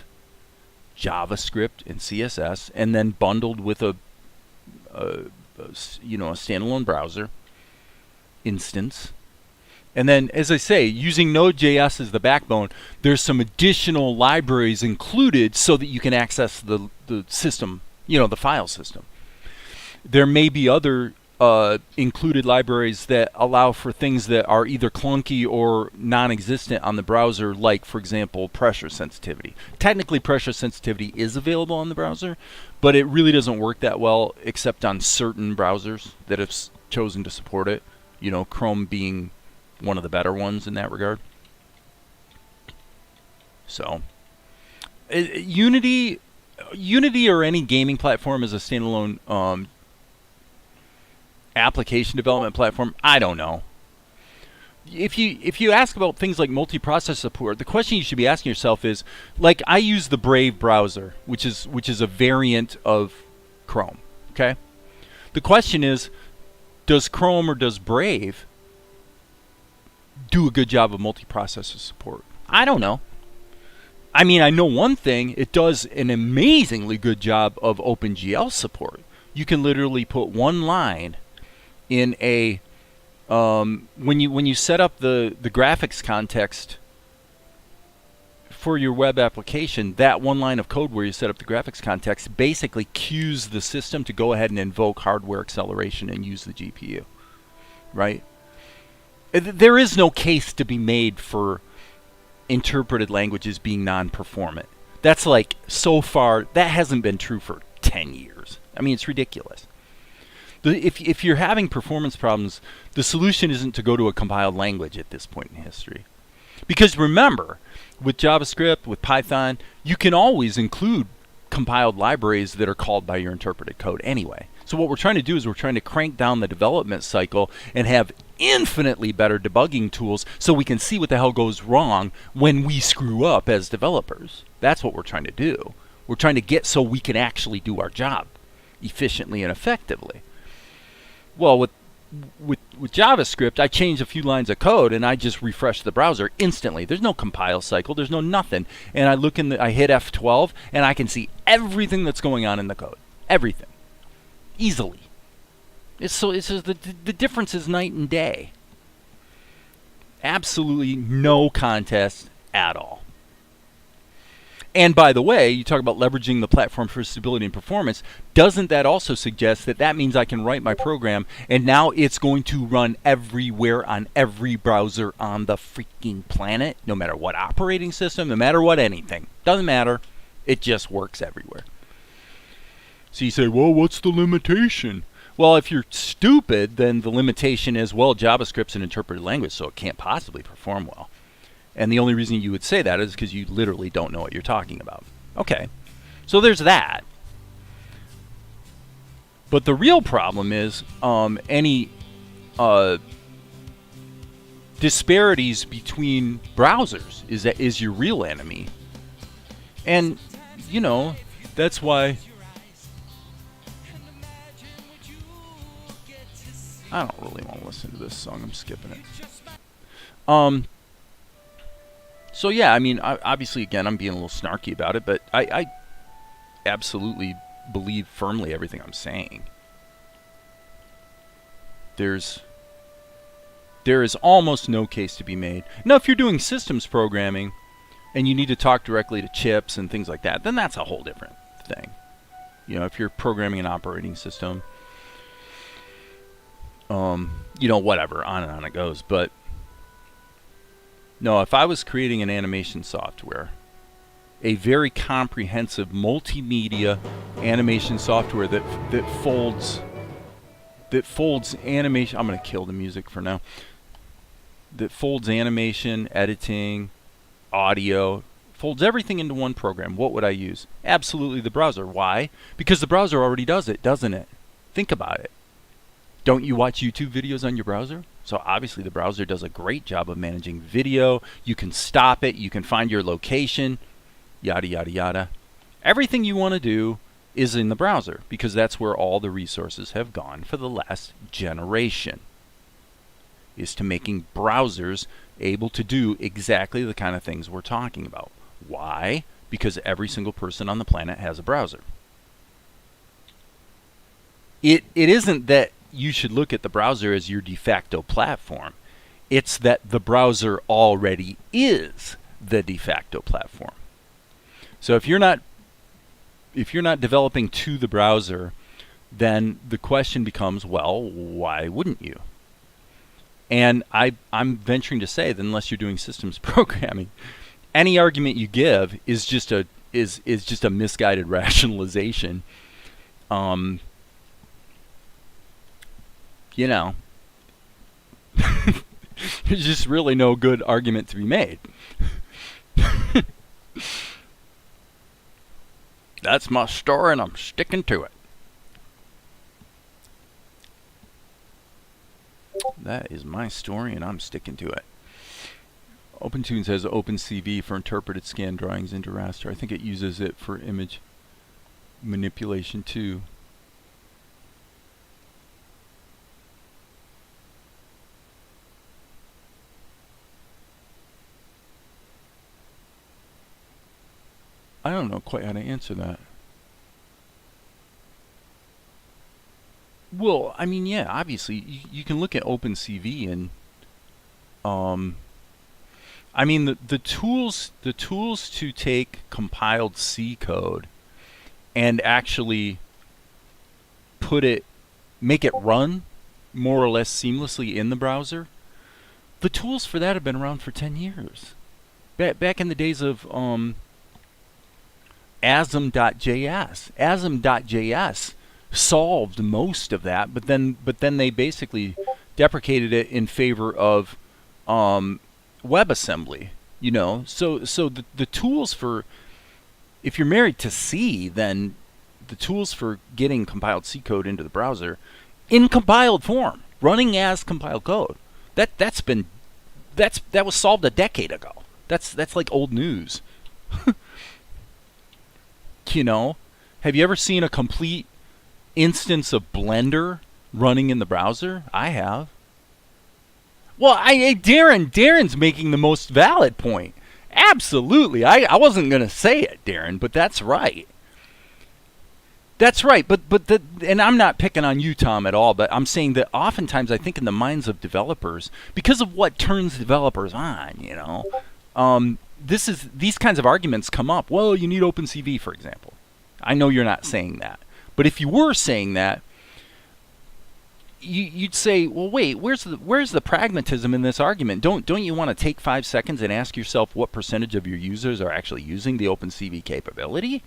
JavaScript, and CSS, and then bundled with a standalone browser instance. And then, as I say, using Node.js as the backbone, there's some additional libraries included so that you can access the system, the file system. There may be other included libraries that allow for things that are either clunky or non-existent on the browser, like, for example, pressure sensitivity. Technically, pressure sensitivity is available on the browser, but it really doesn't work that well except on certain browsers that have chosen to support it, Chrome being one of the better ones in that regard. So, Unity or any gaming platform is a standalone application development platform, I don't know. If you ask about things like multiprocess support, the question you should be asking yourself is, like, I use the Brave browser, which is a variant of Chrome. Okay? The question is, does Chrome or does Brave do a good job of multiprocessor support? I don't know. I mean, I know one thing. It does an amazingly good job of OpenGL support. You can literally put one line in a when you set up the graphics context for your web application, that one line of code where you set up the graphics context basically cues the system to go ahead and invoke hardware acceleration and use the GPU, right? There is no case to be made for interpreted languages being non-performant. That's like, so far, that hasn't been true for 10 years. I mean, it's ridiculous. If you're having performance problems, the solution isn't to go to a compiled language at this point in history. Because remember, with JavaScript, with Python, you can always include compiled libraries that are called by your interpreted code anyway. So what we're trying to do is we're trying to crank down the development cycle and have infinitely better debugging tools so we can see what the hell goes wrong when we screw up as developers. That's what we're trying to do. We're trying to get so we can actually do our job efficiently and effectively. Well, with JavaScript, I change a few lines of code and I just refresh the browser instantly. There's no compile cycle. There's no nothing. And I hit F12 and I can see everything that's going on in the code. Everything. Easily. It's just the difference is night and day. Absolutely no contest at all. And by the way, you talk about leveraging the platform for stability and performance. Doesn't that also suggest that that means I can write my program and now it's going to run everywhere on every browser on the freaking planet, no matter what operating system, no matter what anything. Doesn't matter. It just works everywhere. So you say, well, what's the limitation? Well, if you're stupid, then the limitation is, well, JavaScript's an interpreted language, so it can't possibly perform well. And the only reason you would say that is because you literally don't know what you're talking about. Okay, so there's that. But the real problem is any disparities between browsers is your real enemy. And, you know, that's why I don't really want to listen to this song. I'm skipping it. So yeah, I mean, obviously, again, I'm being a little snarky about it, but I absolutely believe firmly everything I'm saying. There is almost no case to be made. Now, if you're doing systems programming and you need to talk directly to chips and things like that, then that's a whole different thing. You know, if you're programming an operating system, you know, whatever, on and on it goes. But no, if I was creating an animation software, a very comprehensive multimedia animation software that folds animation, I'm going to kill the music for now, that folds animation, editing, audio, folds everything into one program, what would I use? Absolutely the browser. Why? Because the browser already does it, doesn't it? Think about it. Don't you watch YouTube videos on your browser? So obviously the browser does a great job of managing video. You can stop it. You can find your location, yada, yada, yada. Everything you want to do is in the browser because that's where all the resources have gone for the last generation, is to making browsers able to do exactly the kind of things we're talking about. Why? Because every single person on the planet has a browser. It isn't that you should look at the browser as your de facto platform. It's that the browser already is the de facto platform. So if you're not developing to the browser, then the question becomes, well, why wouldn't you? And I'm venturing to say that unless you're doing systems programming, any argument you give is just a misguided rationalization. You know, there's just really no good argument to be made. That's my story and I'm sticking to it. That is my story, and I'm sticking to it. OpenTunes has OpenCV for interpreted scan drawings into raster. I think it uses it for image manipulation too. I don't know quite how to answer that. Well, I mean, yeah, obviously you can look at OpenCV and I mean the tools to take compiled C code and actually make it run more or less seamlessly in the browser. The tools for that have been around for 10 years. Back in the days of asm.js. Asm.js solved most of that, but then they basically deprecated it in favor of WebAssembly. You know, so the tools for, if you're married to C, then the tools for getting compiled C code into the browser in compiled form, running as compiled code, that was solved a decade ago. That's like old news. You know, have you ever seen a complete instance of Blender running in the browser? I have. Well, Darren's making the most valid point. Absolutely. I wasn't going to say it, Darren, but that's right. That's right. And I'm not picking on you, Tom, at all, but I'm saying that oftentimes I think in the minds of developers, because of what turns developers on, you know, these kinds of arguments come up. Well, you need OpenCV, for example. I know you're not saying that. But if you were saying that, you'd say, well, wait, where's the pragmatism in this argument? Don't you want to take 5 seconds and ask yourself what percentage of your users are actually using the OpenCV capability?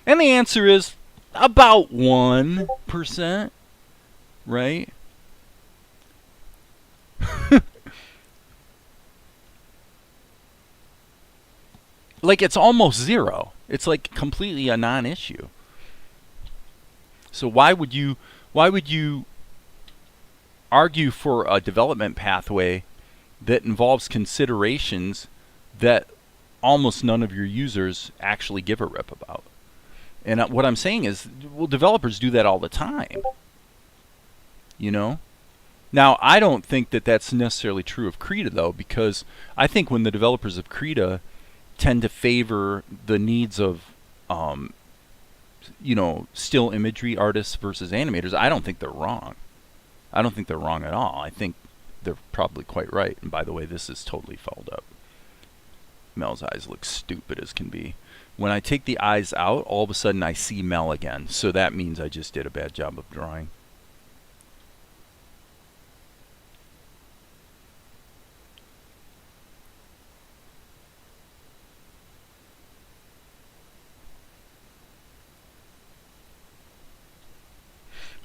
And the answer is about 1%, right? Like, it's almost zero. It's like completely a non-issue. So why would you argue for a development pathway that involves considerations that almost none of your users actually give a rip about? And what I'm saying is, well, developers do that all the time. You know? Now, I don't think that that's necessarily true of Krita, though, because I think when the developers of Krita tend to favor the needs of, you know, still imagery artists versus animators, I don't think they're wrong. I don't think they're wrong at all. I think they're probably quite right. And by the way, this is totally fouled up. Mel's eyes look stupid as can be. When I take the eyes out, all of a sudden I see Mel again. So that means I just did a bad job of drawing.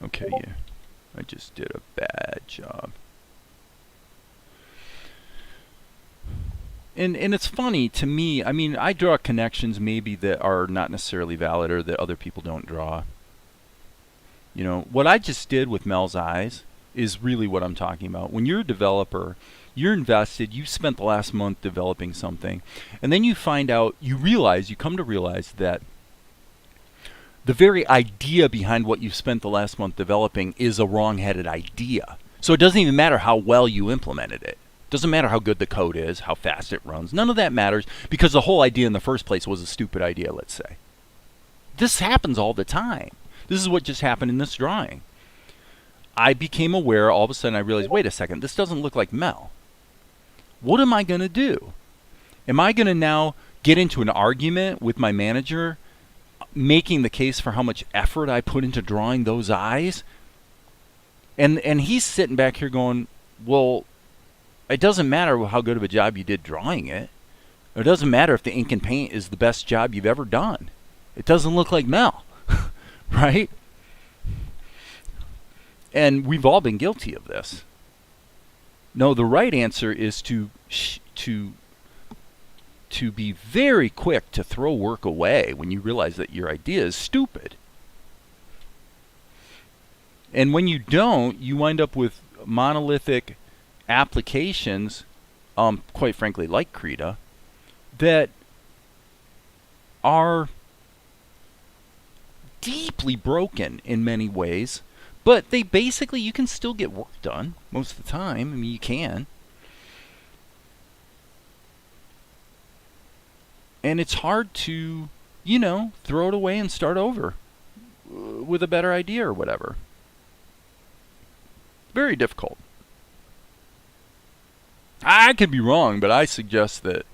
Okay, yeah. I just did a bad job. And it's funny to me, I mean, I draw connections maybe that are not necessarily valid or that other people don't draw. You know, what I just did with Mel's eyes is really what I'm talking about. When you're a developer, you're invested, you spent the last month developing something, and then you find out, you come to realize that the very idea behind what you've spent the last month developing is a wrong-headed idea. So it doesn't even matter how well you implemented it. Doesn't matter how good the code is, how fast it runs. None of that matters because the whole idea in the first place was a stupid idea, let's say. This happens all the time. This is what just happened in this drawing. I became aware, all of a sudden I realized, wait a second, this doesn't look like Mel. What am I going to do? Am I going to now get into an argument with my manager making the case for how much effort I put into drawing those eyes? And he's sitting back here going, well, it doesn't matter how good of a job you did drawing it. It doesn't matter if the ink and paint is the best job you've ever done. It doesn't look like Mel, right? And we've all been guilty of this. No, the right answer is to be very quick to throw work away when you realize that your idea is stupid. And when you don't, you wind up with monolithic applications, quite frankly, like Krita, that are deeply broken in many ways, but they basically, you can still get work done most of the time. I mean, you can. And it's hard to, throw it away and start over with a better idea or whatever. Very difficult. I could be wrong, but I suggest that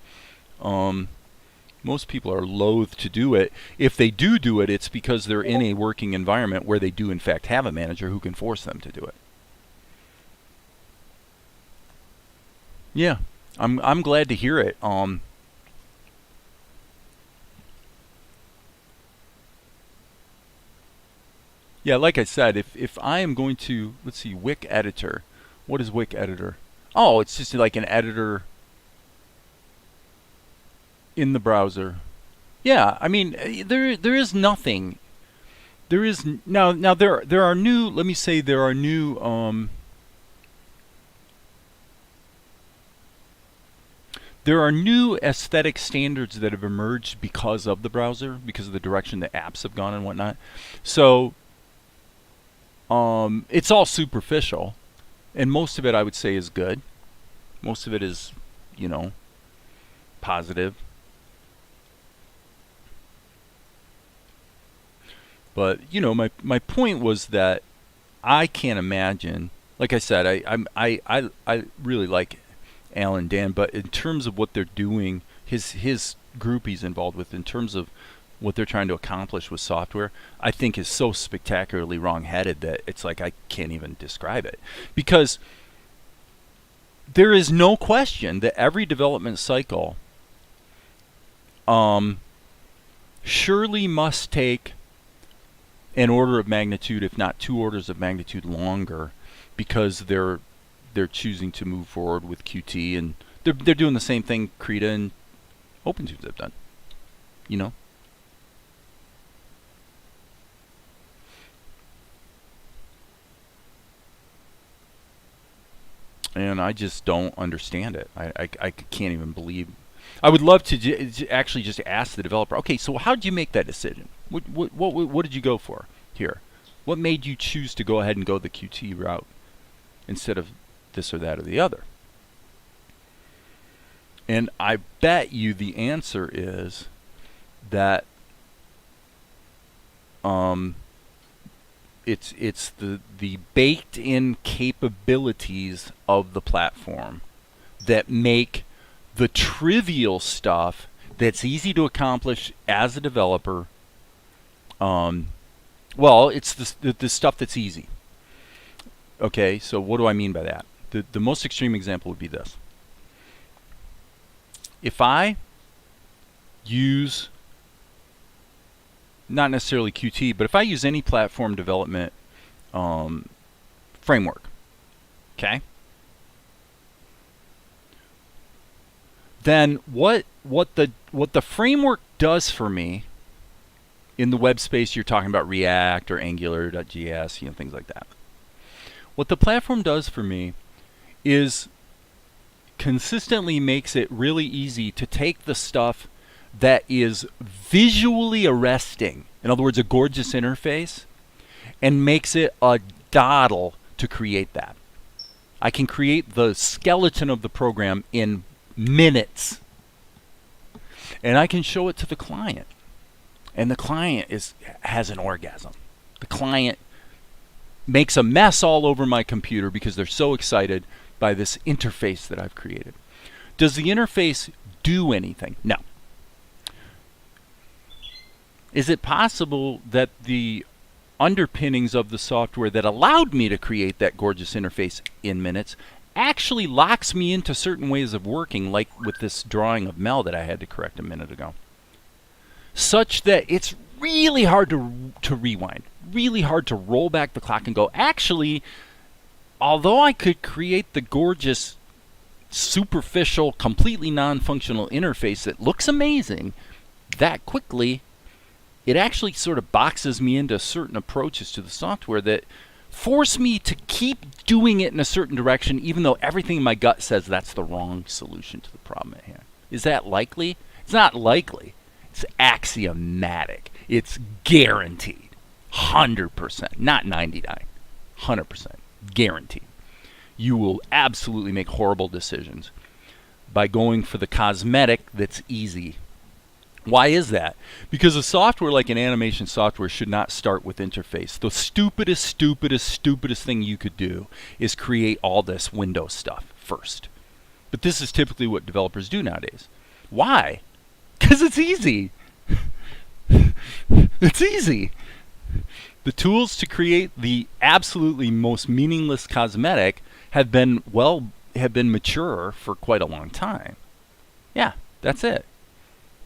most people are loath to do it. If they do it, it's because they're in a working environment where they do in fact have a manager who can force them to do it. Yeah, I'm glad to hear it. Yeah, like I said, if I am going to, let's see, Wick Editor. What is Wick Editor? Oh, it's just like an editor in the browser. Yeah, I mean, there is nothing. There is now there are new. Let me say there are new. There are new aesthetic standards that have emerged because of the browser, because of the direction the apps have gone and whatnot. So it's all superficial, and most of it I would say is good. Most of it is, positive. But my point was that I can't imagine. Like I said, I really like Alan Dan, but in terms of what they're doing, his group he's involved with, in terms of what they're trying to accomplish with software, I think is so spectacularly wrong-headed that it's like I can't even describe it. Because there is no question that every development cycle surely must take an order of magnitude, if not 2 orders of magnitude longer, because they're choosing to move forward with Qt, and they're doing the same thing Krita and OpenTubes have done. And I just don't understand it. I can't even believe. I would love to actually just ask the developer, okay, so how did you make that decision? What did you go for here? What made you choose to go ahead and go the Qt route instead of this or that or the other? And I bet you the answer is that it's the baked-in capabilities of the platform that make the trivial stuff that's easy to accomplish as a developer. Well, it's the stuff that's easy. Okay, so what do I mean by that? The most extreme example would be this. If I use, not necessarily Qt, but if I use any platform development framework, okay, then what the framework does for me in the web space, you're talking about React or Angular.js, things like that. What the platform does for me is consistently makes it really easy to take the stuff that is visually arresting, in other words, a gorgeous interface, and makes it a doddle to create that. I can create the skeleton of the program in minutes, and I can show it to the client, and the client has an orgasm. The client makes a mess all over my computer because they're so excited by this interface that I've created. Does the interface do anything? No. Is it possible that the underpinnings of the software that allowed me to create that gorgeous interface in minutes actually locks me into certain ways of working, like with this drawing of Mel that I had to correct a minute ago, such that it's really hard to rewind, really hard to roll back the clock and go, actually, although I could create the gorgeous, superficial, completely non-functional interface that looks amazing that quickly, it actually sort of boxes me into certain approaches to the software that force me to keep doing it in a certain direction, even though everything in my gut says that's the wrong solution to the problem at hand. Is that likely? It's not likely. It's axiomatic. It's guaranteed. 100%. Not 99. 100%. Guaranteed. You will absolutely make horrible decisions by going for the cosmetic that's easy. Why is that? Because a software like an animation software should not start with interface. The stupidest thing you could do is create all this Windows stuff first. But this is typically what developers do nowadays. Why? Because it's easy. It's easy. The tools to create the absolutely most meaningless cosmetic have been mature for quite a long time. Yeah, that's it.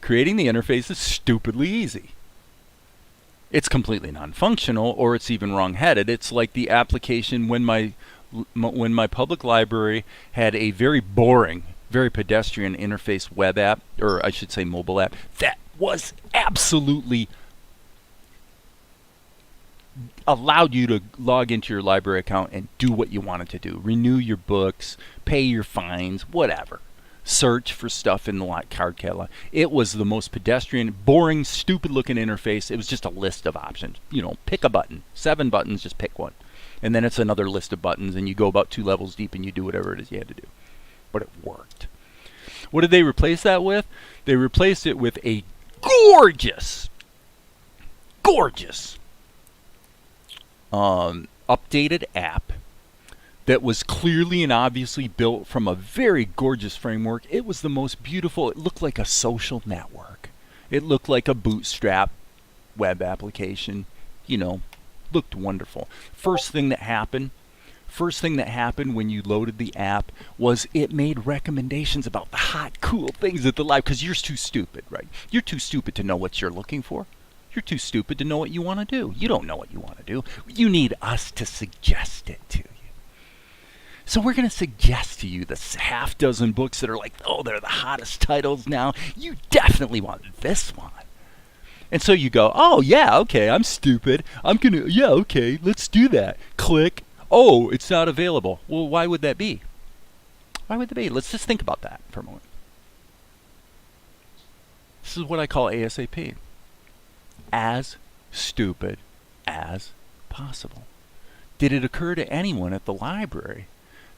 Creating the interface is stupidly easy. It's completely non-functional, or it's even wrong-headed. It's like the application when my public library had a very boring, very pedestrian interface web app, or I should say mobile app, that was absolutely allowed you to log into your library account and do what you wanted to do. Renew your books, pay your fines, whatever. Search for stuff in the card catalog. It was the most pedestrian, boring, stupid-looking interface. It was just a list of options. You know, pick a button. 7 buttons, just pick one. And then it's another list of buttons, and you go about 2 levels deep, and you do whatever it is you had to do. But it worked. What did they replace that with? They replaced it with a gorgeous updated app that was clearly and obviously built from a very gorgeous framework. It was the most beautiful. It looked like a social network. It looked like a bootstrap web application. You know, looked wonderful. First thing that happened when you loaded the app was it made recommendations about the hot, cool things at the library, because you're too stupid, right? You're too stupid to know what you're looking for. You're too stupid to know what you want to do. You don't know what you want to do. You need us to suggest it to you. So we're going to suggest to you the half dozen books that are like, oh, they're the hottest titles now. You definitely want this one. And so you go, oh, yeah, okay, I'm stupid. Yeah, okay, let's do that. Click. Oh, it's not available. Well, why would that be? Why would that be? Let's just think about that for a moment. This is what I call ASAP. As stupid as possible. Did it occur to anyone at the library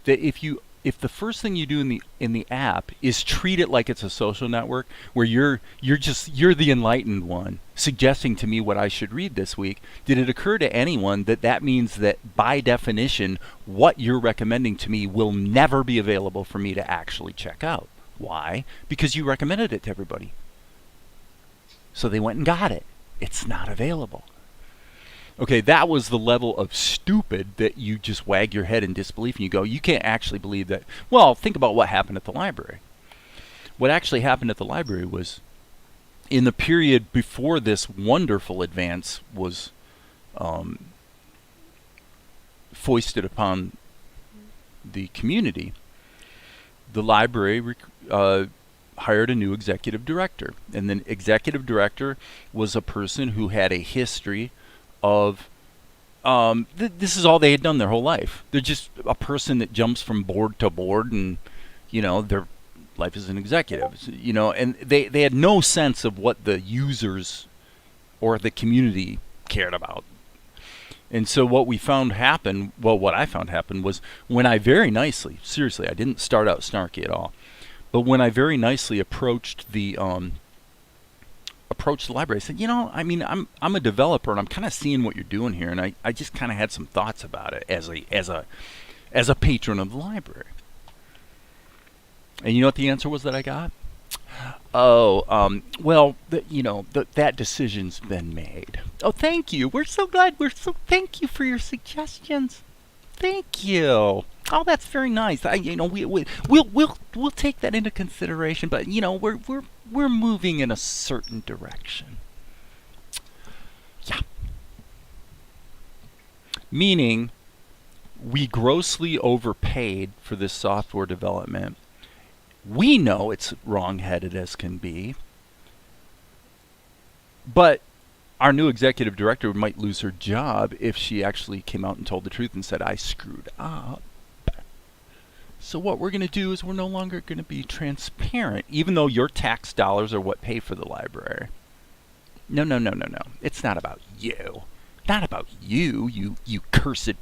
that if the first thing you do in the app is treat it like it's a social network where you're the enlightened one suggesting to me what I should read this week, did it occur to anyone that means that by definition what you're recommending to me will never be available for me to actually check out? Why? Because you recommended it to everybody. So they went and got it. It's not available. Okay, that was the level of stupid that you just wag your head in disbelief and you go, you can't actually believe that. Well, think about what happened at the library. What actually happened at the library was in the period before this wonderful advance was foisted upon the community, the library hired a new executive director. And the executive director was a person who had a history of this is all they had done their whole life. They're just a person that jumps from board to board, and you know, their life as an executive, you know, and they had no sense of what the users or the community cared about. And so what we found happen, well, what I found happen was when I very nicely, seriously, I didn't start out snarky at all, but when I very nicely approached the library, I said, you know, I mean, I'm a developer and I'm kind of seeing what you're doing here, and I just kind of had some thoughts about it as a patron of the library. And you know what the answer was that I got? Oh, well, that decision's been made. Oh, thank you. We're so glad. Thank you for your suggestions. Thank you. Oh, that's very nice. We'll take that into consideration, but you know, we're moving in a certain direction. Yeah. Meaning, we grossly overpaid for this software development. We know it's wrong-headed as can be, but our new executive director might lose her job if she actually came out and told the truth and said, I screwed up. So what we're going to do is we're no longer going to be transparent, even though your tax dollars are what pay for the library. No, no, no, no, no. It's not about you. Not about you, you cursed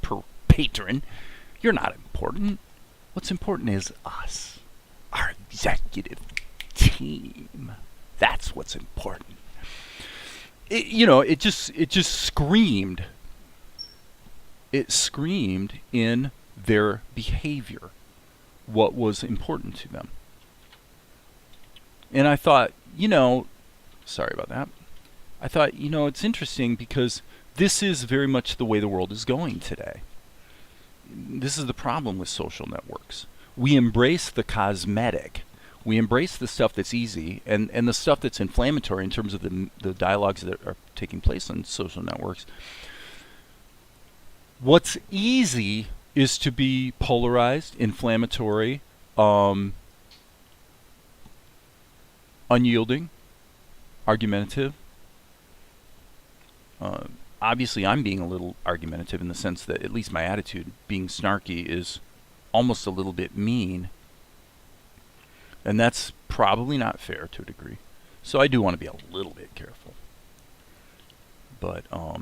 patron. You're not important. What's important is us, our executive team. That's what's important. It just screamed. It screamed in their behavior what was important to them. And I thought, sorry about that. I thought, it's interesting because this is very much the way the world is going today. This is the problem with social networks. We embrace the cosmetic. We embrace the stuff that's easy and the stuff that's inflammatory in terms of the dialogues that are taking place on social networks. What's easy is to be polarized, inflammatory, unyielding, argumentative. Obviously, I'm being a little argumentative in the sense that at least my attitude, being snarky, is almost a little bit mean. And that's probably not fair to a degree. So I do want to be a little bit careful. But, I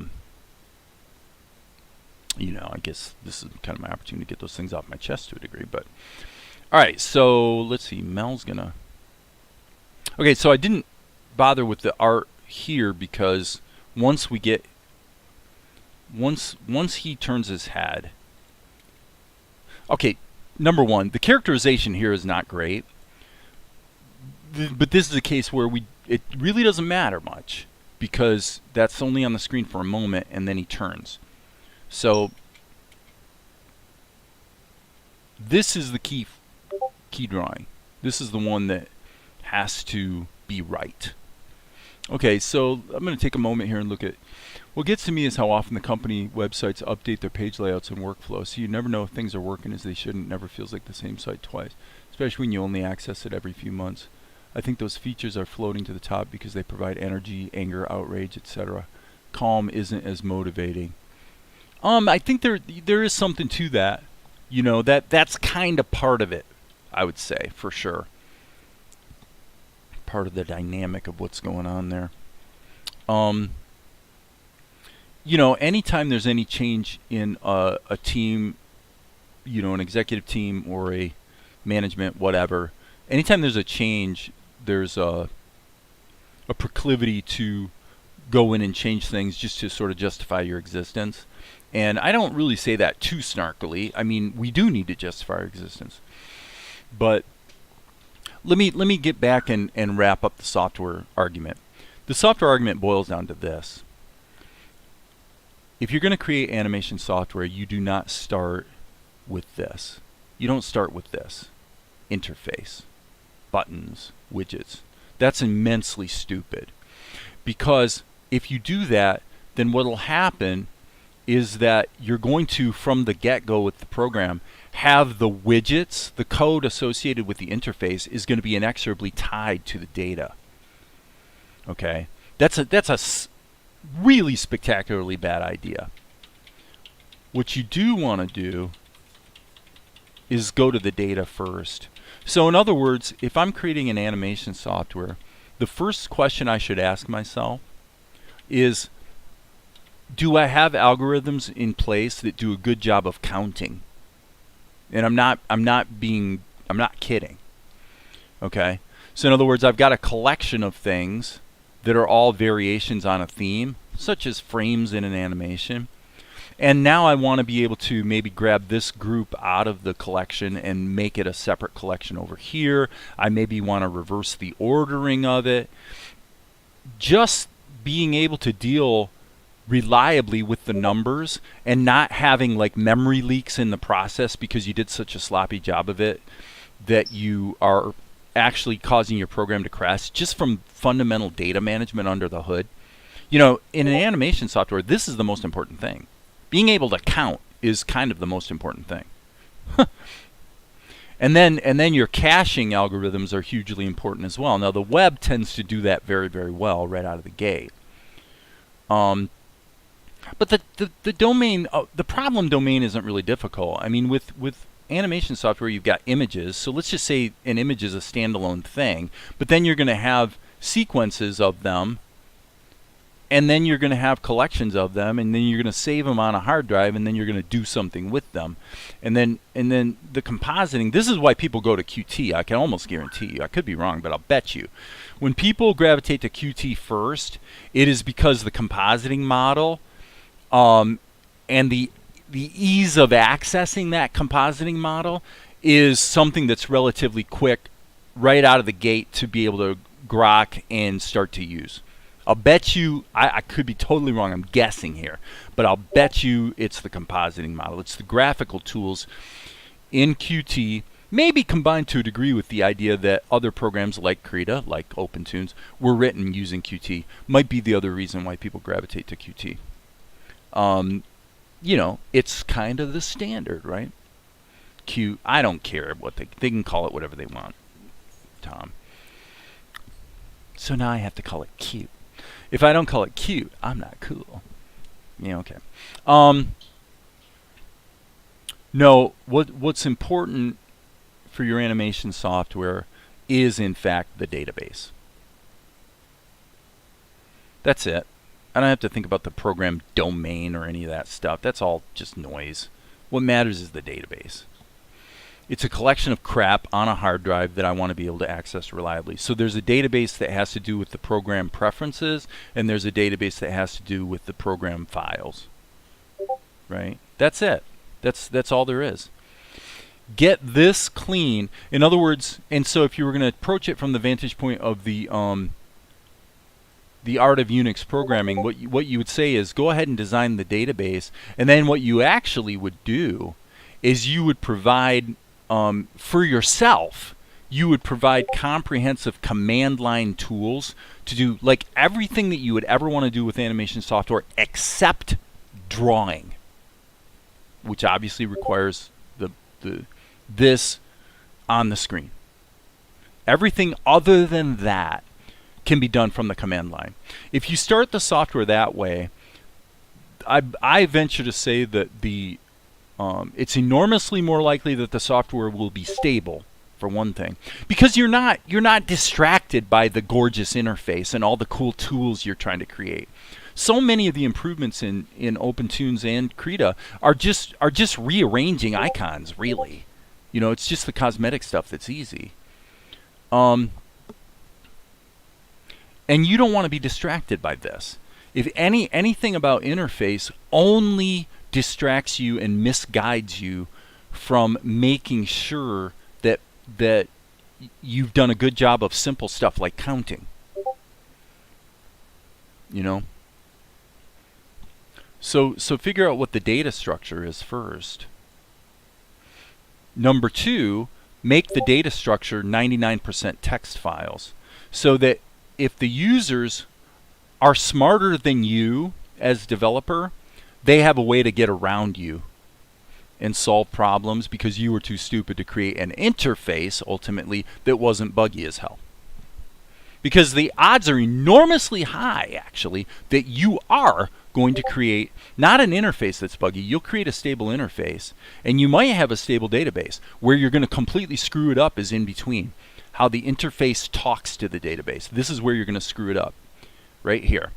guess this is kind of my opportunity to get those things off my chest to a degree. But, all right, so let's see. Mel's going to... Okay, so I didn't bother with the art here because once he turns his head... Okay, number one, the characterization here is not great. But this is a case where it really doesn't matter much because that's only on the screen for a moment and then he turns. So this is the key drawing. This is the one that has to be right. Okay, so I'm going to take a moment here and look at what gets to me is how often the company websites update their page layouts and workflows. So you never know if things are working as they should, and it never feels like the same site twice, especially when you only access it every few months. I think those features are floating to the top because they provide energy, anger, outrage, etc. Calm isn't as motivating. I think there is something to that. That's kind of part of it, I would say, for sure. Part of the dynamic of what's going on there. Anytime there's any change in a team, an executive team or a management, whatever, anytime there's a change, there's a proclivity to go in and change things just to sort of justify your existence. And I don't really say that too snarkily. I mean, we do need to justify our existence. But let me get back and wrap up the software argument. The software argument boils down to this. If you're going to create animation software, you do not start with this. You don't start with this. Interface, buttons, widgets. That's immensely stupid. Because if you do that, then what will happen is that you're going to, from the get-go with the program, have the widgets, the code associated with the interface is going to be inexorably tied to the data. Okay? That's a really spectacularly bad idea. What you do want to do is go to the data first. So in other words, if I'm creating an animation software, the first question I should ask myself is, do I have algorithms in place that do a good job of counting? And I'm not kidding. Okay? So in other words, I've got a collection of things that are all variations on a theme, such as frames in an animation. And now I want to be able to maybe grab this group out of the collection and make it a separate collection over here. I maybe want to reverse the ordering of it. Just being able to deal reliably with the numbers and not having like memory leaks in the process because you did such a sloppy job of it that you are actually causing your program to crash just from fundamental data management under the hood. In an animation software, this is the most important thing. Being able to count is kind of the most important thing. And then your caching algorithms are hugely important as well. Now the web tends to do that very, very well right out of the gate. Um, but the domain, the problem domain isn't really difficult. I mean, with animation software, you've got images. So let's just say an image is a standalone thing, but then you're going to have sequences of them, and then you're going to have collections of them, and then you're going to save them on a hard drive, and then you're going to do something with them. And then the compositing, this is why people go to Qt. I can almost guarantee you, I could be wrong, but I'll bet you, when people gravitate to Qt first, it is because the compositing model and the ease of accessing that compositing model is something that's relatively quick right out of the gate to be able to grok and start to use. I'll bet you, I could be totally wrong, I'm guessing here, but I'll bet you it's the compositing model. It's the graphical tools in Qt, maybe combined to a degree with the idea that other programs like Krita, like OpenTunes, were written using Qt. Might be the other reason why people gravitate to Qt. You know, it's kind of the standard, right? I don't care what they can call it whatever they want, Tom. So now I have to call it cute. If I don't call it cute, I'm not cool. Yeah, okay. No, what's important for your animation software is in fact the database. That's it. I don't have to think about the program domain or any of that stuff. That's all just noise. What matters is the database. It's a collection of crap on a hard drive that I want to be able to access reliably. So there's a database that has to do with the program preferences, and there's a database that has to do with the program files. Right? That's it. That's all there is. Get this clean. In other words, and so if you were going to approach it from the vantage point of the art of Unix programming, what you would say is go ahead and design the database, and then what you actually would do is you would provide for yourself, you would provide comprehensive command line tools to do like everything that you would ever want to do with animation software except drawing, which obviously requires this on the screen. Everything other than that can be done from the command line. If you start the software that way, I venture to say that it's enormously more likely that the software will be stable, for one thing, because you're not distracted by the gorgeous interface and all the cool tools you're trying to create. So many of the improvements in OpenTunes and Krita are just rearranging icons, really. You know, it's just the cosmetic stuff that's easy. And you don't want to be distracted by this. If anything about interface only distracts you and misguides you from making sure that you've done a good job of simple stuff like counting. You know? So figure out what the data structure is first. Number two, make the data structure 99% text files, so that if the users are smarter than you as developer, they have a way to get around you and solve problems because you were too stupid to create an interface, ultimately, that wasn't buggy as hell. Because the odds are enormously high, actually, that you are going to create not an interface that's buggy. You'll create a stable interface, and you might have a stable database. Where you're going to completely screw it up is in between. How the interface talks to the database. This is where you're going to screw it up, right here.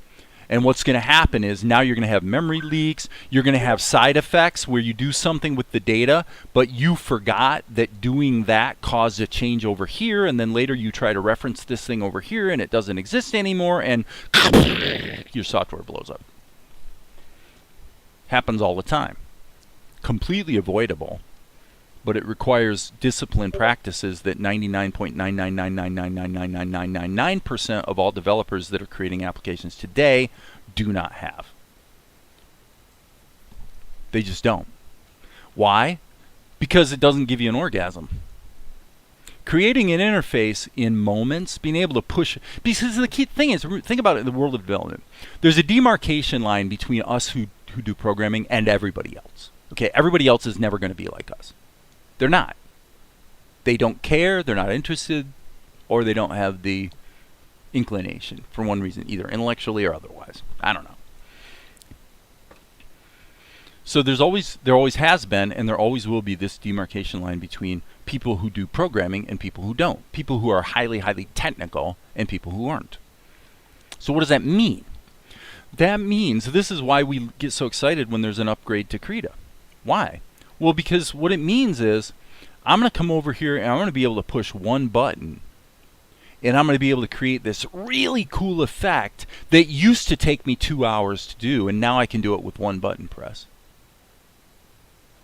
And what's going to happen is now you're going to have memory leaks. You're going to have side effects where you do something with the data, but you forgot that doing that caused a change over here, and then later you try to reference this thing over here, and it doesn't exist anymore, and your software blows up. Happens all the time. Completely avoidable, but it requires disciplined practices that 99.999999999% of all developers that are creating applications today do not have. They just don't. Why? Because it doesn't give you an orgasm. Creating an interface in moments, being able to push, because the key thing is, think about it in the world of development. There's a demarcation line between us who do programming and everybody else. Okay, everybody else is never going to be like us. They're not. They don't care, they're not interested, or they don't have the inclination for one reason, either intellectually or otherwise. I don't know. So there always has been, and there always will be this demarcation line between people who do programming and people who don't. People who are highly, highly technical and people who aren't. So what does that mean? That means, this is why we get so excited when there's an upgrade to Krita. Why? Well, because what it means is, I'm going to come over here and I'm going to be able to push one button, and I'm going to be able to create this really cool effect that used to take me 2 hours to do, and now I can do it with one button press.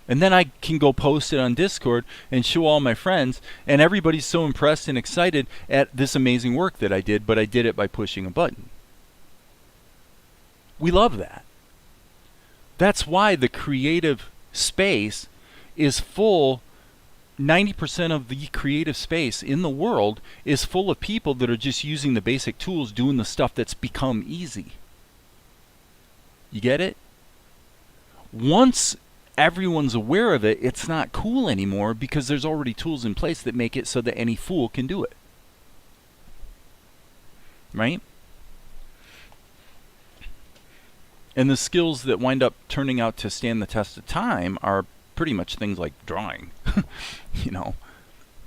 And then I can go post it on Discord and show all my friends, and everybody's so impressed and excited at this amazing work that I did, but I did it by pushing a button. We love that. That's why the creative space is full. 90% of the creative space in the world is full of people that are just using the basic tools, doing the stuff that's become easy. You get it? Once everyone's aware of it, it's not cool anymore because there's already tools in place that make it so that any fool can do it. Right? And the skills that wind up turning out to stand the test of time are pretty much things like drawing, you know.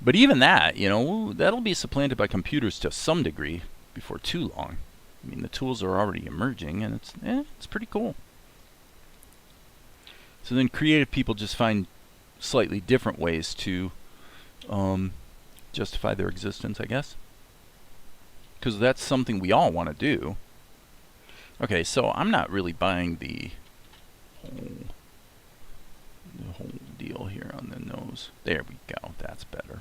But even that, you know, that'll be supplanted by computers to some degree before too long. I mean, the tools are already emerging, and it's pretty cool. So then creative people just find slightly different ways to justify their existence, I guess. Because that's something we all want to do. Okay, so I'm not really buying the whole deal here on the nose. There we go. That's better.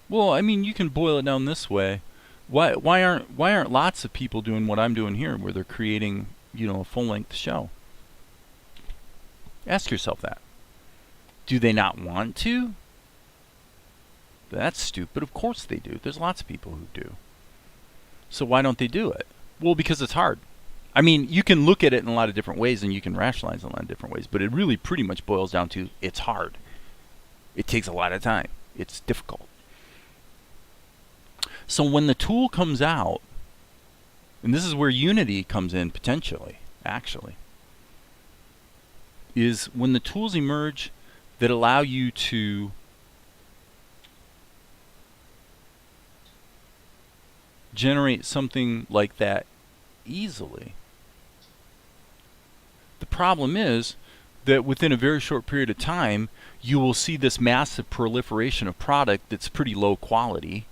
Well, I mean, you can boil it down this way. Why aren't lots of people doing what I'm doing here, where they're creating, you know, a full-length show? Ask yourself that. Do they not want to? That's stupid. Of course they do. There's lots of people who do. So why don't they do it? Well, because it's hard. I mean, you can look at it in a lot of different ways and you can rationalize it in a lot of different ways, but it really pretty much boils down to it's hard. It takes a lot of time. It's difficult. So when the tool comes out, and this is where Unity comes in potentially, actually, is when the tools emerge that allow you to generate something like that easily. The problem is that within a very short period of time, you will see this massive proliferation of product that's pretty low quality,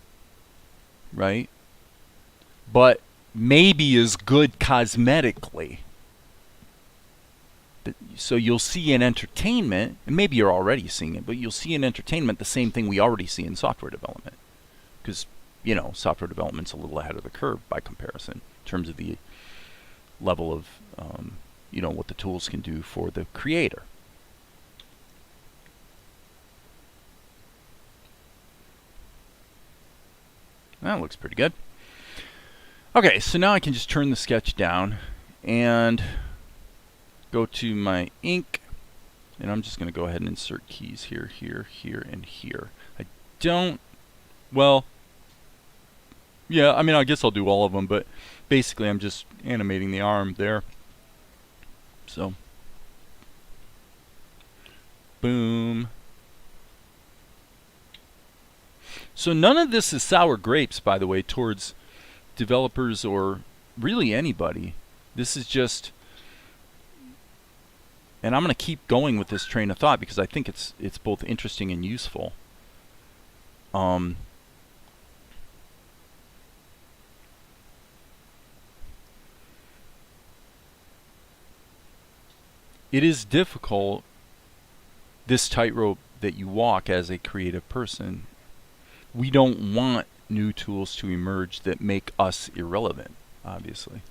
right? But maybe is good cosmetically. So you'll see in entertainment, and maybe you're already seeing it, but you'll see in entertainment the same thing we already see in software development. Because, you know, software development's a little ahead of the curve by comparison in terms of the level of, you know, what the tools can do for the creator. That looks pretty good. Okay, so now I can just turn the sketch down and go to my ink, and I'm just going to go ahead and insert keys here, here, here, and here. I don't, well, yeah, I mean, I guess I'll do all of them, but basically I'm just animating the arm there. So, boom. So none of this is sour grapes, by the way, towards developers or really anybody. This is just, and I'm going to keep going with this train of thought because I think it's both interesting and useful. It is difficult, this tightrope that you walk as a creative person. We don't want new tools to emerge that make us irrelevant, obviously.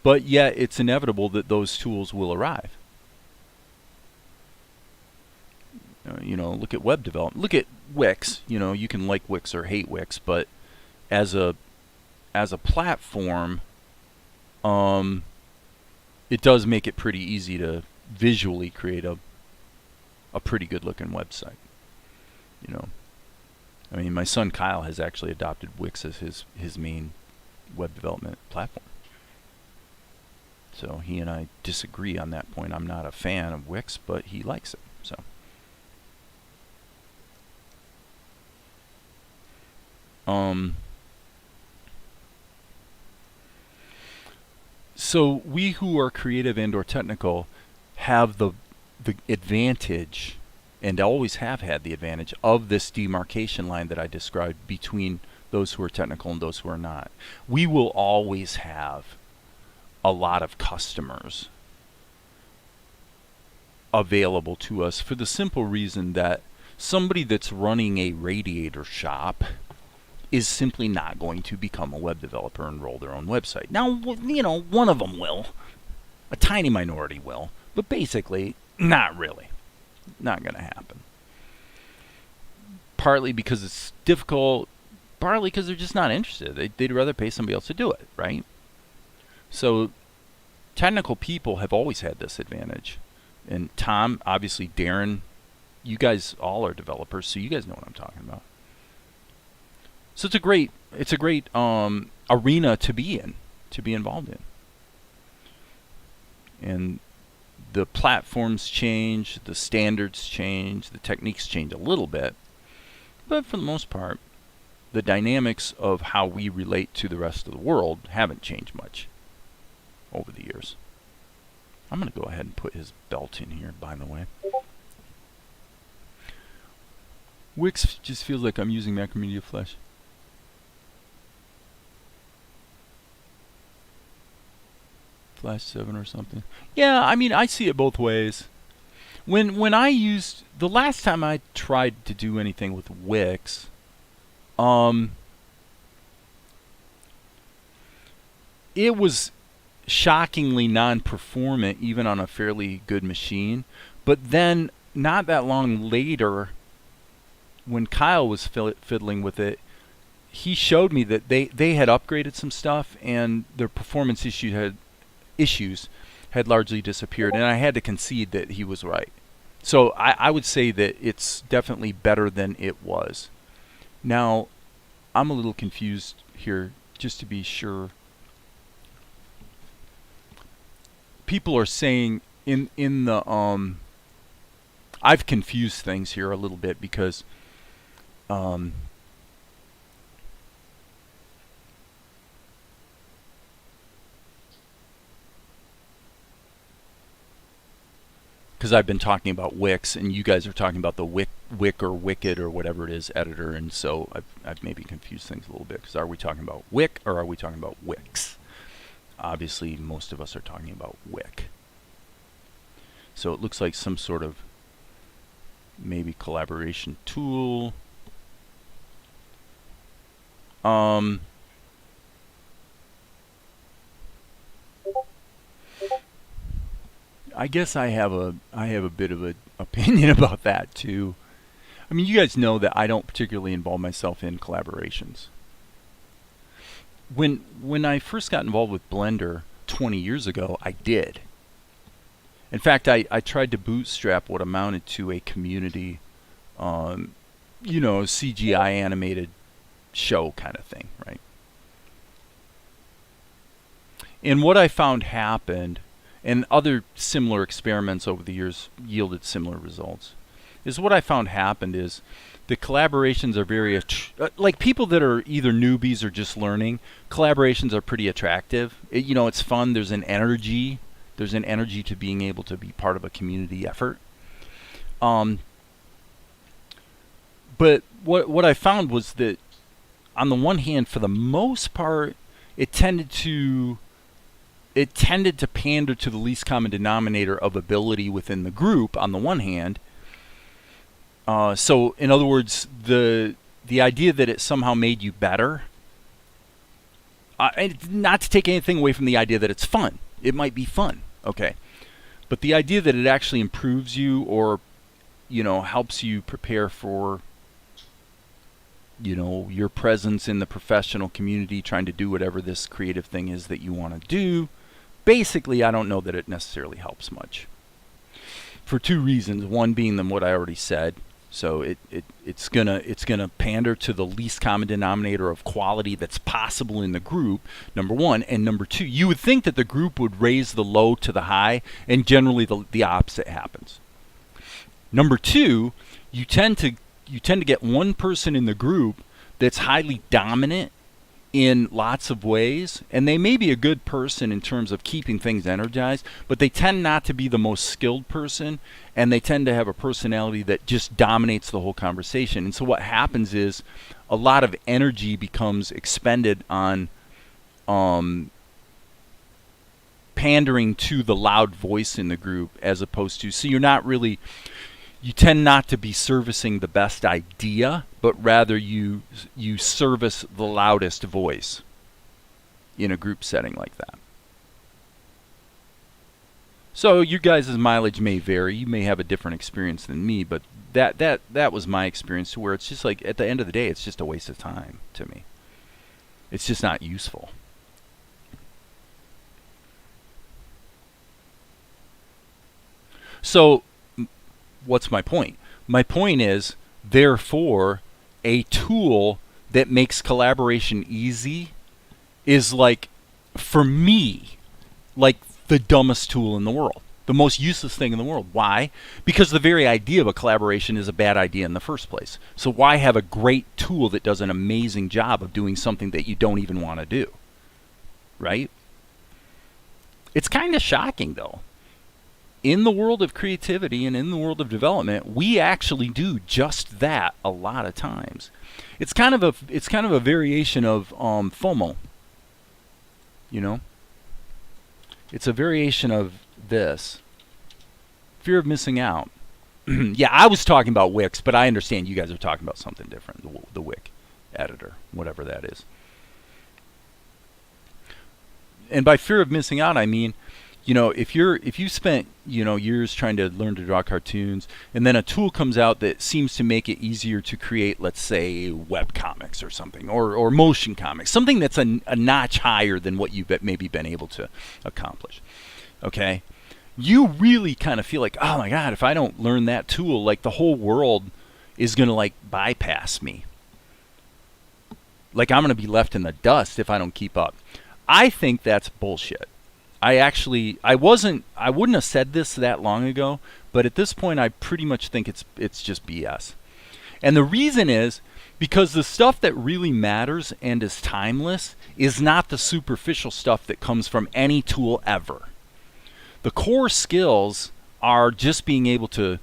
But yet it's inevitable that those tools will arrive. You know, look at web development. Look at Wix. You know, you can like Wix or hate Wix, but as a platform, it does make it pretty easy to visually create a pretty good looking website. You know. I mean, my son Kyle has actually adopted Wix as his main web development platform. So he and I disagree on that point. I'm not a fan of Wix, but he likes it. So we who are creative and or technical have the advantage, and always have had the advantage, of this demarcation line that I described between those who are technical and those who are not. We will always have a lot of customers available to us for the simple reason that somebody that's running a radiator shop is simply not going to become a web developer and roll their own website. Now, you know, one of them will. A tiny minority will. But basically, not really. Not going to happen. Partly because it's difficult, partly because they're just not interested. They'd rather pay somebody else to do it, right? So, technical people have always had this advantage. And Tom, obviously Darren, you guys all are developers, so you guys know what I'm talking about. So it's a great arena to be in, to be involved in. And the platforms change, the standards change, the techniques change a little bit, but for the most part, the dynamics of how we relate to the rest of the world haven't changed much over the years. I'm going to go ahead and put his belt in here, by the way. Wix just feels like I'm using Macromedia Flash. Flash 7 or something. Yeah, I mean, I see it both ways. When I used, the last time I tried to do anything with Wix, it was shockingly non-performant even on a fairly good machine. But then, not that long later, when Kyle was fiddling with it, he showed me that they had upgraded some stuff and their performance issues had largely disappeared, and I had to concede that he was right. So I would say that it's definitely better than it was. Now, I'm a little confused here, just to be sure. People are saying in the I've confused things here a little bit because I've been talking about Wix, and you guys are talking about the Wick or Wicked or whatever it is editor, and so I've maybe confused things a little bit, because are we talking about Wick or are we talking about Wix? Obviously, most of us are talking about Wick. So it looks like some sort of maybe collaboration tool. I guess I have a bit of an opinion about that too. I mean, you guys know that I don't particularly involve myself in collaborations. When I first got involved with Blender 20 years ago, I did. In fact, I tried to bootstrap what amounted to a community, CGI animated show kind of thing, right? And what I found happened, and other similar experiments over the years yielded similar results, is what I found happened is the collaborations are very, like people that are either newbies or just learning, collaborations are pretty attractive. It's fun. There's an energy. There's an energy to being able to be part of a community effort. But what I found was that, on the one hand, for the most part, it tended to pander to the least common denominator of ability within the group, on the one hand. So, in other words, the idea that it somehow made you better, and not to take anything away from the idea that it's fun. It might be fun, okay. But the idea that it actually improves you or, helps you prepare for, your presence in the professional community, trying to do whatever this creative thing is that you want to do, basically, I don't know that it necessarily helps much. For two reasons. One being what I already said. So it's gonna pander to the least common denominator of quality that's possible in the group, number one. And number two, you would think that the group would raise the low to the high, and generally the opposite happens. Number two, you tend to get one person in the group that's highly dominant in lots of ways, and they may be a good person in terms of keeping things energized, but they tend not to be the most skilled person, and they tend to have a personality that just dominates the whole conversation. And so what happens is a lot of energy becomes expended on pandering to the loud voice in the group, as opposed to, so you tend not to be servicing the best idea, but rather you service the loudest voice in a group setting like that. So your guys' mileage may vary. You may have a different experience than me, but that was my experience, to where it's just like, at the end of the day, it's just a waste of time to me. It's just not useful. So what's my point? My point is, therefore, a tool that makes collaboration easy is, like, for me, like the dumbest tool in the world, the most useless thing in the world. Why? Because the very idea of a collaboration is a bad idea in the first place. So why have a great tool that does an amazing job of doing something that you don't even want to do? Right? It's kind of shocking, though. In the world of creativity and in the world of development, we actually do just that a lot of times. It's kind of a variation of FOMO. You know, it's a variation of this fear of missing out. Yeah, I was talking about Wix, but I understand you guys are talking about something different. The Wix editor, whatever that is. And by fear of missing out, I mean, you know, if you spent, you know, years trying to learn to draw cartoons, and then a tool comes out that seems to make it easier to create, let's say, web comics or something, or motion comics, something that's a notch higher than what you've maybe been able to accomplish. Okay, you really kind of feel like, oh my God, if I don't learn that tool, like the whole world is gonna like bypass me. Like I'm gonna be left in the dust if I don't keep up. I think that's bullshit. I wouldn't have said this that long ago, but at this point I pretty much think it's just BS. And the reason is because the stuff that really matters and is timeless is not the superficial stuff that comes from any tool ever. The core skills are just being able to,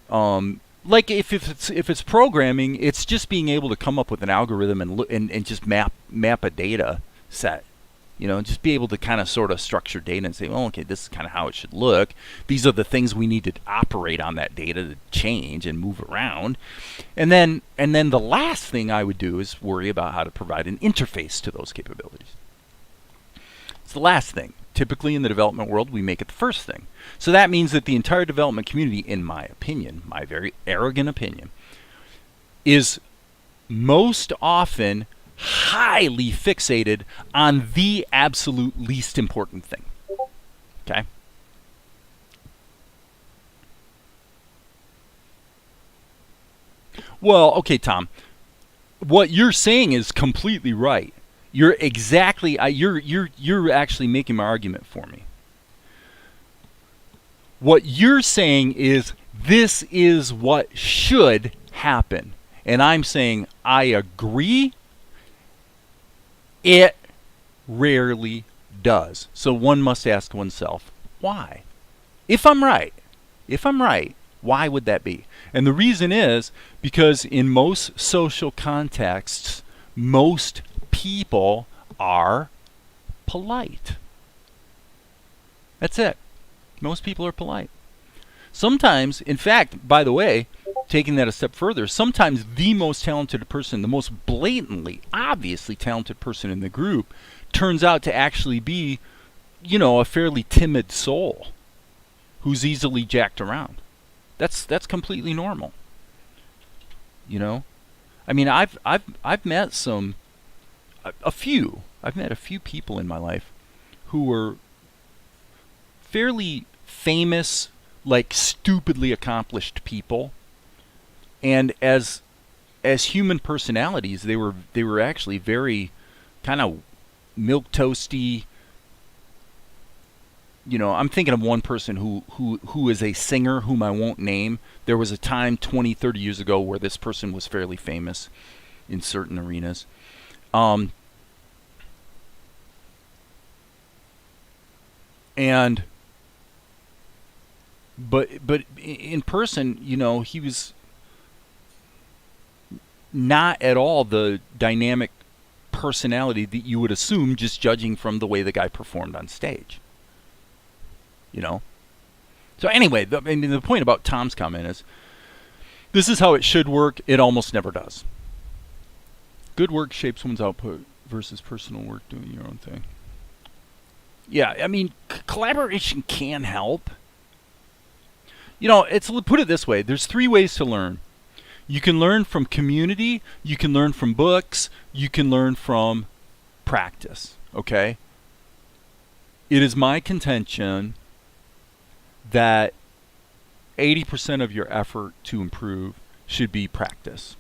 like if it's programming, it's just being able to come up with an algorithm and just map a data set. You know, just be able to kind of sort of structure data and say, well, okay, this is kind of how it should look. These are the things we need to operate on that data to change and move around. And then the last thing I would do is worry about how to provide an interface to those capabilities. It's the last thing. Typically in the development world, we make it the first thing. So that means that the entire development community, in my opinion, my very arrogant opinion, is most often highly fixated on the absolute least important thing. Okay? Well, okay, Tom. What you're saying is completely right. You're exactly you're actually making my argument for me. What you're saying is this is what should happen. And I'm saying I agree. It rarely does. So one must ask oneself, why? If I'm right, why would that be? And the reason is because in most social contexts, most people are polite. That's it. Most people are polite. Sometimes, in fact, by the way, taking that a step further, sometimes the most talented person, the most blatantly, obviously talented person in the group turns out to actually be, you know, a fairly timid soul who's easily jacked around. That's completely normal. You know? I mean, I've met a few people in my life who were fairly famous, like stupidly accomplished people And as human personalities, they were actually very kind of milk toasty. You know, I'm thinking of one person who is a singer whom I won't name. There was a time 20, 30 years ago where this person was fairly famous in certain arenas. But in person, you know, he was not at all the dynamic personality that you would assume just judging from the way the guy performed on stage. You know? So anyway, the point about Tom's comment is, this is how it should work. It almost never does. Good work shapes one's output versus personal work doing your own thing. Yeah, I mean, collaboration can help. You know, put it this way. There's 3 ways to learn. You can learn from community, you can learn from books, you can learn from practice, okay? It is my contention that 80% of your effort to improve should be practice.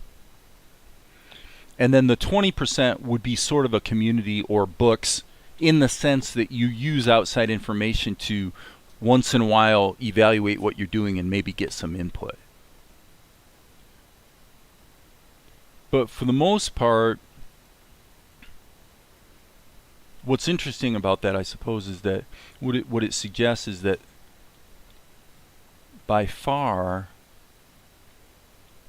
And then the 20% would be sort of a community or books, in the sense that you use outside information to once in a while evaluate what you're doing and maybe get some input. But for the most part, what's interesting about that, I suppose, is that what it suggests is that by far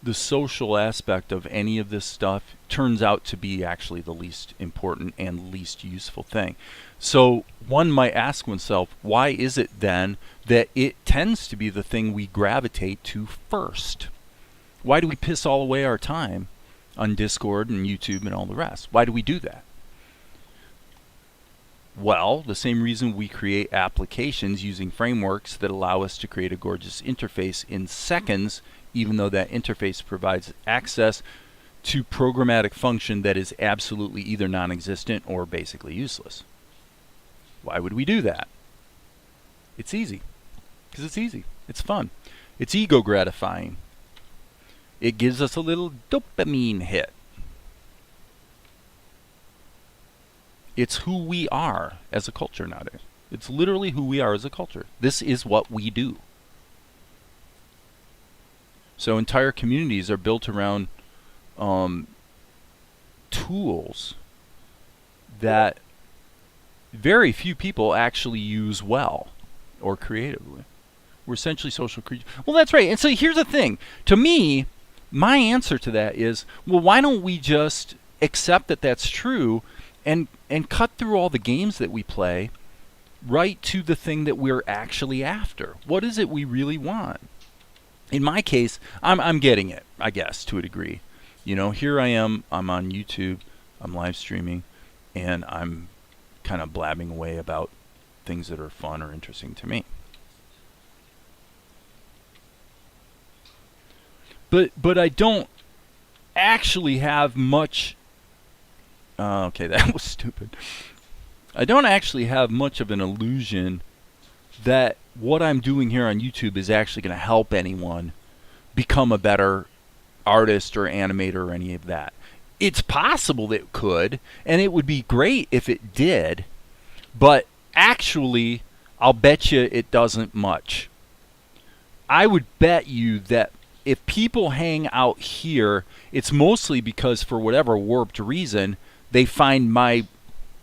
the social aspect of any of this stuff turns out to be actually the least important and least useful thing. So one might ask oneself, why is it then that it tends to be the thing we gravitate to first? Why do we piss all away our time on Discord and YouTube and all the rest? Why do we do that? Well, the same reason we create applications using frameworks that allow us to create a gorgeous interface in seconds, even though that interface provides access to programmatic function that is absolutely either non-existent or basically useless. Why would we do that? It's easy. Because it's easy. It's fun. It's ego gratifying. It gives us a little dopamine hit. It's who we are as a culture nowadays. It's literally who we are as a culture. This is what we do. So entire communities are built around tools that very few people actually use well or creatively. We're essentially social creatures. Well, that's right. And so here's the thing. To me, my answer to that is, well, why don't we just accept that that's true and cut through all the games that we play right to the thing that we're actually after? What is it we really want? In my case, I'm getting it, I guess, to a degree. You know, here I am, I'm on YouTube, I'm live streaming, and I'm kind of blabbing away about things that are fun or interesting to me. But I don't actually have much... okay, that was stupid. I don't actually have much of an illusion that what I'm doing here on YouTube is actually going to help anyone become a better artist or animator or any of that. It's possible that it could, and it would be great if it did, but actually, I'll bet you it doesn't much. I would bet you that if people hang out here, it's mostly because for whatever warped reason, they find my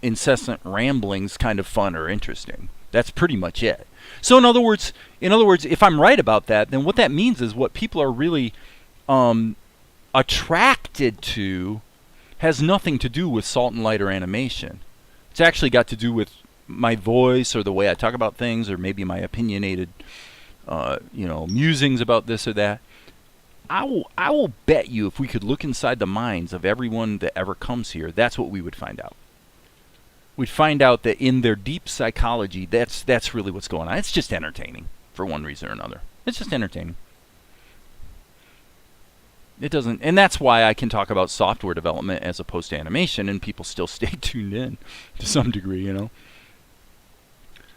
incessant ramblings kind of fun or interesting. That's pretty much it. So in other words, if I'm right about that, then what that means is what people are really attracted to has nothing to do with salt and light or animation. It's actually got to do with my voice or the way I talk about things, or maybe my opinionated, musings about this or that. I will bet you if we could look inside the minds of everyone that ever comes here, that's what we would find out. We'd find out that in their deep psychology, that's really what's going on. It's just entertaining for one reason or another. It's just entertaining. It doesn't, and that's why I can talk about software development as opposed to animation, and people still stay tuned in to some degree, you know,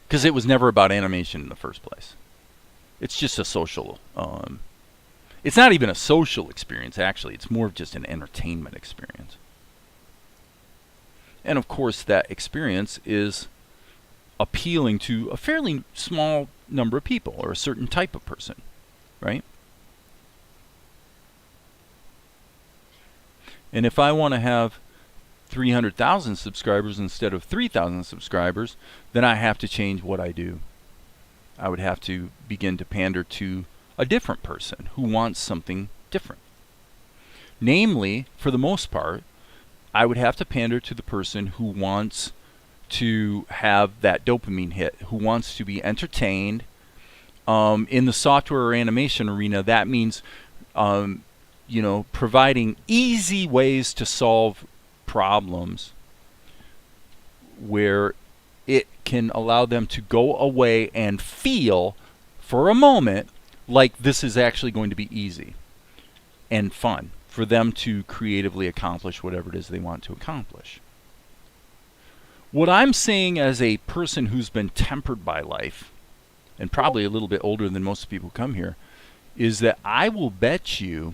because it was never about animation in the first place. It's just a social. It's not even a social experience, actually. It's more of just an entertainment experience. And of course, that experience is appealing to a fairly small number of people or a certain type of person, right? And if I want to have 300,000 subscribers instead of 3,000 subscribers, then I have to change what I do. I would have to begin to pander to a different person who wants something different. Namely, for the most part, I would have to pander to the person who wants to have that dopamine hit, who wants to be entertained. In the software or animation arena, that means providing easy ways to solve problems where it can allow them to go away and feel for a moment like this is actually going to be easy and fun for them to creatively accomplish whatever it is they want to accomplish. What I'm saying as a person who's been tempered by life, and probably a little bit older than most people who come here, is that I will bet you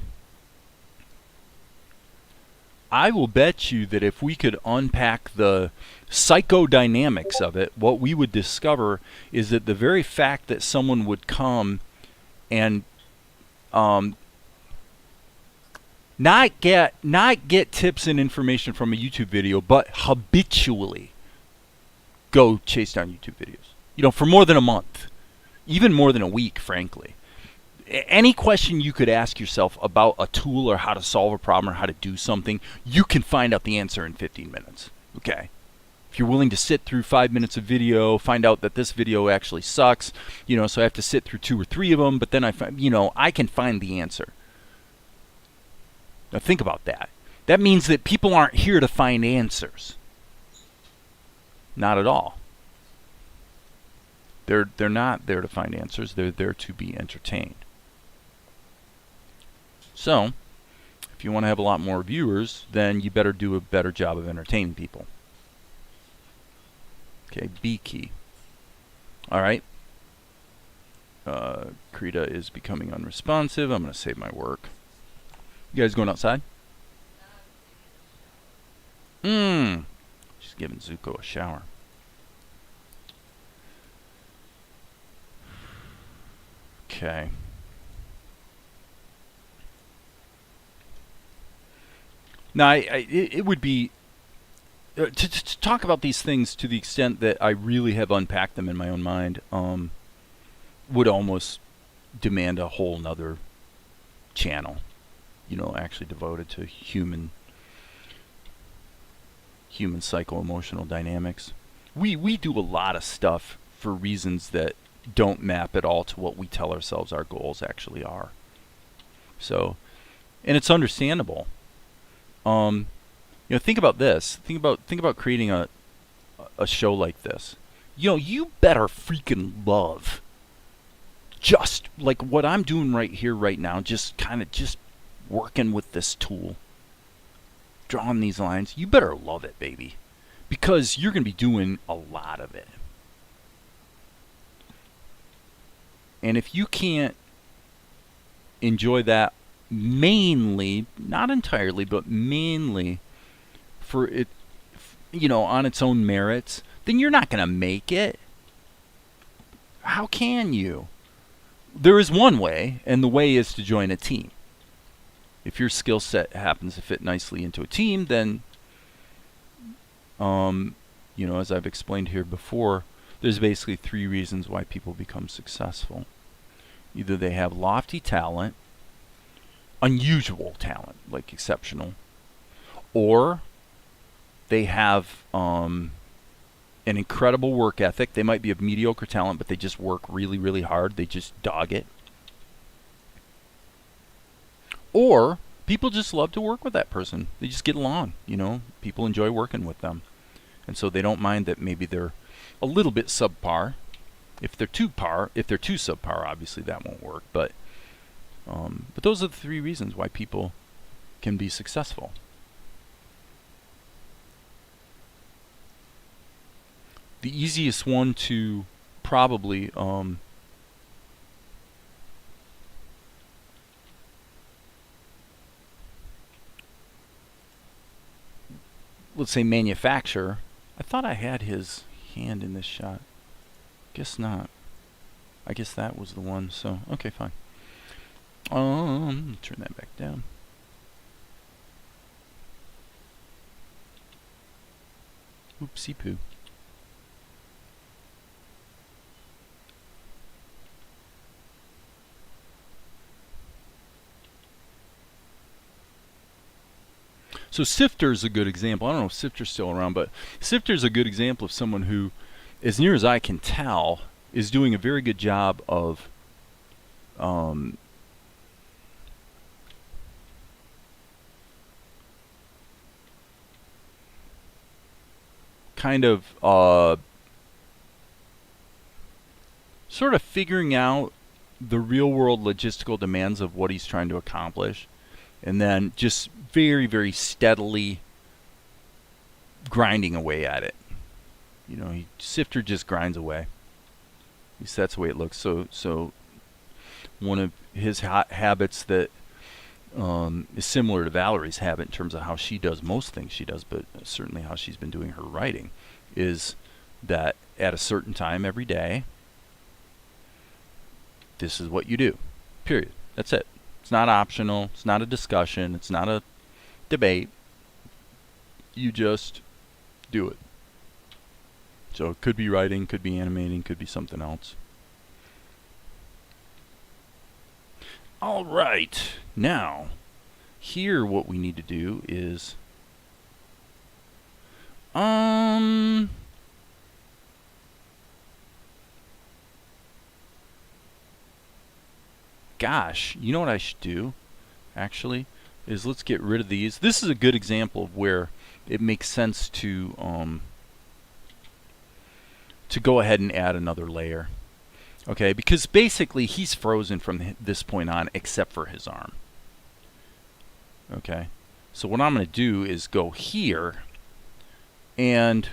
that if we could unpack the psychodynamics of it, what we would discover is that the very fact that someone would come and not get tips and information from a YouTube video, but habitually go chase down YouTube videos, for more than a month, even more than a week, frankly. Any question you could ask yourself about a tool or how to solve a problem or how to do something, you can find out the answer in 15 minutes. Okay. If you're willing to sit through 5 minutes of video, find out that this video actually sucks, so I have to sit through 2 or 3 of them, but then I can find the answer. Now think about that. That means that people aren't here to find answers. Not at all. They're not there to find answers. They're there to be entertained. So, if you want to have a lot more viewers, then you better do a better job of entertaining people. Okay, B key. All right. Krita is becoming unresponsive. I'm going to save my work. You guys going outside? She's giving Zuko a shower. Okay. Now, it would be to talk about these things to the extent that I really have unpacked them in my own mind would almost demand a whole nother channel, actually devoted to human psycho-emotional dynamics. We do a lot of stuff for reasons that don't map at all to what we tell ourselves our goals actually are. So, and it's understandable. Think about this. Think about creating a show like this. You better freaking love just like what I'm doing right here, right now. Just working with this tool, drawing these lines. You better love it, baby, because you're going to be doing a lot of it. And if you can't enjoy that mainly, not entirely, but mainly for it, on its own merits, then you're not going to make it. How can you? There is one way, and the way is to join a team. If your skill set happens to fit nicely into a team, then, as I've explained here before, there's basically 3 reasons why people become successful. Either they have lofty talent, unusual talent, like exceptional, or they have an incredible work ethic. They might be of mediocre talent, but they just work really, really hard. They just dog it. Or people just love to work with that person. They just get along, People enjoy working with them. And so they don't mind that maybe they're a little bit subpar. If they're too subpar, obviously that won't work. But those are the 3 reasons why people can be successful. The easiest one to probably let's say, manufacturer. I thought I had his hand in this shot. Guess not. I guess that was the one. So okay, fine. Turn that back down. Oopsie poo. So Sifter's a good example. I don't know if Sifter's still around, but Sifter's a good example of someone who, as near as I can tell, is doing a very good job of kind of sort of figuring out the real world logistical demands of what he's trying to accomplish, and then just very, very steadily grinding away at it. You know, Sifter just grinds away. At least that's the way it looks. So one of his habits that is similar to Valerie's habit in terms of how she does most things she does, but certainly how she's been doing her writing, is that at a certain time every day, this is what you do. Period. That's it. It's not optional. It's not a discussion. It's not a debate. You just do it. So it could be writing, could be animating, could be something else. All right. Now, here what we need to do is gosh, you know what I should do actually is let's get rid of these. This is a good example of where it makes sense to go ahead and add another layer. Okay, because basically he's frozen from this point on except for his arm. Okay, so what I'm going to do is go here and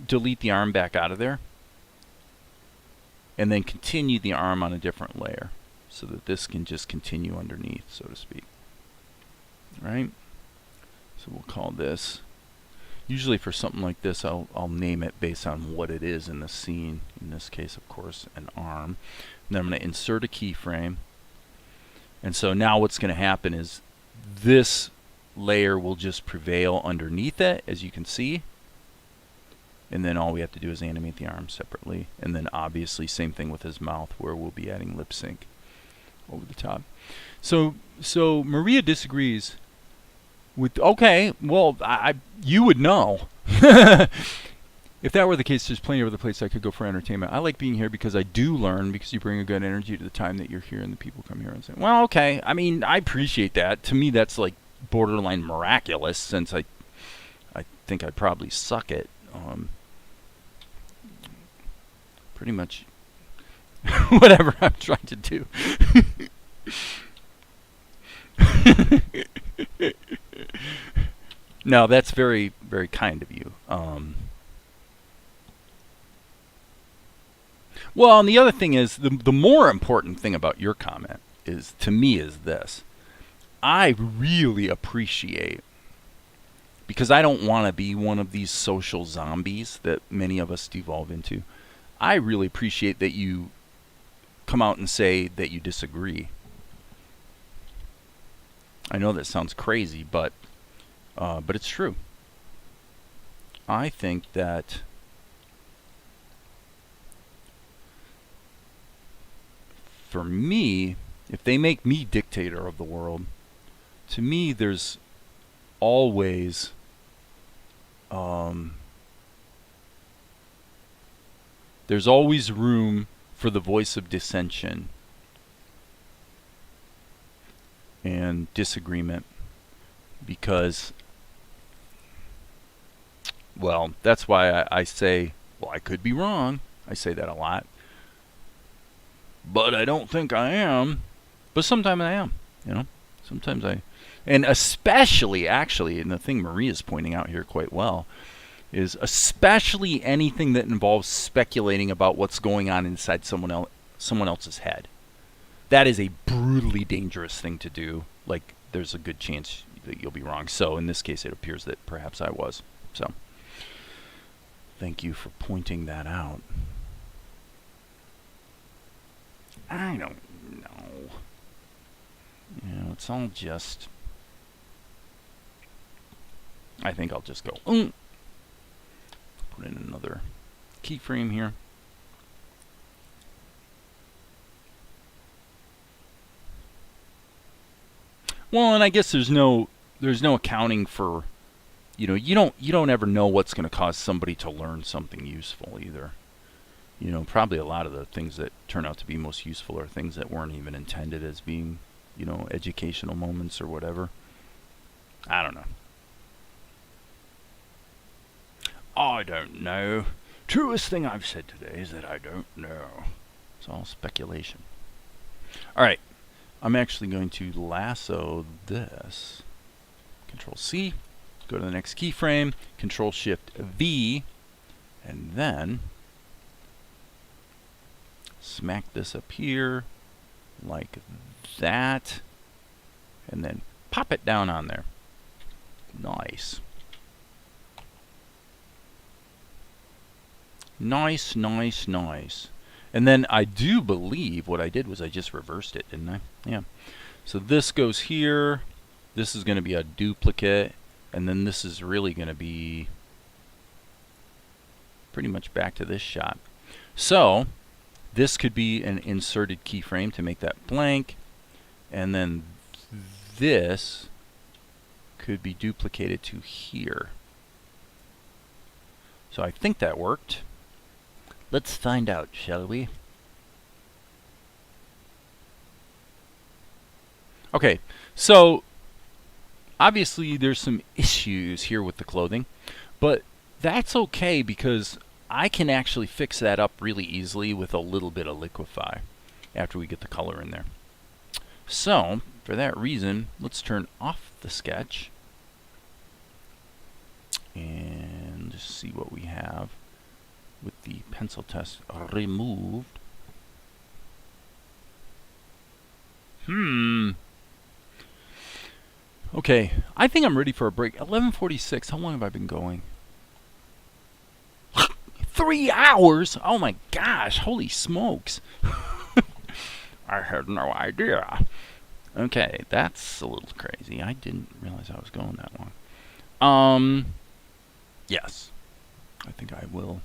delete the arm back out of there, and then continue the arm on a different layer so that this can just continue underneath, so to speak. Right? So we'll call this, usually for something like this, I'll name it based on what it is in the scene. In this case, of course, an arm. And then I'm going to insert a keyframe. And so now what's going to happen is this layer will just prevail underneath it, as you can see. And then all we have to do is animate the arm separately. And then obviously same thing with his mouth, where we'll be adding lip sync over the top. So Maria disagrees with, okay, well, you would know. If that were the case, there's plenty of other places I could go for entertainment. I like being here because I do learn, because you bring a good energy to the time that you're here, and the people come here and say, well, okay, I mean, I appreciate that. To me, that's like borderline miraculous, since I think I probably suck at pretty much whatever I'm trying to do. No, that's very, very kind of you. Well, and the other thing is, the more important thing about your comment is, to me, is this. I really appreciate, because I don't want to be one of these social zombies that many of us devolve into, I really appreciate that you come out and say that you disagree. I know that sounds crazy, but it's true. I think that for me, if they make me dictator of the world, to me there's always room for the voice of dissension and disagreement, because, well, that's why I say, well, I could be wrong. I say that a lot, but I don't think I am. But sometimes I am, you know. Sometimes and especially, actually, and the thing Maria's pointing out here quite well, is especially anything that involves speculating about what's going on inside someone else's head. That is a brutally dangerous thing to do. Like, there's a good chance that you'll be wrong. So in this case, it appears that perhaps I was. So thank you for pointing that out. I don't know. It's all just... I think I'll just go... Put in another keyframe here. Well, and I guess there's no accounting for, you don't ever know what's going to cause somebody to learn something useful either. Probably a lot of the things that turn out to be most useful are things that weren't even intended as being, educational moments or whatever. I don't know. I don't know. Truest thing I've said today is that I don't know. It's all speculation. All right. I'm actually going to lasso this. Control C. Go to the next keyframe. Control Shift V. And then smack this up here like that. And then pop it down on there. Nice. Nice, nice, nice. And then I do believe what I did was I just reversed it, didn't I? Yeah. So this goes here. This is going to be a duplicate. And then this is really going to be pretty much back to this shot. So this could be an inserted keyframe to make that blank. And then this could be duplicated to here. So I think that worked. Let's find out, shall we? Okay, so obviously there's some issues here with the clothing, but that's okay because I can actually fix that up really easily with a little bit of liquify after we get the color in there. So, for that reason, let's turn off the sketch and just see what we have with the pencil test removed. Okay, I think I'm ready for a break. 11:46. How long have I been going? 3 hours? Oh my gosh, holy smokes. I had no idea. Okay, that's a little crazy. I didn't realize I was going that long. Yes. I think I will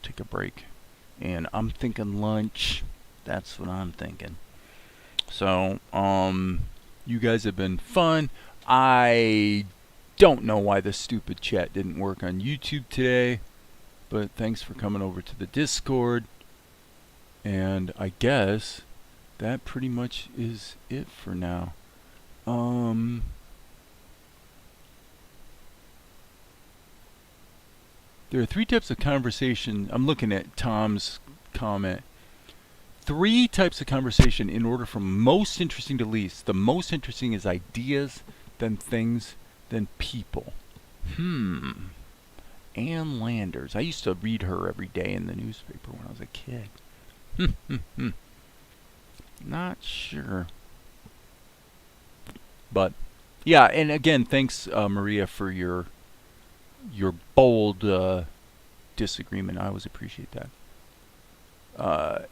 take a break. And I'm thinking lunch. That's what I'm thinking. So, you guys have been fun. I don't know why the stupid chat didn't work on YouTube today, but thanks for coming over to the Discord. And I guess that pretty much is it for now. There are 3 types of conversation. I'm looking at Tom's comment. 3 types of conversation in order from most interesting to least. The most interesting is ideas, then things, then people. Ann Landers. I used to read her every day in the newspaper when I was a kid. Not sure. But, yeah, and again, thanks, Maria, for your bold disagreement. I always appreciate that.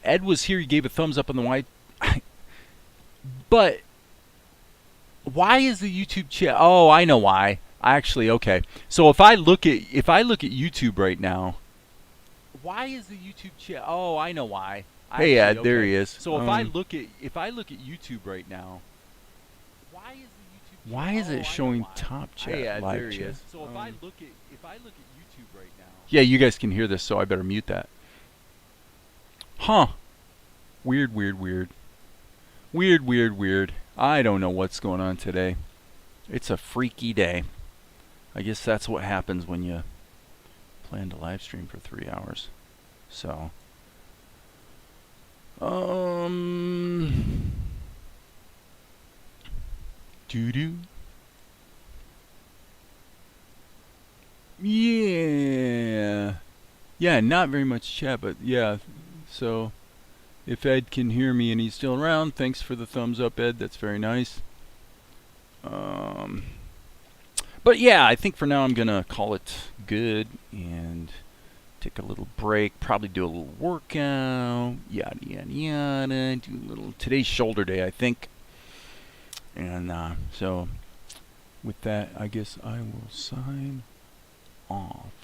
Ed was here. He gave a thumbs up on the white. But why is the YouTube chat? Oh, I know why. Okay. So if I look at YouTube right now, why is the YouTube chat? Oh, I know why. Hey, Ed, there he is. So if I look at YouTube right now, why is it showing top chat? Hey, Ed, there he is. So if I look at YouTube right now. Yeah, you guys can hear this, so I better mute that. Huh. Weird. I don't know what's going on today. It's a freaky day. I guess that's what happens when you plan to live stream for 3 hours. So, doo-doo. Yeah, not very much chat, but yeah, so If Ed can hear me and he's still around, thanks for the thumbs up, Ed. That's very nice. But yeah, I think for now I'm gonna call it good and take a little break. Probably do a little workout. Yada yada yada. Do a little. Today's shoulder day, I think. And so, with that, I guess I will sign off.